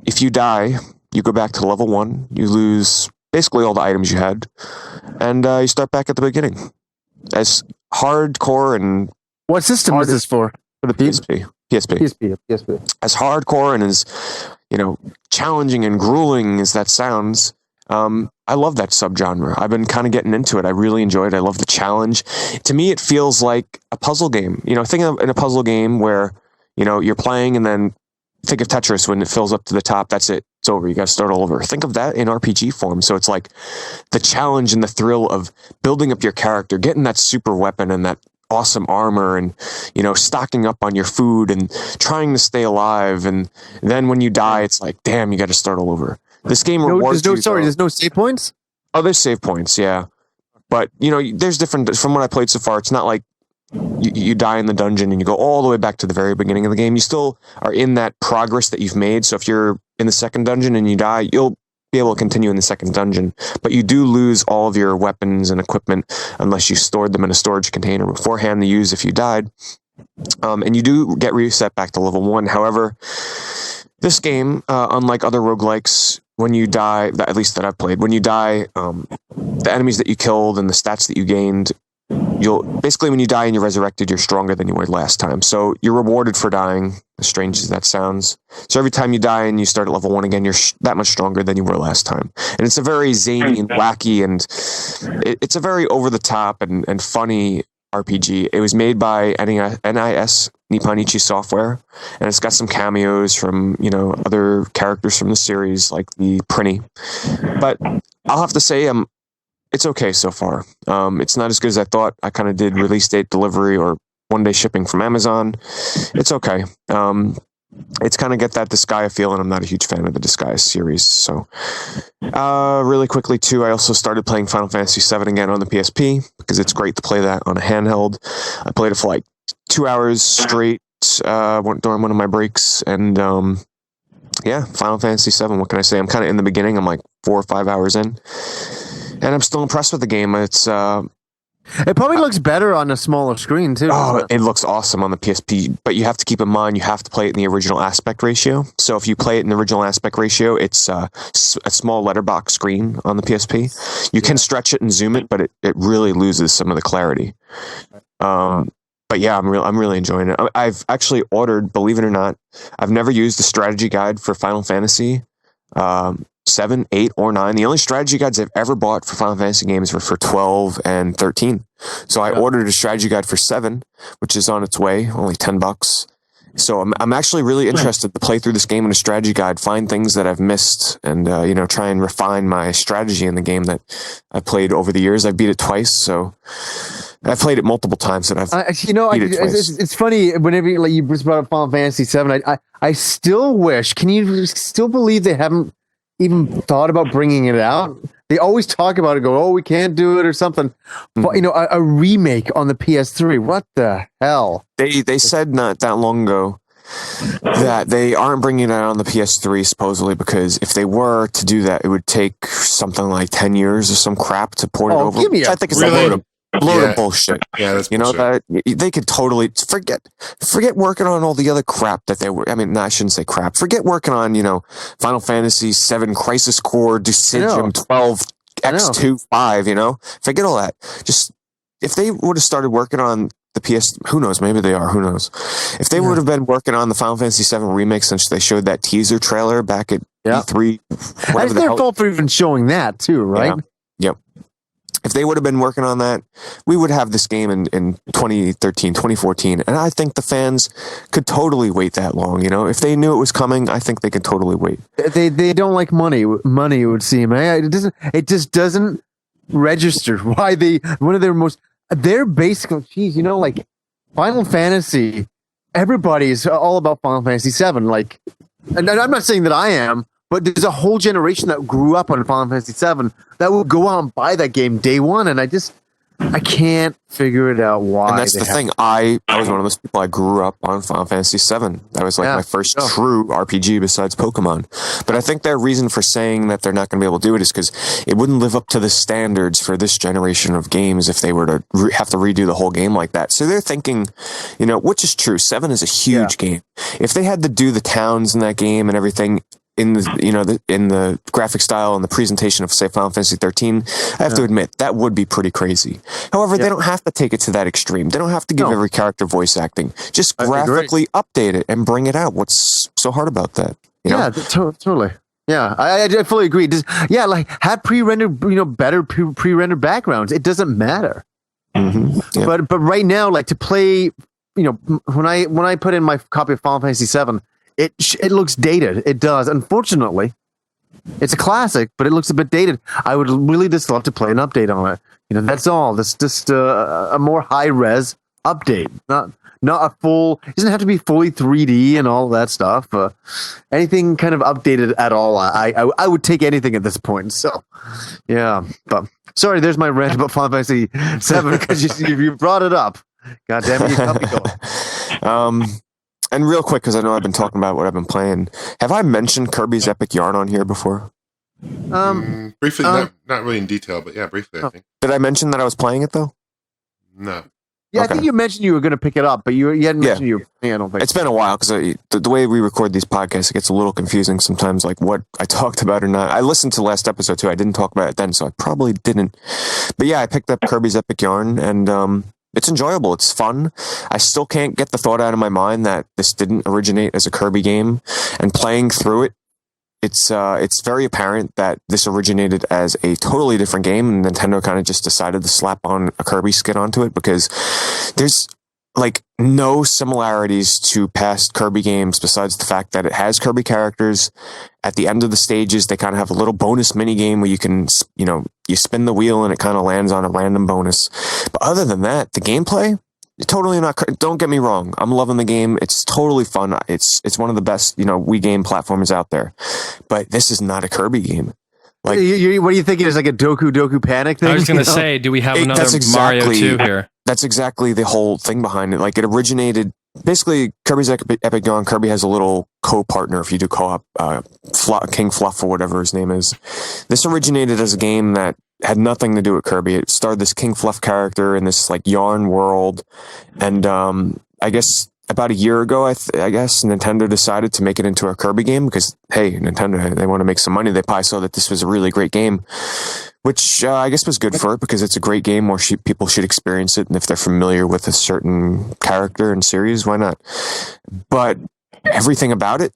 if you die, you go back to level 1, you lose basically all the items you had, and you start back at the beginning. As hardcore and what system is this for? For the PSP. PSP. As hardcore and as challenging and grueling as that sounds, I love that subgenre. I've been kind of getting into it. I really enjoy it. I love the challenge. To me, it feels like a puzzle game. Think of in a puzzle game where you're playing and then think of Tetris when it fills up to the top. That's it. It's over. You got to start all over. Think of that in RPG form. So it's like the challenge and the thrill of building up your character, getting that super weapon and that awesome armor and, stocking up on your food and trying to stay alive. And then when you die, it's like, damn, you got to start all over. This game rewards you. There's no save points? Oh, there's save points, yeah. But, there's different, from what I played so far, it's not like you die in the dungeon and you go all the way back to the very beginning of the game. You still are in that progress that you've made. So if you're in the second dungeon and you die, you'll be able to continue in the second dungeon. But you do lose all of your weapons and equipment unless you stored them in a storage container beforehand to use if you died. And you do get reset back to level 1. However, this game, unlike other roguelikes, when you die, at least that I've played, when you die, the enemies that you killed and the stats that you gained, when you die and you're resurrected, you're stronger than you were last time. So you're rewarded for dying, as strange as that sounds. So every time you die and you start at level 1 again, you're that much stronger than you were last time. And it's a very zany and wacky, and it's a very over-the-top and funny RPG. It was made by NIS, Nippon Ichi Software, and it's got some cameos from, other characters from the series, like the Prinny. But I'll have to say, it's okay so far. It's not as good as I thought. I kind of did release date delivery or one-day shipping from Amazon. It's okay. It's kind of get that Disgaea feel, and I'm not a huge fan of the Disgaea series. So, really quickly too, I also started playing Final Fantasy VII again on the PSP because it's great to play that on a handheld. I played it for like 2 hours straight during one of my breaks, and yeah, Final Fantasy VII. What can I say? I'm kind of in the beginning. I'm like 4 or 5 hours in, and I'm still impressed with the game. It's It probably looks better on a smaller screen too. oh, it looks awesome on the PSP. But you have to keep in mind you have to play it in the original aspect ratio. So if you play it in the original aspect ratio, it's a small letterbox screen on the PSP. You can stretch it and zoom it, but it really loses some of the clarity. But yeah, I'm really enjoying it. I've actually ordered, believe it or not, I've never used a strategy guide for Final Fantasy 7, 8, or 9. The only strategy guides I've ever bought for Final Fantasy games were for 12 and 13. So I ordered a strategy guide for 7, which is on its way, only $10. So I'm actually really interested to play through this game in a strategy guide, find things that I've missed, and try and refine my strategy in the game that I've played over the years. I beat it twice, so I've played it multiple times, and I've beat it twice. It's funny whenever you just brought up Final Fantasy VII. I still wish. Can you still believe they haven't even thought about bringing it out? They always talk about it, go, oh, we can't do it or something. But a remake on the PS3. What the hell? They said not that long ago that they aren't bringing it out on the PS3 supposedly because if they were to do that, it would take something like 10 years or some crap to port it over. Give me I think it's a load of bullshit. Yeah, that's bullshit. That they could totally forget working on all the other crap that they were. I mean, no, I shouldn't say crap. Forget working on Final Fantasy VII Crisis Core Decision 12 X2 5. Forget all that. Just if they would have started working on the PS, who knows? Maybe they are. Who knows? If they would have been working on the Final Fantasy VII remake since they showed that teaser trailer back at E3, it's their fault for even showing that too, right? Yeah. Yep. If they would have been working on that, we would have this game in 2013, 2014. And I think the fans could totally wait that long. If they knew it was coming, I think they could totally wait. They don't like money. Money, it would seem. It just doesn't register why they're basically, like Final Fantasy, everybody's all about Final Fantasy VII. And I'm not saying that I am, but there's a whole generation that grew up on Final Fantasy VII that will go out and buy that game day one, and I can't figure it out why. And that's the thing. I was one of those people. I grew up on Final Fantasy VII. That was my first true RPG besides Pokemon. But I think their reason for saying that they're not going to be able to do it is because it wouldn't live up to the standards for this generation of games if they were to have to redo the whole game like that. So they're thinking, which is true. 7 is a huge game. If they had to do the towns in that game and everything in the in the graphic style and the presentation of, say, Final Fantasy 13, I have to admit that would be pretty crazy. However, they don't have to take it to that extreme. They don't have to give every character voice acting. Just graphically update it and bring it out. What's so hard about that? Totally. Yeah, I fully agree. Have pre-rendered, better pre-rendered backgrounds. It doesn't matter. Mm-hmm. Yeah. But right now, to play, when I put in my copy of Final Fantasy VII. It looks dated. It does. Unfortunately, it's a classic, but it looks a bit dated. I would really just love to play an update on it. That's all. That's just a more high res update, not a full. It doesn't have to be fully 3D and all that stuff. Anything kind of updated at all, I would take anything at this point. So, yeah. But sorry, there's my rant about Final Fantasy VII because you brought it up. God damn it, you got me going. And real quick, because I know I've been talking about what I've been playing, have I mentioned Kirby's Epic Yarn on here before? Briefly, not really in detail, but yeah, briefly, I think. Did I mention that I was playing it, though? No. Yeah, okay. I think you mentioned you were going to pick it up, but you hadn't mentioned you were playing, I don't think. It's been a while, because the way we record these podcasts, it gets a little confusing sometimes, what I talked about or not. I listened to last episode, too. I didn't talk about it then, so I probably didn't. But yeah, I picked up Kirby's Epic Yarn, and it's enjoyable. It's fun. I still can't get the thought out of my mind that this didn't originate as a Kirby game. And playing through it, it's very apparent that this originated as a totally different game, and Nintendo kind of just decided to slap on a Kirby skin onto it because there's no similarities to past Kirby games besides the fact that it has Kirby characters. At the end of the stages, they kind of have a little bonus mini game where you can, you spin the wheel and it kind of lands on a random bonus. But other than that, the gameplay, totally not. Don't get me wrong. I'm loving the game. It's totally fun. It's one of the best, Wii game platformers out there. But this is not a Kirby game. What are you thinking? Is like a Doku Panic thing? I was going to say, do we have another Mario 2 here? That's exactly the whole thing behind it. It originated basically, Kirby's Epic Yarn. Kirby has a little co-partner if you do co-op, King Fluff or whatever his name is. This originated as a game that had nothing to do with Kirby. It starred this King Fluff character in this like yarn world, and I guess about a year ago, I guess Nintendo decided to make it into a Kirby game because, hey, Nintendo, they want to make some money. They probably saw that this was a really great game, which I guess was good for it because it's a great game where people should experience it. And if they're familiar with a certain character and series, why not? But everything about it,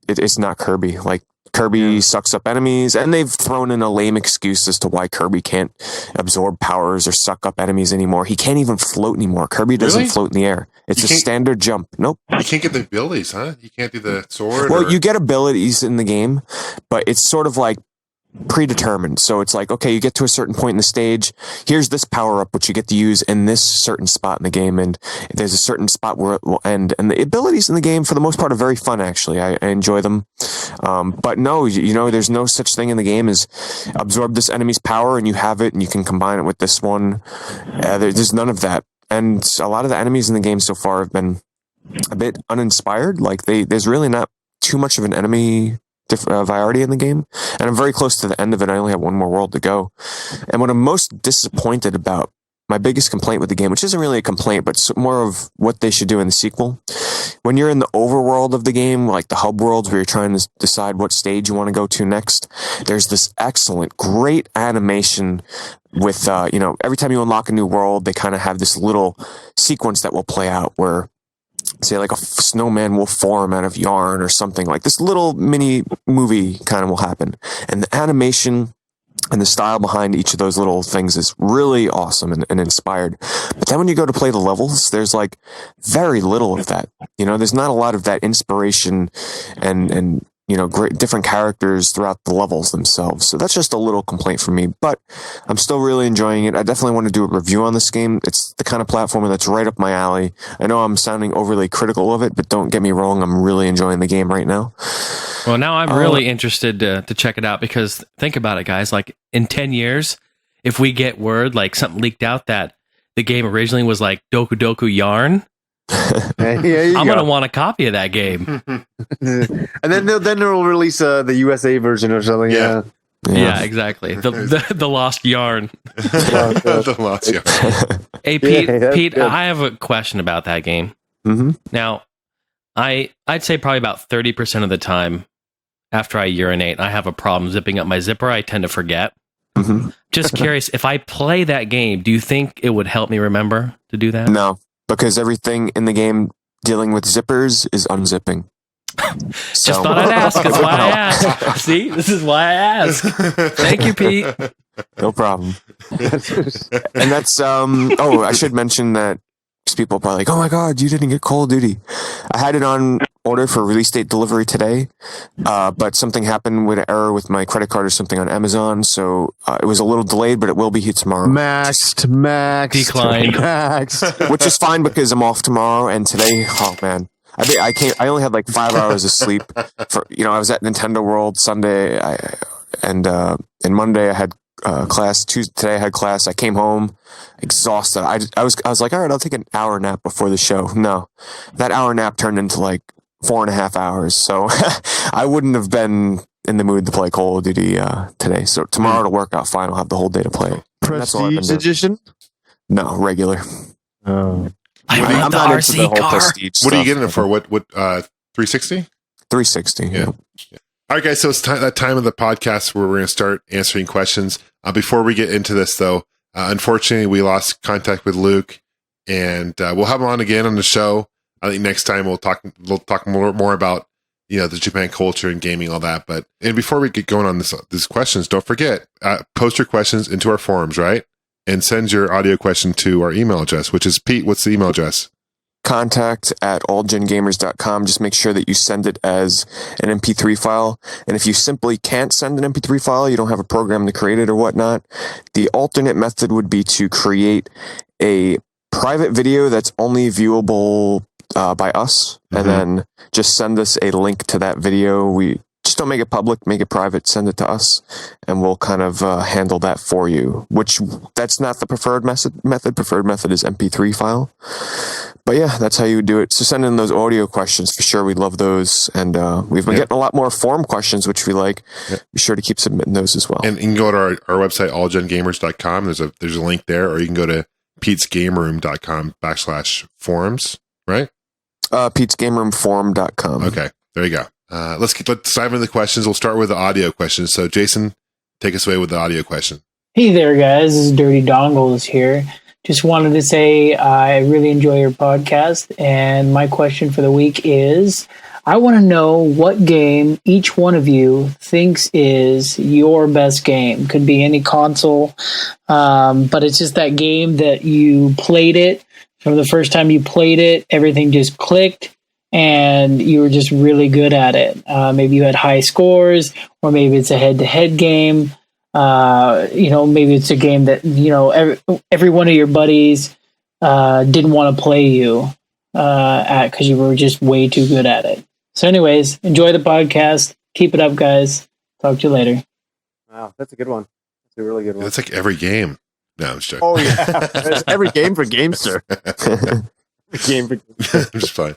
it's not Kirby. Like, Kirby sucks up enemies, and they've thrown in a lame excuse as to why Kirby can't absorb powers or suck up enemies anymore. He can't even float anymore. Kirby doesn't float in the air. It's a standard jump. Nope. You can't get the abilities, huh? You can't do the sword? Well, you get abilities in the game, but it's sort of like predetermined. So it's like, okay, you get to a certain point in the stage. Here's this power up, which you get to use in this certain spot in the game. And there's a certain spot where it will end. And the abilities in the game, for the most part, are very fun, actually. I enjoy them. But no, there's no such thing in the game as absorb this enemy's power and you have it and you can combine it with this one. There's none of that. And a lot of the enemies in the game so far have been a bit uninspired. Like there's really not too much of an enemy variety in the game, and I'm very close to the end of it. I only have one more world to go. And what I'm most disappointed about, my biggest complaint with the game, which isn't really a complaint, but more of what they should do in the sequel, when you're in the overworld of the game, like the hub worlds where you're trying to decide what stage you want to go to next, there's this excellent, great animation with, every time you unlock a new world, they kind of have this little sequence that will play out where, say, like a snowman will form out of yarn or something. Like this little mini movie kind of will happen. And the animation and the style behind each of those little things is really awesome and inspired. But then when you go to play the levels, there's like very little of that. There's not a lot of that inspiration and great different characters throughout the levels themselves. So that's just a little complaint for me, but I'm still really enjoying it. I definitely want to do a review on this game. It's the kind of platformer that's right up my alley. I know I'm sounding overly critical of it, but don't get me wrong, I'm really enjoying the game right now. Well, now I'm really interested to check it out because think about it, guys. Like in 10 years, if we get word, like something leaked out that the game originally was like Doku Doku Yarn, I'm going to want a copy of that game. And then they'll release the USA version or something. Yeah, exactly. The Lost Yarn. The Lost Yarn. Hey, Pete, I have a question about that game. Mm-hmm. Now, I'd say probably about 30% of the time after I urinate, I have a problem zipping up my zipper. I tend to forget. Mm-hmm. Just curious, if I play that game, do you think it would help me remember to do that? No, because everything in the game dealing with zippers is unzipping. Just thought I'd ask. That's why I asked. See, this is why I asked. Thank you, Pete. No problem. And that's I should mention that because people are probably like, oh my god, you didn't get Call of Duty. I had it on order for release date delivery today, but something happened with an error with my credit card or something on Amazon, so it was a little delayed, but it will be here tomorrow. Maxed. Declined. Maxed. Which is fine because I'm off tomorrow, and today, oh man. I only had like 5 hours of sleep. I was at Nintendo World Sunday, and Monday I had class. Today I had class. I came home exhausted. I was like, all right, I'll take an hour nap before the show. No, that hour nap turned into like 4.5 hours. So I wouldn't have been in the mood to play Call of Duty today. So tomorrow to work out fine. I'll have the whole day to play. Prestige edition? No, regular. Oh. I'm not into the whole prestige stuff. What are you getting it for? What 360? 360. Yeah. All right, guys. So it's that time of the podcast where we're going to start answering questions. Before we get into this, though, unfortunately, we lost contact with Luke, and we'll have him on again on the show. I think next time we'll talk more about the Japan culture and gaming, all that. And before we get going on these questions, don't forget post your questions into our forums, right? And send your audio question to our email address, which is Pete. What's the email address? contact@allgengamers.com. Just make sure that you send it as an MP3 file. And if you simply can't send an MP3 file, you don't have a program to create it or whatnot, the alternate method would be to create a private video that's only viewable by us, and then just send us a link to that video. just don't make it public, make it private, send it to us, and we'll kind of handle that for you. Which that's not the preferred method. Preferred method is MP3 file. But yeah, that's how you would do it. So send in those audio questions for sure. We love those, and we've been getting a lot more form questions, which we like. Be sure to keep submitting those as well. And you can go to our website, allgengamers.com. There's a link there, or you can go to petesgameroom.com/forums, right? petesgameroomforum.com. Okay, there you go. Let's dive into the questions. We'll start with the audio questions. So Jason, take us away with the audio question. Hey there, guys. This is Dirty Dongles here. Just wanted to say I really enjoy your podcast, and my question for the week is, I want to know what game each one of you thinks is your best game. Could be any console, but it's just that game that you played it. From the first time you played it, everything just clicked, and you were just really good at it. Maybe you had high scores, or maybe it's a head-to-head game. Maybe it's a game that, every one of your buddies didn't want to play you at because you were just way too good at it. So anyways, enjoy the podcast. Keep it up, guys. Talk to you later. Wow, that's a good one. That's a really good one. That's like every game. No, I'm just joking. Oh yeah, there's every game for Gamester. Game for. I'm just fine.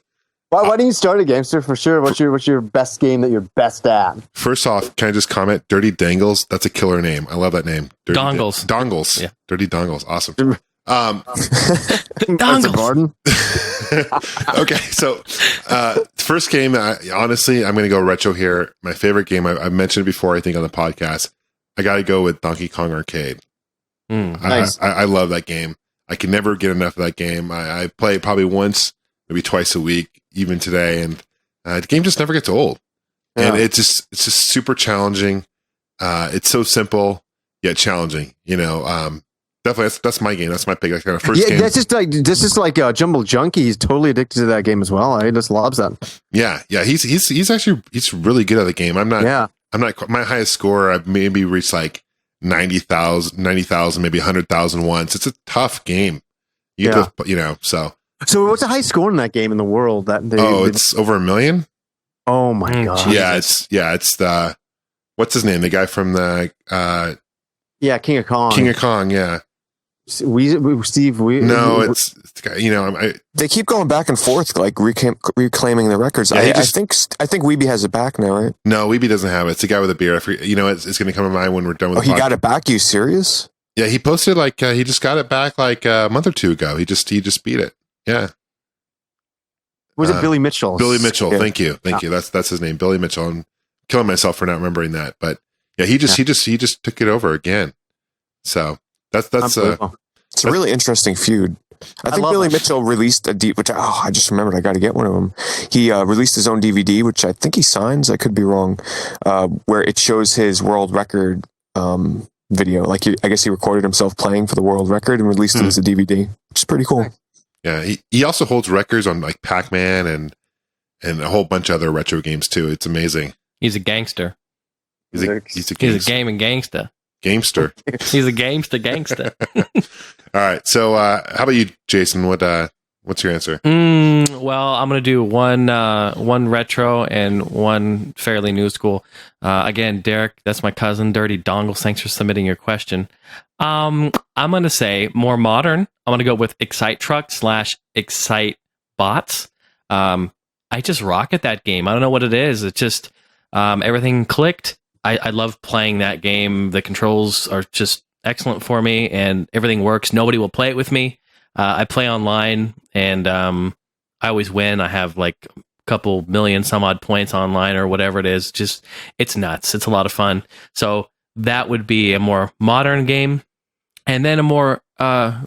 Why don't you start a Gamester for sure? What's your best game that you're best at? First off, can I just comment? Dirty Dangles. That's a killer name. I love that name. Dirty Dongles. Dongles. Yeah. Dirty Dongles. Awesome. Dongles. Okay, so first game. Honestly, I'm going to go retro here. My favorite game. I mentioned it before. I think on the podcast. I got to go with Donkey Kong Arcade. Nice. I love that game. I can never get enough of that game. I play it probably once, maybe twice a week, even today, and the game just never gets old. Yeah. And it's just super challenging. It's so simple yet challenging. Definitely that's my game. That's my pick. That kind of first game. That's just like Jumble Junkie. He's totally addicted to that game as well. He just loves that. Yeah. He's actually really good at the game. I'm not. My highest score. I've maybe reached like 90,000, maybe 100,000 once. It's a tough game. So. So what's the high score in that game in the world? It's over 1 million. Oh my god! It's the what's his name? The guy from the King of Kong. King of Kong. Yeah. Steve. It's They keep going back and forth, like reclaiming the records. Yeah, I think Weeby has it back now, right? No, Weeby doesn't have it. It's the guy with the beard. I forget, it's going to come to mind when we're done with. He got it back. You serious? Yeah, he posted he just got it back like a month or two ago. He just beat it. Yeah. Was it Billy Mitchell? Billy Mitchell. Yeah. Thank you. That's his name, Billy Mitchell. I'm killing myself for not remembering that, but yeah, he just took it over again. So that's it's a really interesting feud. I think Billy Mitchell released which I just remembered. I got to get one of them. He released his own DVD, which I think he signs. I could be wrong. Where it shows his world record video. I guess he recorded himself playing for the world record and released it as a DVD, which is pretty cool. Yeah, he also holds records on like Pac-Man and a whole bunch of other retro games too. It's amazing. He's a gangster. He's a gaming gangster. Gamester. He's a gangster. All right. So how about you, Jason? What's your answer? Well, I'm going to do one retro and one fairly new school. Again, Derek, that's my cousin, Dirty Dongles. Thanks for submitting your question. I'm going to say more modern. I'm going to go with Excite Truck / Excite Bots. I just rock at that game. I don't know what it is. It's just everything clicked. I love playing that game. The controls are just excellent for me, and everything works. Nobody will play it with me. I play online, and I always win. I have like a couple million some odd points online or whatever it is. Just it's nuts. It's a lot of fun. So that would be a more modern game, and then a more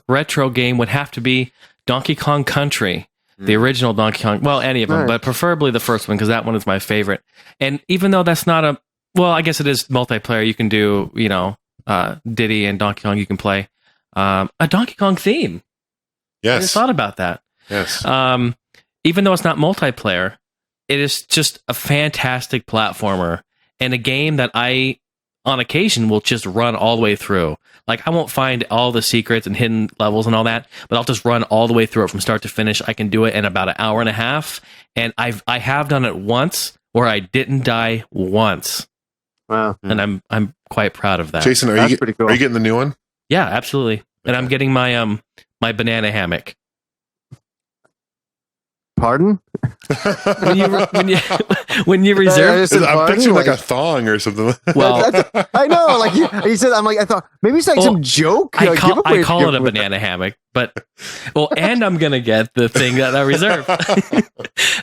retro game would have to be Donkey Kong Country. The original Donkey Kong. Well, any of them, but preferably the first one because that one is my favorite. And even though that's not well, I guess it is multiplayer. You can do, Diddy and Donkey Kong. You can play a Donkey Kong theme. Yes, I just thought about that. Yes. Even though it's not multiplayer, it is just a fantastic platformer and a game that I, on occasion, will just run all the way through. Like I won't find all the secrets and hidden levels and all that, but I'll just run all the way through it from start to finish. I can do it in about an hour and a half, and I have done it once where I didn't die once, Wow. and I'm quite proud of that. Jason, That's pretty cool. are you getting the new one? Yeah, absolutely. And I'm getting my my banana hammock. Pardon? When you reserve, I'm picturing like a thong or something. well, I know, like you said, I thought maybe it's like some joke. I like, call it a giveaway. banana hammock, but and I'm gonna get the thing that I reserved.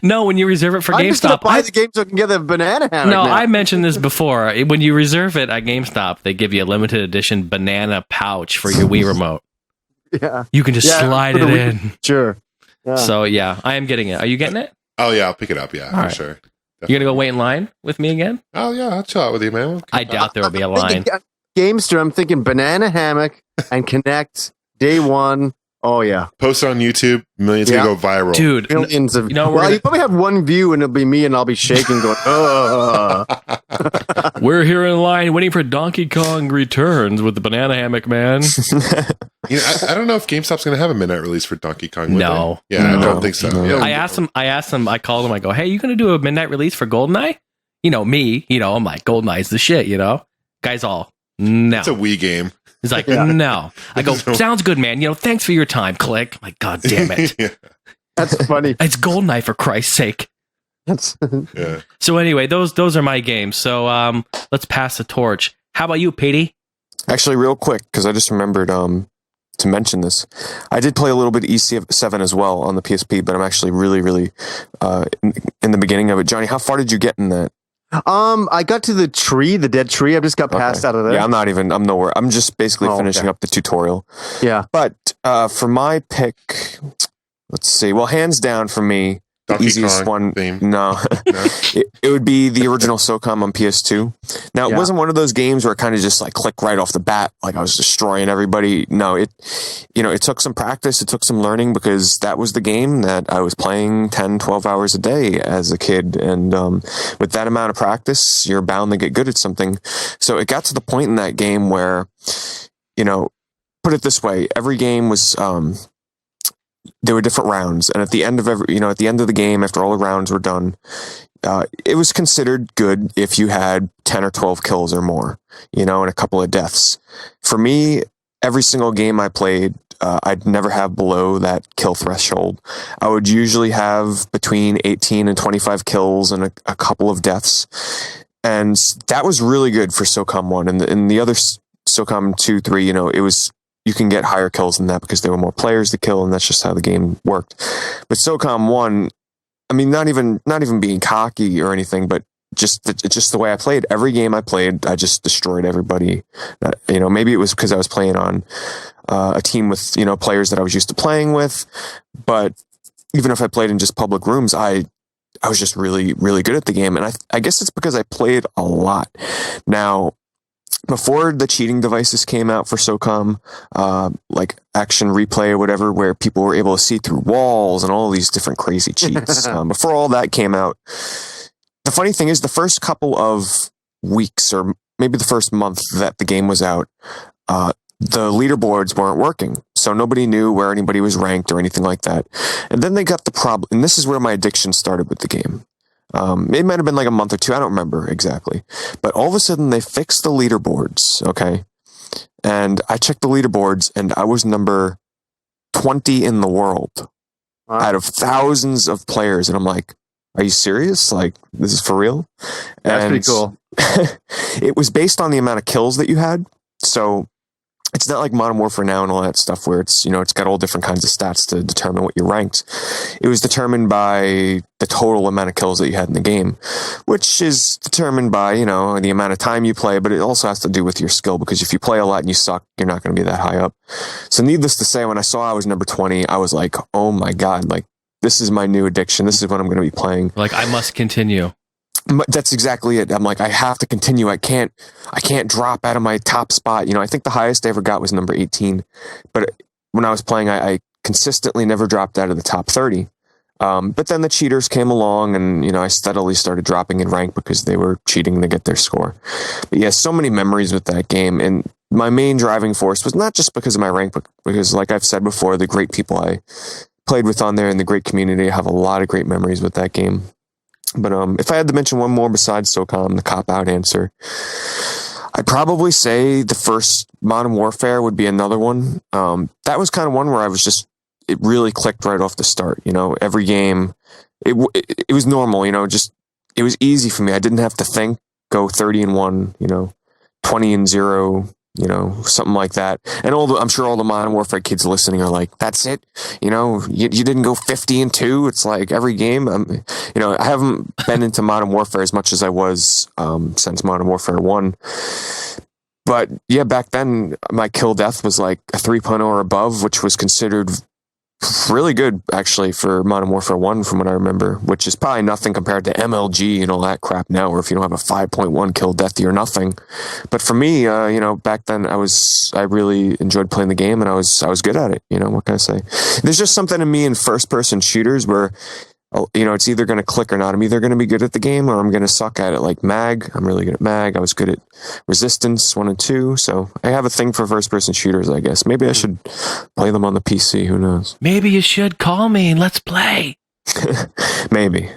No, when you reserve it for I'm just gonna GameStop, buy the game so I can get the banana hammock. no, now. I mentioned this before. When you reserve it at GameStop, they give you a limited edition banana pouch for your Wii remote. Yeah, You can just slide for it the in. Wii. Sure. Yeah. So yeah, I am getting it. Are you getting it? Oh yeah, I'll pick it up. Yeah, for right. sure. You gonna go wait in line with me again? Oh yeah, I'll chill out with you, man. I doubt there will be a line. Gamester, I'm thinking banana hammock and Connect day one. Oh yeah, Post it on YouTube. Millions Yeah. gonna go viral, Dude, millions of. you know, well, we're you probably have one view and it'll be me, and I'll be shaking, going, we're here in line waiting for Donkey Kong Returns with the banana hammock, man. You know, I don't know if GameStop's gonna have a midnight release for Donkey Kong. would No. they? Yeah, No. I don't think so. No. Yeah. I asked him, I called him, I go, hey, you gonna do a midnight release for GoldenEye? You know, me, I'm like, GoldenEye's the shit, Guys all, no. It's a Wii game. He's like, no. I go, sounds good, man. Thanks for your time, click. I'm like, God damn it. Yeah. That's funny. It's GoldenEye, for Christ's sake. That's Yeah. So anyway, those are my games. So let's pass the torch. How about you, Petey? Actually, real quick, because I just remembered to mention this. I did play a little bit of EC7 as well on the PSP, but I'm actually really, really in the beginning of it. Johnny, how far did you get in that? I got to the tree, the dead tree. I just got passed out of there. Yeah, I'm nowhere. I'm just basically finishing up the tutorial. Yeah. But for my pick, let's see. Well, hands down for me, the Donkey easiest Kong one. theme. No, No? it would be the original SOCOM on PS2. Now, it Yeah. wasn't one of those games where it kind of just like clicked right off the bat, like I was destroying everybody. No, it took some practice. It took some learning because that was the game that I was playing 10, 12 hours a day as a kid. And with that amount of practice, you're bound to get good at something. So it got to the point in that game where, put it this way, every game was, there were different rounds, and at the end of at the end of the game, after all the rounds were done, it was considered good if you had 10 or 12 kills or more, and a couple of deaths. For me, every single game I played, I'd never have below that kill threshold. I would usually have between 18 and 25 kills and a couple of deaths, and that was really good for SOCOM 1. And the other SOCOM 2, 3, it was. You can get higher kills than that because there were more players to kill, and that's just how the game worked. But SOCOM 1, I mean, not even being cocky or anything, but just the way I played. Every game I played, I just destroyed everybody. Maybe it was because I was playing on a team with players that I was used to playing with. But even if I played in just public rooms, I was just really, really good at the game, and I guess it's because I played a lot. Now, before the cheating devices came out for SOCOM, like Action Replay or whatever, where people were able to see through walls and all these different crazy cheats, before all that came out, the funny thing is the first couple of weeks or maybe the first month that the game was out, the leaderboards weren't working. So nobody knew where anybody was ranked or anything like that. And then they got the problem, and this is where my addiction started with the game. It might have been like a month or two. I don't remember exactly. But all of a sudden they fixed the leaderboards. Okay. And I checked the leaderboards and I was number 20 in the world out of thousands of players. And I'm like, are you serious? Like, this is for real? That's And pretty cool. it was based on the amount of kills that you had. So it's not like Modern Warfare now and all that stuff where it's, it's got all different kinds of stats to determine what you're ranked. It was determined by the total amount of kills that you had in the game, which is determined by, the amount of time you play, but it also has to do with your skill, because if you play a lot and you suck, you're not going to be that high up. So needless to say, when I saw I was number 20, I was like, oh my God, like, this is my new addiction. This is what I'm going to be playing. Like, I must continue. That's exactly it. I'm like, I have to continue. I can't drop out of my top spot. I think the highest I ever got was number 18. But when I was playing, I consistently never dropped out of the top 30. But then the cheaters came along and, I steadily started dropping in rank because they were cheating to get their score. But yeah, so many memories with that game. And my main driving force was not just because of my rank, but because, like I've said before, the great people I played with on there and the great community. I have a lot of great memories with that game. But if I had to mention one more besides SOCOM, the cop-out answer, I'd probably say the first Modern Warfare would be another one. That was kind of one where it really clicked right off the start. Every game, it was normal. It was easy for me. I didn't have to think. Go 30-1, 20-0. Something like that. And I'm sure all the Modern Warfare kids listening are like, that's it? You didn't go 50-2. It's like every game. I haven't been into Modern Warfare as much as I was since Modern Warfare 1. But yeah, back then, my kill death was like a 3.0 or above, which was considered really good, actually, for Modern Warfare 1, from what I remember, which is probably nothing compared to MLG and all that crap now, where if you don't have a 5.1 kill death, you're nothing. But for me, back then, I really enjoyed playing the game, and I was good at it. What can I say? There's just something in me in first-person shooters where, it's either going to click or not. I'm either going to be good at the game or I'm going to suck at it. Like MAG, I'm really good at MAG. I was good at Resistance 1 and 2. So I have a thing for first-person shooters, I guess. Maybe I should play them on the PC. Who knows? Maybe you should call me and let's play. Maybe.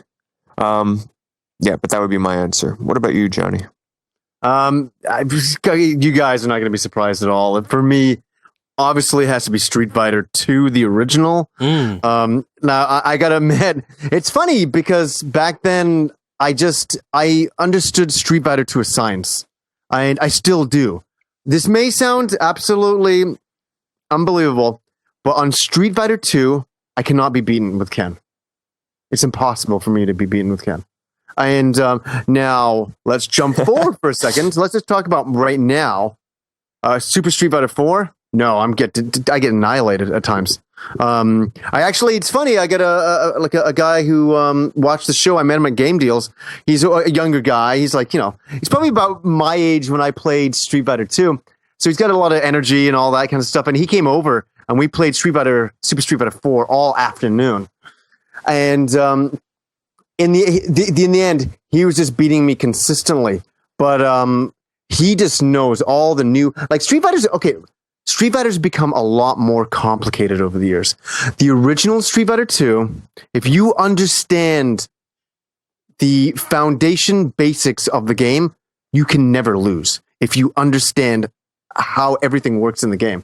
Yeah, but that would be my answer. What about you, Johnny? You guys are not going to be surprised at all. For me, obviously, it has to be Street Fighter 2, the original. Now, I gotta admit, it's funny because back then, I understood Street Fighter to a science. I still do. This may sound absolutely unbelievable, but on Street Fighter 2, I cannot be beaten with Ken. It's impossible for me to be beaten with Ken. And now, let's jump forward for a second. Let's just talk about right now. Super Street Fighter 4. No, I get annihilated at times. It's funny. I get a guy who watched the show. I met him at Game Deals. He's a younger guy. He's like, he's probably about my age when I played Street Fighter 2. So he's got a lot of energy and all that kind of stuff. And he came over and we played Super Street Fighter 4 all afternoon. And in the end, he was just beating me consistently. But he just knows all the new Street Fighter's okay. Street Fighter's become a lot more complicated over the years. The original Street Fighter 2, if you understand the foundation basics of the game, you can never lose. If you understand how everything works in the game.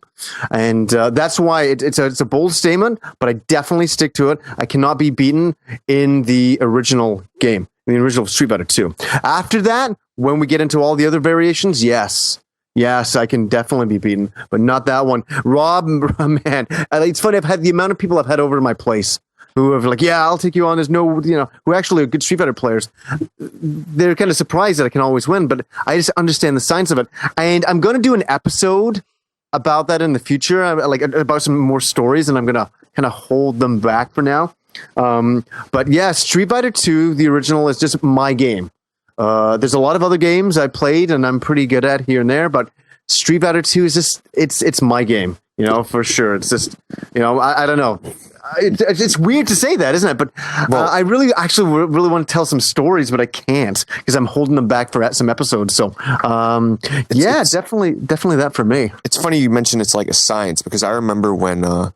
And that's why it's a bold statement, but I definitely stick to it. I cannot be beaten in the original game, in the original Street Fighter 2. After that, when we get into all the other variations, yes, I can definitely be beaten, but not that one. Rob, man, it's funny. I've had the amount of people I've had over to my place who have I'll take you on. There's no, who actually are good Street Fighter players. They're kind of surprised that I can always win, but I just understand the science of it. And I'm going to do an episode about that in the future, about some more stories, and I'm going to kind of hold them back for now. But yeah, Street Fighter 2, the original, is just my game. There's a lot of other games I played and I'm pretty good at here and there, but Street Fighter 2 is just, it's my game, for sure. It's just, I don't know. It's weird to say that, isn't it? But I really want to tell some stories, but I can't because I'm holding them back for some episodes. So, it's definitely that for me. It's funny you mentioned it's like a science because I remember when, I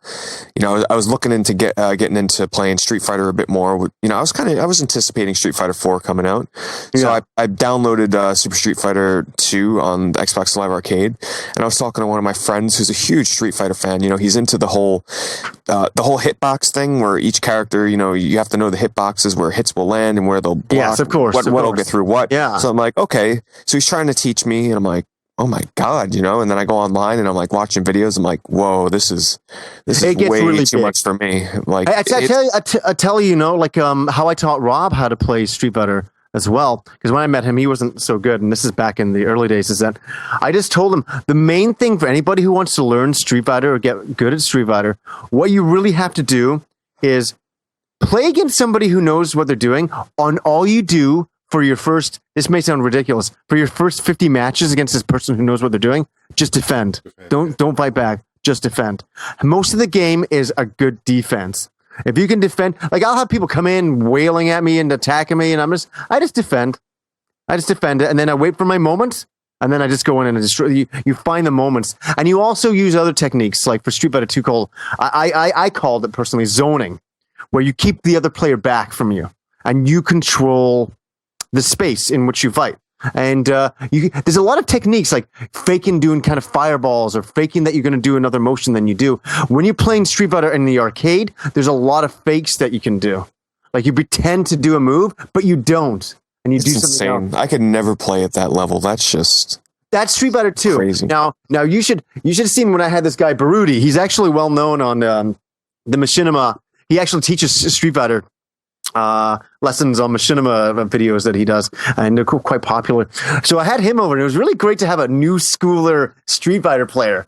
was looking into getting into playing Street Fighter a bit more. I was anticipating Street Fighter 4 coming out, so I downloaded Super Street Fighter 2 on the Xbox Live Arcade, and I was talking to one of my friends who's a huge Street Fighter fan. He's into the whole hitbox thing where each character, you have to know the hitboxes where hits will land and where they'll block. Yes, of course. What'll get through what. Yeah. So I'm like, okay. So he's trying to teach me, and I'm like, oh my God, and then I go online and I'm like watching videos. I'm like, whoa, this is way really too much for me. I tell you, how I taught Rob how to play Street Fighter as well, because when I met him, he wasn't so good, and this is back in the early days, is that I just told him the main thing for anybody who wants to learn Street Fighter or get good at Street Fighter, what you really have to do is play against somebody who knows what they're doing on all you do for your first, this may sound ridiculous, for your first 50 matches against this person who knows what they're doing, just defend. Don't fight back, just defend. Most of the game is a good defense. If you can defend, I'll have people come in wailing at me and attacking me, and I just defend. I just defend it, and then I wait for my moments, and then I just go in and destroy. You find the moments, and you also use other techniques, like for Street Fighter 2 I called it personally zoning, where you keep the other player back from you. and you control the space in which you fight. And there's a lot of techniques like faking doing kind of fireballs or faking that you're going to do another motion than you do. When you're playing Street Fighter in the arcade, there's a lot of fakes that you can do. Like you pretend to do a move, but you don't. And you do something else. I could never play at that level. That's Street Fighter 2. Crazy. Now you should have seen when I had this guy Baruti. He's actually well known on the Machinima. He actually teaches Street Fighter lessons on Machinima videos that he does, and they're quite popular. So I had him over, and it was really great to have a new schooler Street Fighter player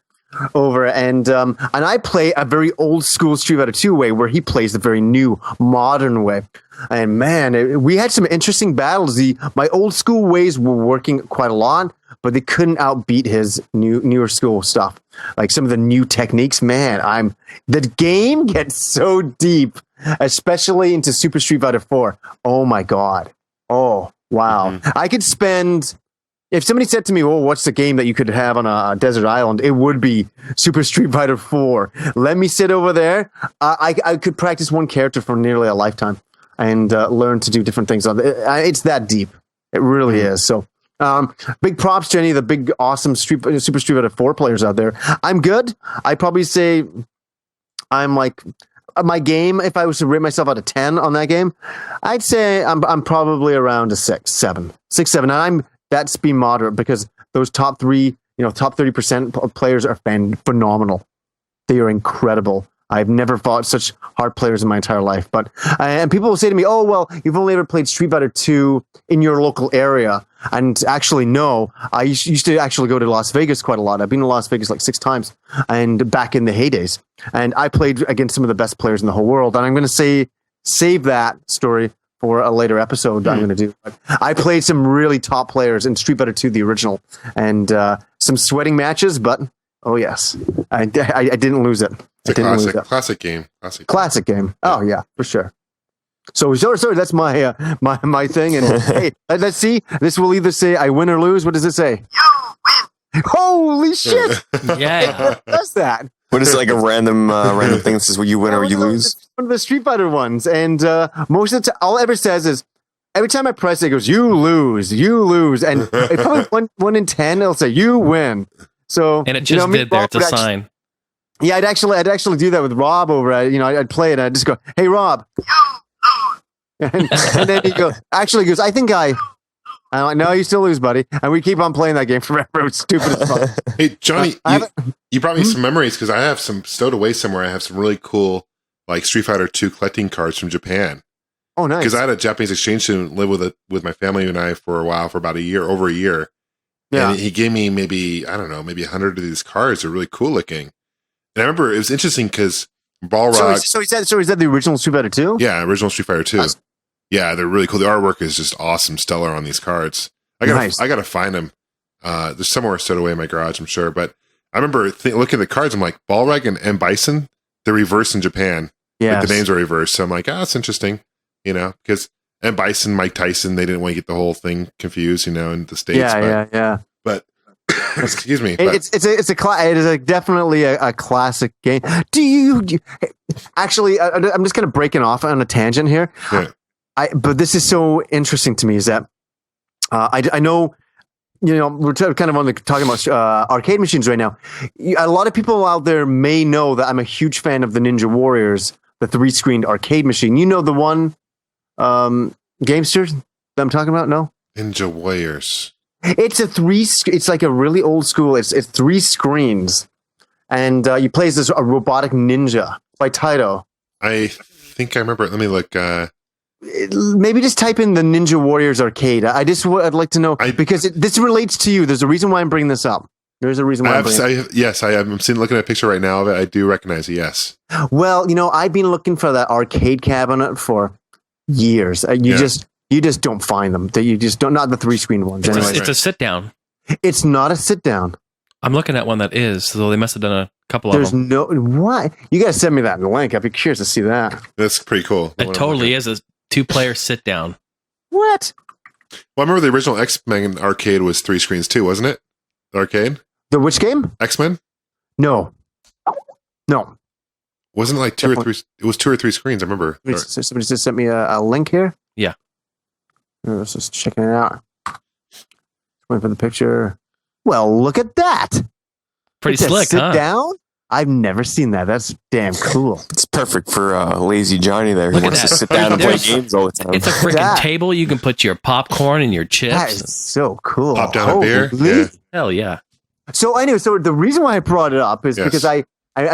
over, and I play a very old school Street Fighter 2 way, where he plays the very new modern way. And man, we had some interesting battles. My old school ways were working quite a lot, but they couldn't outbeat his newer school stuff. Like some of the new techniques, man, the game gets so deep, especially into Super Street Fighter 4. Oh my God. Oh, wow. Mm-hmm. I could spend, if somebody said to me, "Oh, what's the game that you could have on a desert island?" It would be Super Street Fighter 4. Let me sit over there. I could practice one character for nearly a lifetime and learn to do different things. It's that deep. It really is. So big props to any of the big, awesome Super Street Fighter 4 players out there. I'm good. I'd probably say I'm like, my game, if I was to rate myself out of 10 on that game, I'd say I'm probably around a 6, 7. And that's being moderate, because those top 30% of players are phenomenal. They are incredible. I've never fought such hard players in my entire life. But and people will say to me, "Oh, well, you've only ever played Street Fighter 2 in your local area." And actually, no. I used to actually go to Las Vegas quite a lot. I've been to Las Vegas like 6 times, and back in the heydays. And I played against some of the best players in the whole world. And I'm going to save that story for a later episode I'm going to do. But I played some really top players in Street Fighter 2, the original, and some sweating matches. But oh yes, I didn't lose it. It's a classic game. Classic game. Oh yeah, for sure. So that's my my thing. And hey, let's see. This will either say I win or lose. What does it say? You win. Holy shit! Yeah. What's that? What is it, like a random thing that says you win or you lose? One of the Street Fighter ones. And most of the time, all it ever says is, every time I press it, it goes, you lose. And probably 1 in 10, it'll say you win. So and it just did there. It's a sign. Yeah, I'd actually do that with Rob over at, I'd play it and I'd just go, "Hey Rob." and then he goes, I think I'm like, "No, you still lose, buddy." And we keep on playing that game forever. It's stupid as fuck. Hey, Johnny, you brought me some memories, because I have some stowed away somewhere. I have some really cool, like, Street Fighter 2 collecting cards from Japan. Oh, nice. Because I had a Japanese exchange student live with my family and I for a while, for about over a year. Yeah. And he gave me maybe 100 of these cards. They're really cool looking. And I remember it was interesting because Balrog. So is that the original Street Fighter 2? Yeah, original Street Fighter 2. Nice. Yeah, they're really cool. The artwork is just awesome, stellar on these cards. I gotta find them. There's somewhere stowed away in my garage, I'm sure. But I remember looking at the cards. I'm like, Balrog and M. Bison, they're reversed in Japan. Yeah, like the names are reversed. So I'm like, that's interesting. Because M. Bison, Mike Tyson, they didn't want to get the whole thing confused. In the States. Yeah. But excuse me. It is definitely a classic game. Do you actually? I'm just kind of breaking off on a tangent here. Yeah. But this is so interesting to me. Is that I know, we're kind of talking about arcade machines right now. A lot of people out there may know that I'm a huge fan of the Ninja Warriors, the 3-screened arcade machine. You know the one, Gamester, that I'm talking about? No? Ninja Warriors. It's like a really old school. It's 3 screens, and you play as a robotic ninja by Taito. I think I remember it. Let me look. Maybe just type in the Ninja Warriors arcade. I'd like to know, because this relates to you. There's a reason why I'm bringing this up. There's a reason why I'm bringing it up. Yes, I'm looking at a picture right now of it. I do recognize it, yes. Well, I've been looking for that arcade cabinet for years. You just don't find them. You just don't, not the 3-screen ones. It's a sit down. It's not a sit down. I'm looking at one that is, so they must have done a couple of them. What? You got to send me that in the link. I'd be curious to see that. That's pretty cool. It totally is a 2-player sit down. What? Well, I remember the original X-Men arcade was 3 screens too, wasn't it? The arcade? The which game? X-Men? No. Wasn't it like 2 or 3? It was 2 or 3 screens, I remember. Somebody just sent me a link here. Yeah. Let's just checking it out. Wait for the picture. Well, look at that. Pretty It's a slick, sit huh? down. I've never seen that. That's damn cool. It's perfect for lazy Johnny there. Look He at wants to that. sit down and play There's- games all the time. It's a freaking That- table. You can put your popcorn and your That chips. is so cool. Pop down a beer. Holy. Yeah. Hell yeah. So anyway, so the reason why I brought it up is Yes. because I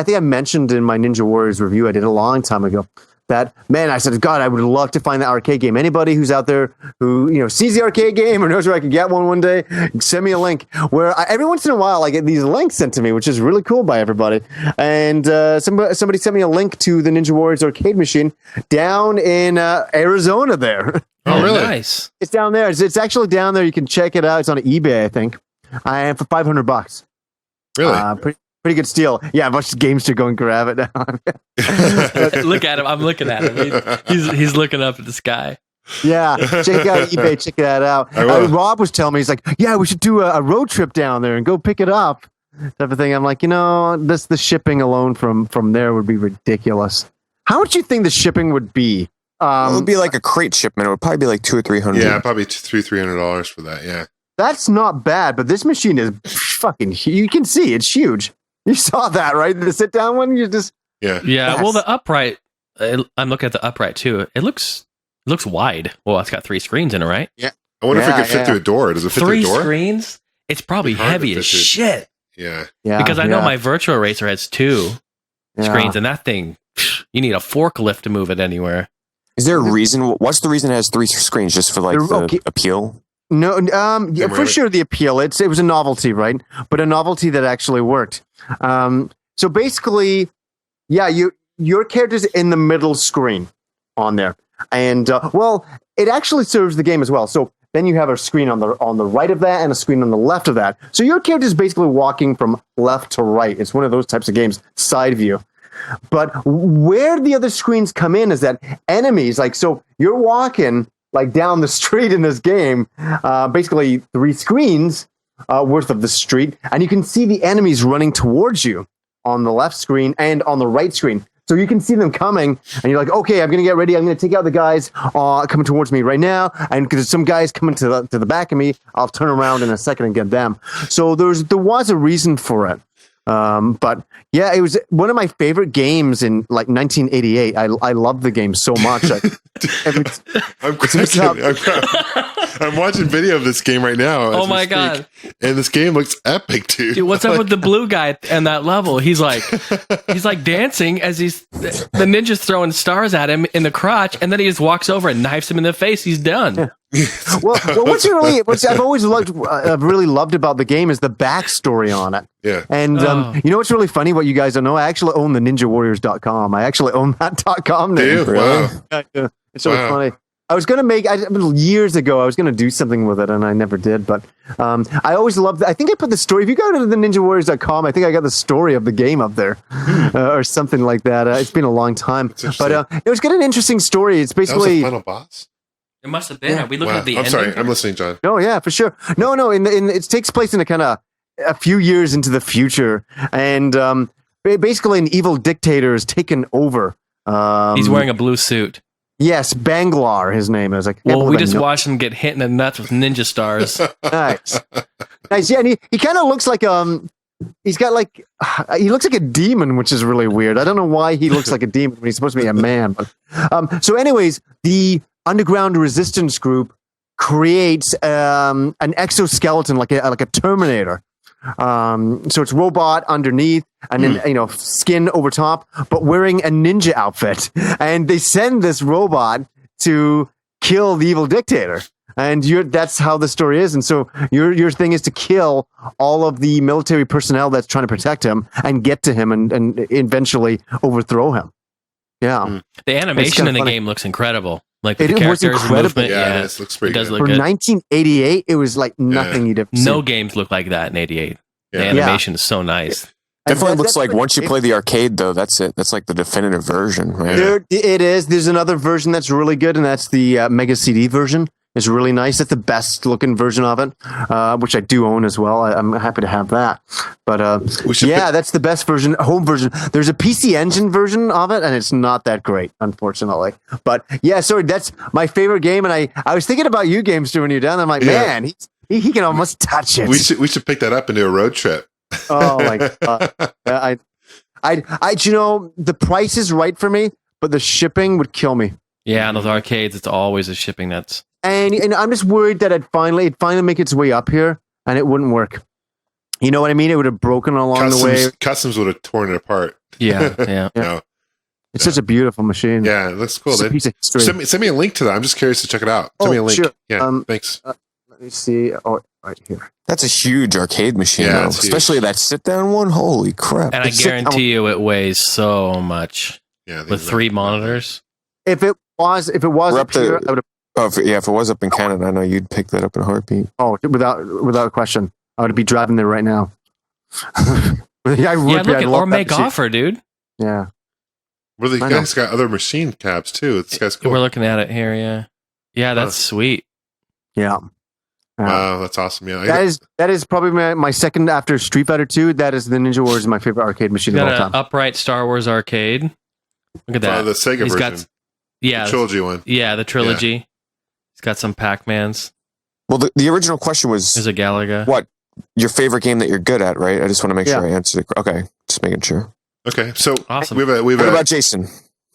think I mentioned in my Ninja Warriors review I did a long time ago that, man, I said, God, I would love to find the arcade game. Anybody who's out there who sees the arcade game or knows where I could get one day, send me a link. Where every once in a while I get these links sent to me, which is really cool by everybody. And somebody sent me a link to the Ninja Warriors arcade machine down in Arizona. There, Oh, really? Nice. it's down there. It's actually down there. You can check it out. It's on eBay, I think. For $500. Really? Pretty good steal. Yeah, a bunch of gamers to go and grab it now. Look at him. I'm looking at him. He's looking up at the sky. Yeah, check out eBay. Check that out. I will. Rob was telling me, he's like, yeah, we should do a road trip down there and go pick it up. Type of thing. I'm like, the shipping alone from there would be ridiculous. How much do you think the shipping would be? It would be like a crate shipment. It would probably be like $200 or $300. Yeah, probably $300 for that. Yeah. That's not bad, but this machine is fucking huge. You can see it's huge. You saw that, right? The sit down one, you just Yeah. Yeah. Yes. Well, the upright. I'm looking at the upright too. It looks wide. Well, it's got 3 screens in it, right? I wonder if it Yeah, could fit yeah. through a door. Does it fit through 3 a door? screens. It's probably It'd be hard heavy to as fit through. shit. Yeah. yeah, Because I know yeah, my virtual eraser has 2 yeah. screens, and that thing, you need a forklift to move it anywhere. Is there a reason? What's the reason it has 3 screens? Just for like They're the okay. appeal? No, yeah, Am I for right? sure the appeal. It was a novelty, right? But a novelty that actually worked. So basically, yeah, your character's in the middle screen on there, and it actually serves the game as well. So then you have a screen on the right of that and a screen on the left of that. So your character's basically walking from left to right. It's one of those types of games, side view. But where the other screens come in is that enemies, like, so you're walking like down the street in this game, basically 3 screens worth of the street, and you can see the enemies running towards you on the left screen and on the right screen. So you can see them coming, and you're like, okay, I'm going to get ready. I'm going to take out the guys coming towards me right now, and because there's some guys coming to the back of me, I'll turn around in a second and get them. So there was a reason for it. But yeah, it was one of my favorite games in like 1988. I loved the game so much. I'm watching video of this game right now. Oh as we my speak, God. And this game looks epic, dude. Dude, what's up with the blue guy in that level? He's like dancing as the ninja's throwing stars at him in the crotch, and then he just walks over and knifes him in the face. He's done. Well, what's I've always I've really loved about the game is the backstory on it. Yeah. And you know what's really funny? What you guys don't know? I actually own the NinjaWarriors.com. I actually own that .com Do name. you? Wow. Yeah, it's so Wow. funny. I was gonna years ago. I was gonna do something with it, and I never did. But I always loved. I think I put the story. If you go to the NinjaWarriors.com, I think I got the story of the game up there, or something like that. It's been a long time, but it was got an interesting story. It's That was basically. the final boss? It must have been. Yeah. Are we looking Wow. at the I'm ending? sorry. I'm listening, John. Oh yeah, for sure. No. In it takes place in a few years into the future, and basically an evil dictator is taken over. He's wearing a blue suit. Yes, Banglar, his name is. Well, we just watched him get hit in the nuts with ninja stars. Nice. Yeah, and he kind of looks like he's got like he looks like a demon, which is really weird. I don't know why he looks like a demon when he's supposed to be a man. But so, anyways, the underground resistance group creates an exoskeleton like a Terminator. So it's robot underneath and then skin over top, but wearing a ninja outfit, and they send this robot to kill the evil dictator. And that's how the story is. And so your thing is to kill all of the military personnel that's trying to protect him and get to him and eventually overthrow him. Yeah. The animation kinda in the funny. game looks incredible. Like It the was characters, incredible. movement. Yeah, Yeah, it looks pretty it does good. look For good. 1988, it was like nothing you'd ever seen. No games look like that in '88. The Yeah. animation is so nice. Definitely And looks that's like what- once you play the arcade, though, that's it. That's like the definitive version, right? Yeah. It is. There's another version that's really good, and that's the Mega CD version. is really nice. That's the best looking version of it, which I do own as well. I'm happy to have that. But that's the best version, home version. There's a PC Engine version of it, and it's not that great, unfortunately. But yeah, sorry, that's my favorite game. And I was thinking about you, Gamester, when you're down. I'm like, man, he can almost touch it. We should pick that up and do a road trip. Oh my god! The price is right for me, but the shipping would kill me. Yeah, in those arcades, it's always a shipping that's. And I'm just worried that it'd finally make its way up here, and it wouldn't work. You know what I mean? It would have broken along the way. Customs would have torn it apart. Yeah. No. It's such a beautiful machine. Yeah, it looks cool. It's a piece of history. Send me a link to that. I'm just curious to check it out. Send me a link. Sure. Yeah, thanks. Let me see. Oh, right here. That's a huge arcade machine, though. Especially that sit-down one. Holy crap! And I guarantee you, it weighs so much. Yeah, with 3 monitors. If it was up here, I would have. If it was up in Canada, I know you'd pick that up in a heartbeat. Oh, without question, I would be driving there right now. Or make offer, dude. Yeah. Well, the guy's got other machine cabs too. This guy's cool. We're looking at it here. Yeah, that's sweet. Yeah. Wow, that's awesome. Yeah, that is probably my second after Street Fighter 2. That is the Ninja Wars, my favorite arcade machine of all time. Upright Star Wars arcade. Look at that. The Sega version. The trilogy one. Yeah, the trilogy. Yeah. He's got some Pac-Mans. Well, the original question was... There's a Galaga. What? Your favorite game that you're good at, right? I just want to make sure I answered it. Okay, just making sure. Okay, so awesome. What about Jason?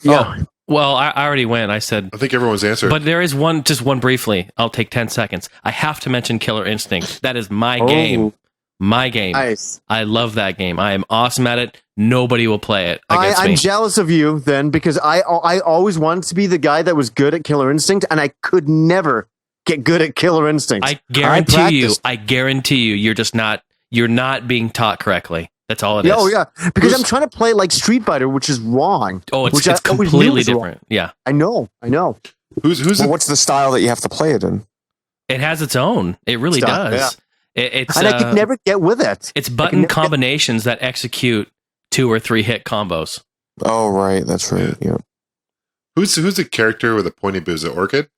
Yeah. Oh, well, I already went. I said... I think everyone's answered. But there is one briefly. I'll take 10 seconds. I have to mention Killer Instinct. That is my game. My game. Nice. I love that game. I am awesome at it. Nobody will play it against me. I'm jealous of you then, because I always wanted to be the guy that was good at Killer Instinct, and I could never get good at Killer Instinct. I guarantee you, you're not being taught correctly. That's all it is. Oh yeah, because I'm trying to play like Street Fighter, which is wrong. Oh, it's completely different. Wrong. Yeah, I know. What's the style that you have to play it in? It has its own. It really does. Yeah. And I could never get with it. It's button combinations that execute 2 or 3 hit combos. Oh right, that's right. Yeah. Who's the character with a pointy boot? Is it Orchid?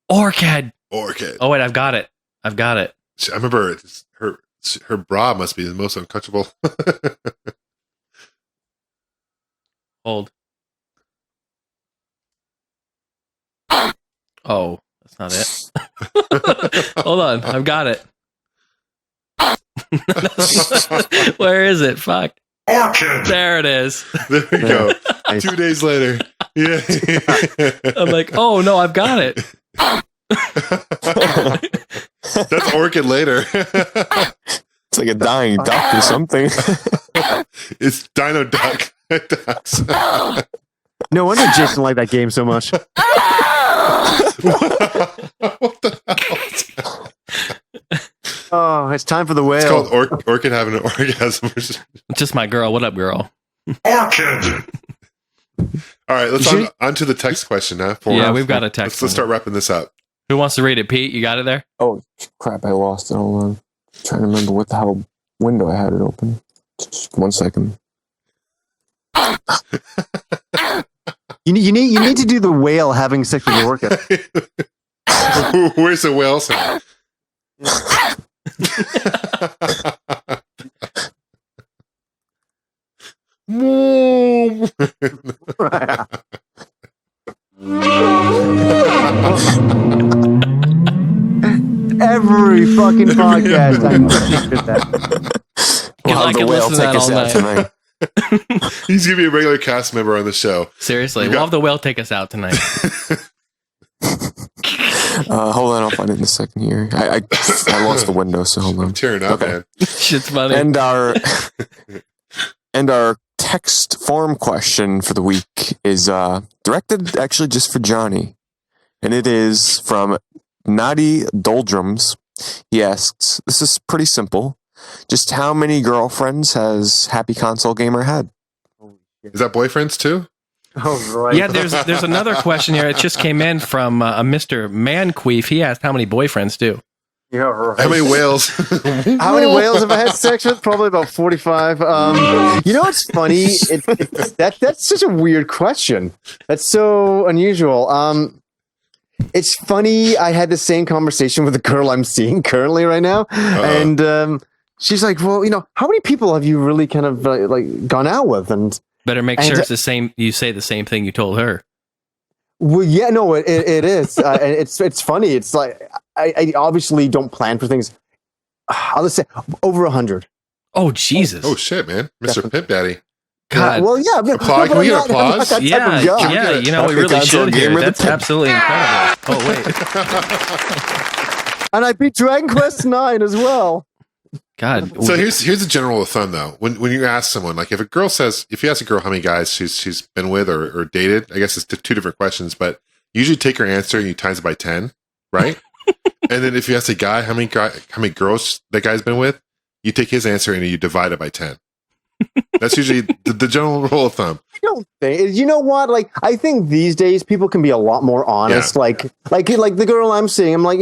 Orchid. Oh wait, I've got it. I remember her bra must be the most uncomfortable. Hold. Oh, that's not it. Hold on, I've got it. Where is it? Fuck. Orchid. There it is. There we go. 2 days later. Yeah. I'm like, oh no, I've got it. That's Orchid later. It's like a dying duck or something. It's Dino Duck. No wonder Jason liked that game so much. What the hell? Oh, it's time for the whale. It's called Orchid having an orgasm. Just my girl. What up, girl? Orchid. All right, let's on to the text question now. We've got a text. Let's start wrapping this up. Who wants to read it? Pete, you got it there? Oh, crap, I lost it. Hold on. I'm trying to remember what the hell window I had it open. Just 1 second. You need to do the whale having sex with the orchid. Where's the whale sound? Every fucking podcast I did that. I can listen to that all night. Tonight. He's gonna be a regular cast member on the show. Seriously, we'll have the whale take us out tonight. Hold on, I'll find it in a second here. I lost the window, so hold on. I'm tearing up, man. Shit's funny. And our text form question for the week is directed actually just for Johnny, and it is from Naughty Doldrums. He asks, "This is pretty simple. Just how many girlfriends has Happy Console Gamer had?" Is that boyfriends too? Oh, right. Yeah, there's another question here. It just came in from a Mr. Manqueef. He asked how many boyfriends do. Yeah, right. How many whales? How many whales have I had sex with? Probably about 45. You know what's funny? That's such a weird question. That's so unusual. it's funny. I had the same conversation with the girl I'm seeing currently right now, and she's like, "Well, how many people have you really kind of like gone out with?" And better make sure it's the same. You say the same thing you told her. Well, yeah, no, it is. And it's funny. It's like I obviously don't plan for things. I'll just say over 100. Oh Jesus! Oh shit, man, Mr. Pimp Daddy. God. Well, yeah. Applaud. Can we get applause? Yeah. We really should here. That's absolutely incredible. Oh wait. And I beat Dragon Quest IX as well. God. So here's a general rule of thumb though. When you ask someone, like if you ask a girl how many guys she's been with or dated, I guess it's two different questions, but you usually take her answer and you times it by 10, right? And then if you ask a guy how many girls that guy's been with, you take his answer and you divide it by 10. That's usually the general rule of thumb. I don't think. You know what? Like, I think these days people can be a lot more honest. Yeah. Like the girl I'm seeing, I'm like,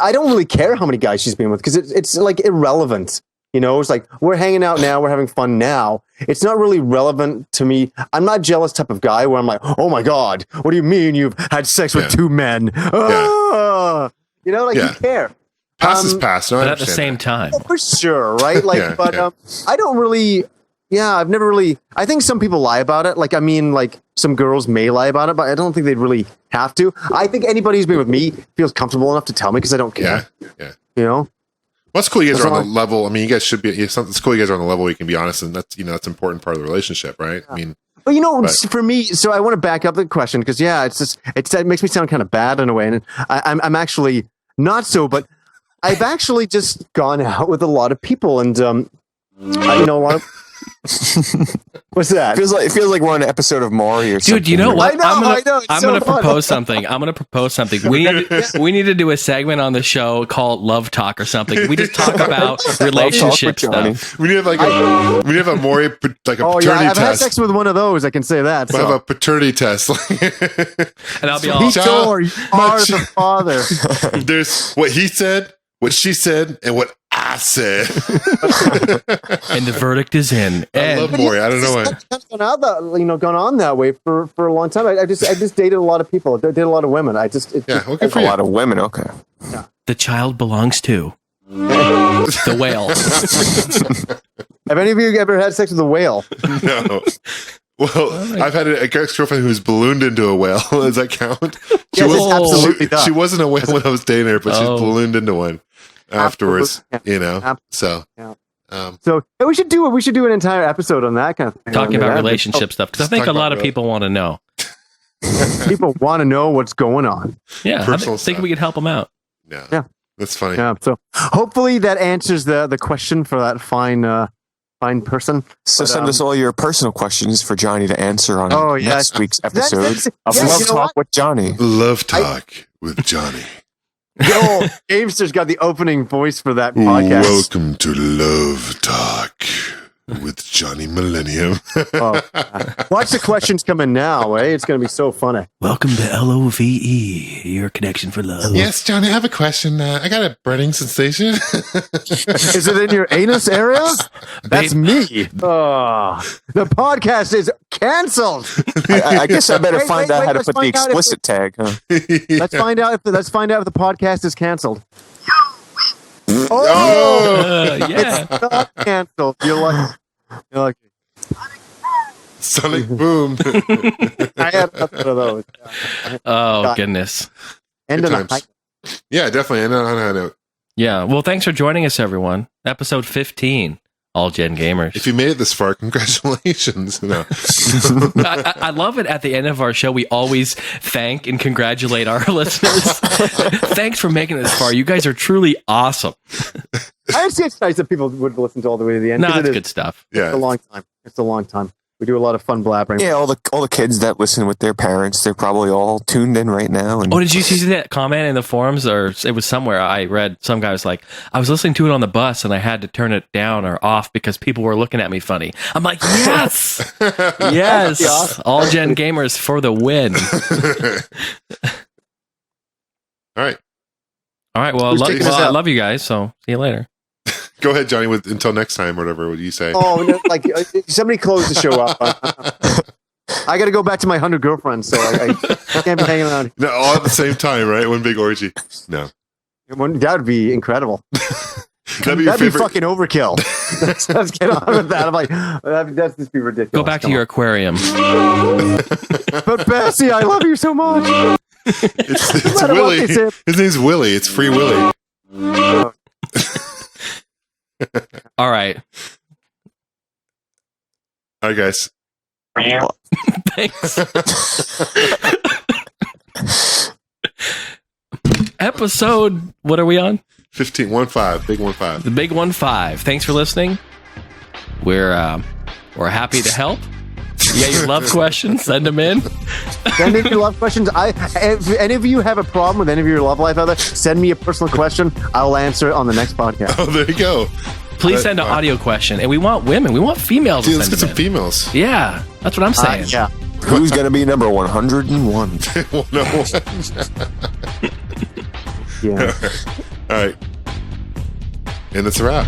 I don't really care how many guys she's been with because it's like irrelevant. It's like we're hanging out now, we're having fun now. It's not really relevant to me. I'm not a jealous type of guy where I'm like, oh my god, what do you mean you've had sex with two men? You care. Past is past. But at the same time. For sure, right? Like, I don't really. Yeah, I've never really. I think some people lie about it. Like, I mean, like some girls may lie about it, but I don't think they'd really have to. I think anybody who's been with me feels comfortable enough to tell me because I don't care. Yeah. Well, it's cool you guys are on the level. I mean, you guys should be. It's cool you guys are on the level where you can be honest, and that's that's an important part of the relationship, right? Yeah. I mean, but for me, so I want to back up the question because it makes me sound kind of bad in a way, and I'm actually not so, but I've actually just gone out with a lot of people, and a lot of. What's that? It feels like we're on an episode of Maury or something. Dude, you know what? I know. I'm gonna propose something. We need to do a segment on the show called Love Talk or something. We just talk about relationship stuff. We need a Maury like a paternity I've test. had sex with one of those. I can say that. We'll have a paternity test. And I'll be all. You are the father. There's what he said, what she said, and what I said. And the verdict is in. I love Maury. I don't know why. It's gone on that way for a long time. I just dated a lot of people. I dated a lot of women. A lot of women. Okay. Yeah. The child belongs to the whale. Have any of you ever had sex with a whale? No. Well, I've had an ex-girlfriend who's ballooned into a whale. Does that count? Absolutely does. She wasn't a whale when I was dating her, but she's ballooned into one afterwards. Absolutely. So. Yeah. So we should do an entire episode on that kind of thing. Talking about relationship stuff because I think a lot of people want to know. People want to know what's going on. Yeah, I think we could help them out. Yeah, that's funny. Yeah, so hopefully that answers the question for that fine person. So send us all your personal questions for Johnny to answer on next week's episode of Love Talk with Johnny. Love Talk with Johnny. Yo, Gamster's got the opening voice for that podcast. Welcome to Love Talk with Johnny Millennium. Watch the questions come in now, eh? It's going to be so funny. Welcome to LOVE, your connection for love. Yes, Johnny, I have a question. I got a burning sensation. Is it in your anus area? That's me. The podcast is canceled. I guess I better find out how to put the explicit tag. Huh? Let's find out if the podcast is canceled. Yeah. It's not canceled. You're like Sonic Boom. I have nothing of those. Oh, goodness. End of the hype. Yeah, definitely. And on that note. Yeah. Well, thanks for joining us, everyone. Episode 15. All Gen Gamers. If you made it this far, congratulations. No. I love it at the end of our show. We always thank and congratulate our listeners. Thanks for making it this far. You guys are truly awesome. I just think it's nice that people would listen to all the way to the end. No, it's good stuff. Yeah. It's a long time. It's a long time. We do a lot of fun blabbering. Yeah, all the kids that listen with their parents, they're probably all tuned in right now. And did you see that comment in the forums, or it was somewhere I read? Some guy was like, "I was listening to it on the bus, and I had to turn it down or off because people were looking at me funny." I'm like, "Yes, yes, All Gen Gamers for the win!" All right. Well, I love you guys. So see you later. Go ahead, Johnny. Until next time, or whatever. What do you say? Oh, no, like somebody close the show up. I got to go back to my 100 girlfriends, so I can't be hanging around. No, all at the same time, right? One big orgy. No. That would be incredible. That'd be your That'd be favorite. fucking overkill. Let's get on with that. I'm like, that's just be ridiculous. Go back to your aquarium. But Bessie, I love you so much. It's matter what Willie. they say. His name's Willie. It's Free Willie. All right. All right, guys. Thanks. Episode, what are we on? 15, 1-5, big 1-5. The big 1-5. Thanks for listening. We're happy to help. You got your love questions? Send them in. Send in your love questions. If any of you have a problem with any of your love life out there, send me a personal question. I'll answer it on the next podcast. Oh, there you go. Please send an audio question. And we want women. We want females Dude, to let's send get them some in. females. Yeah, that's what I'm saying. Yeah. Who's going to be number 101? Well, no. Yeah. All right. And that's a wrap.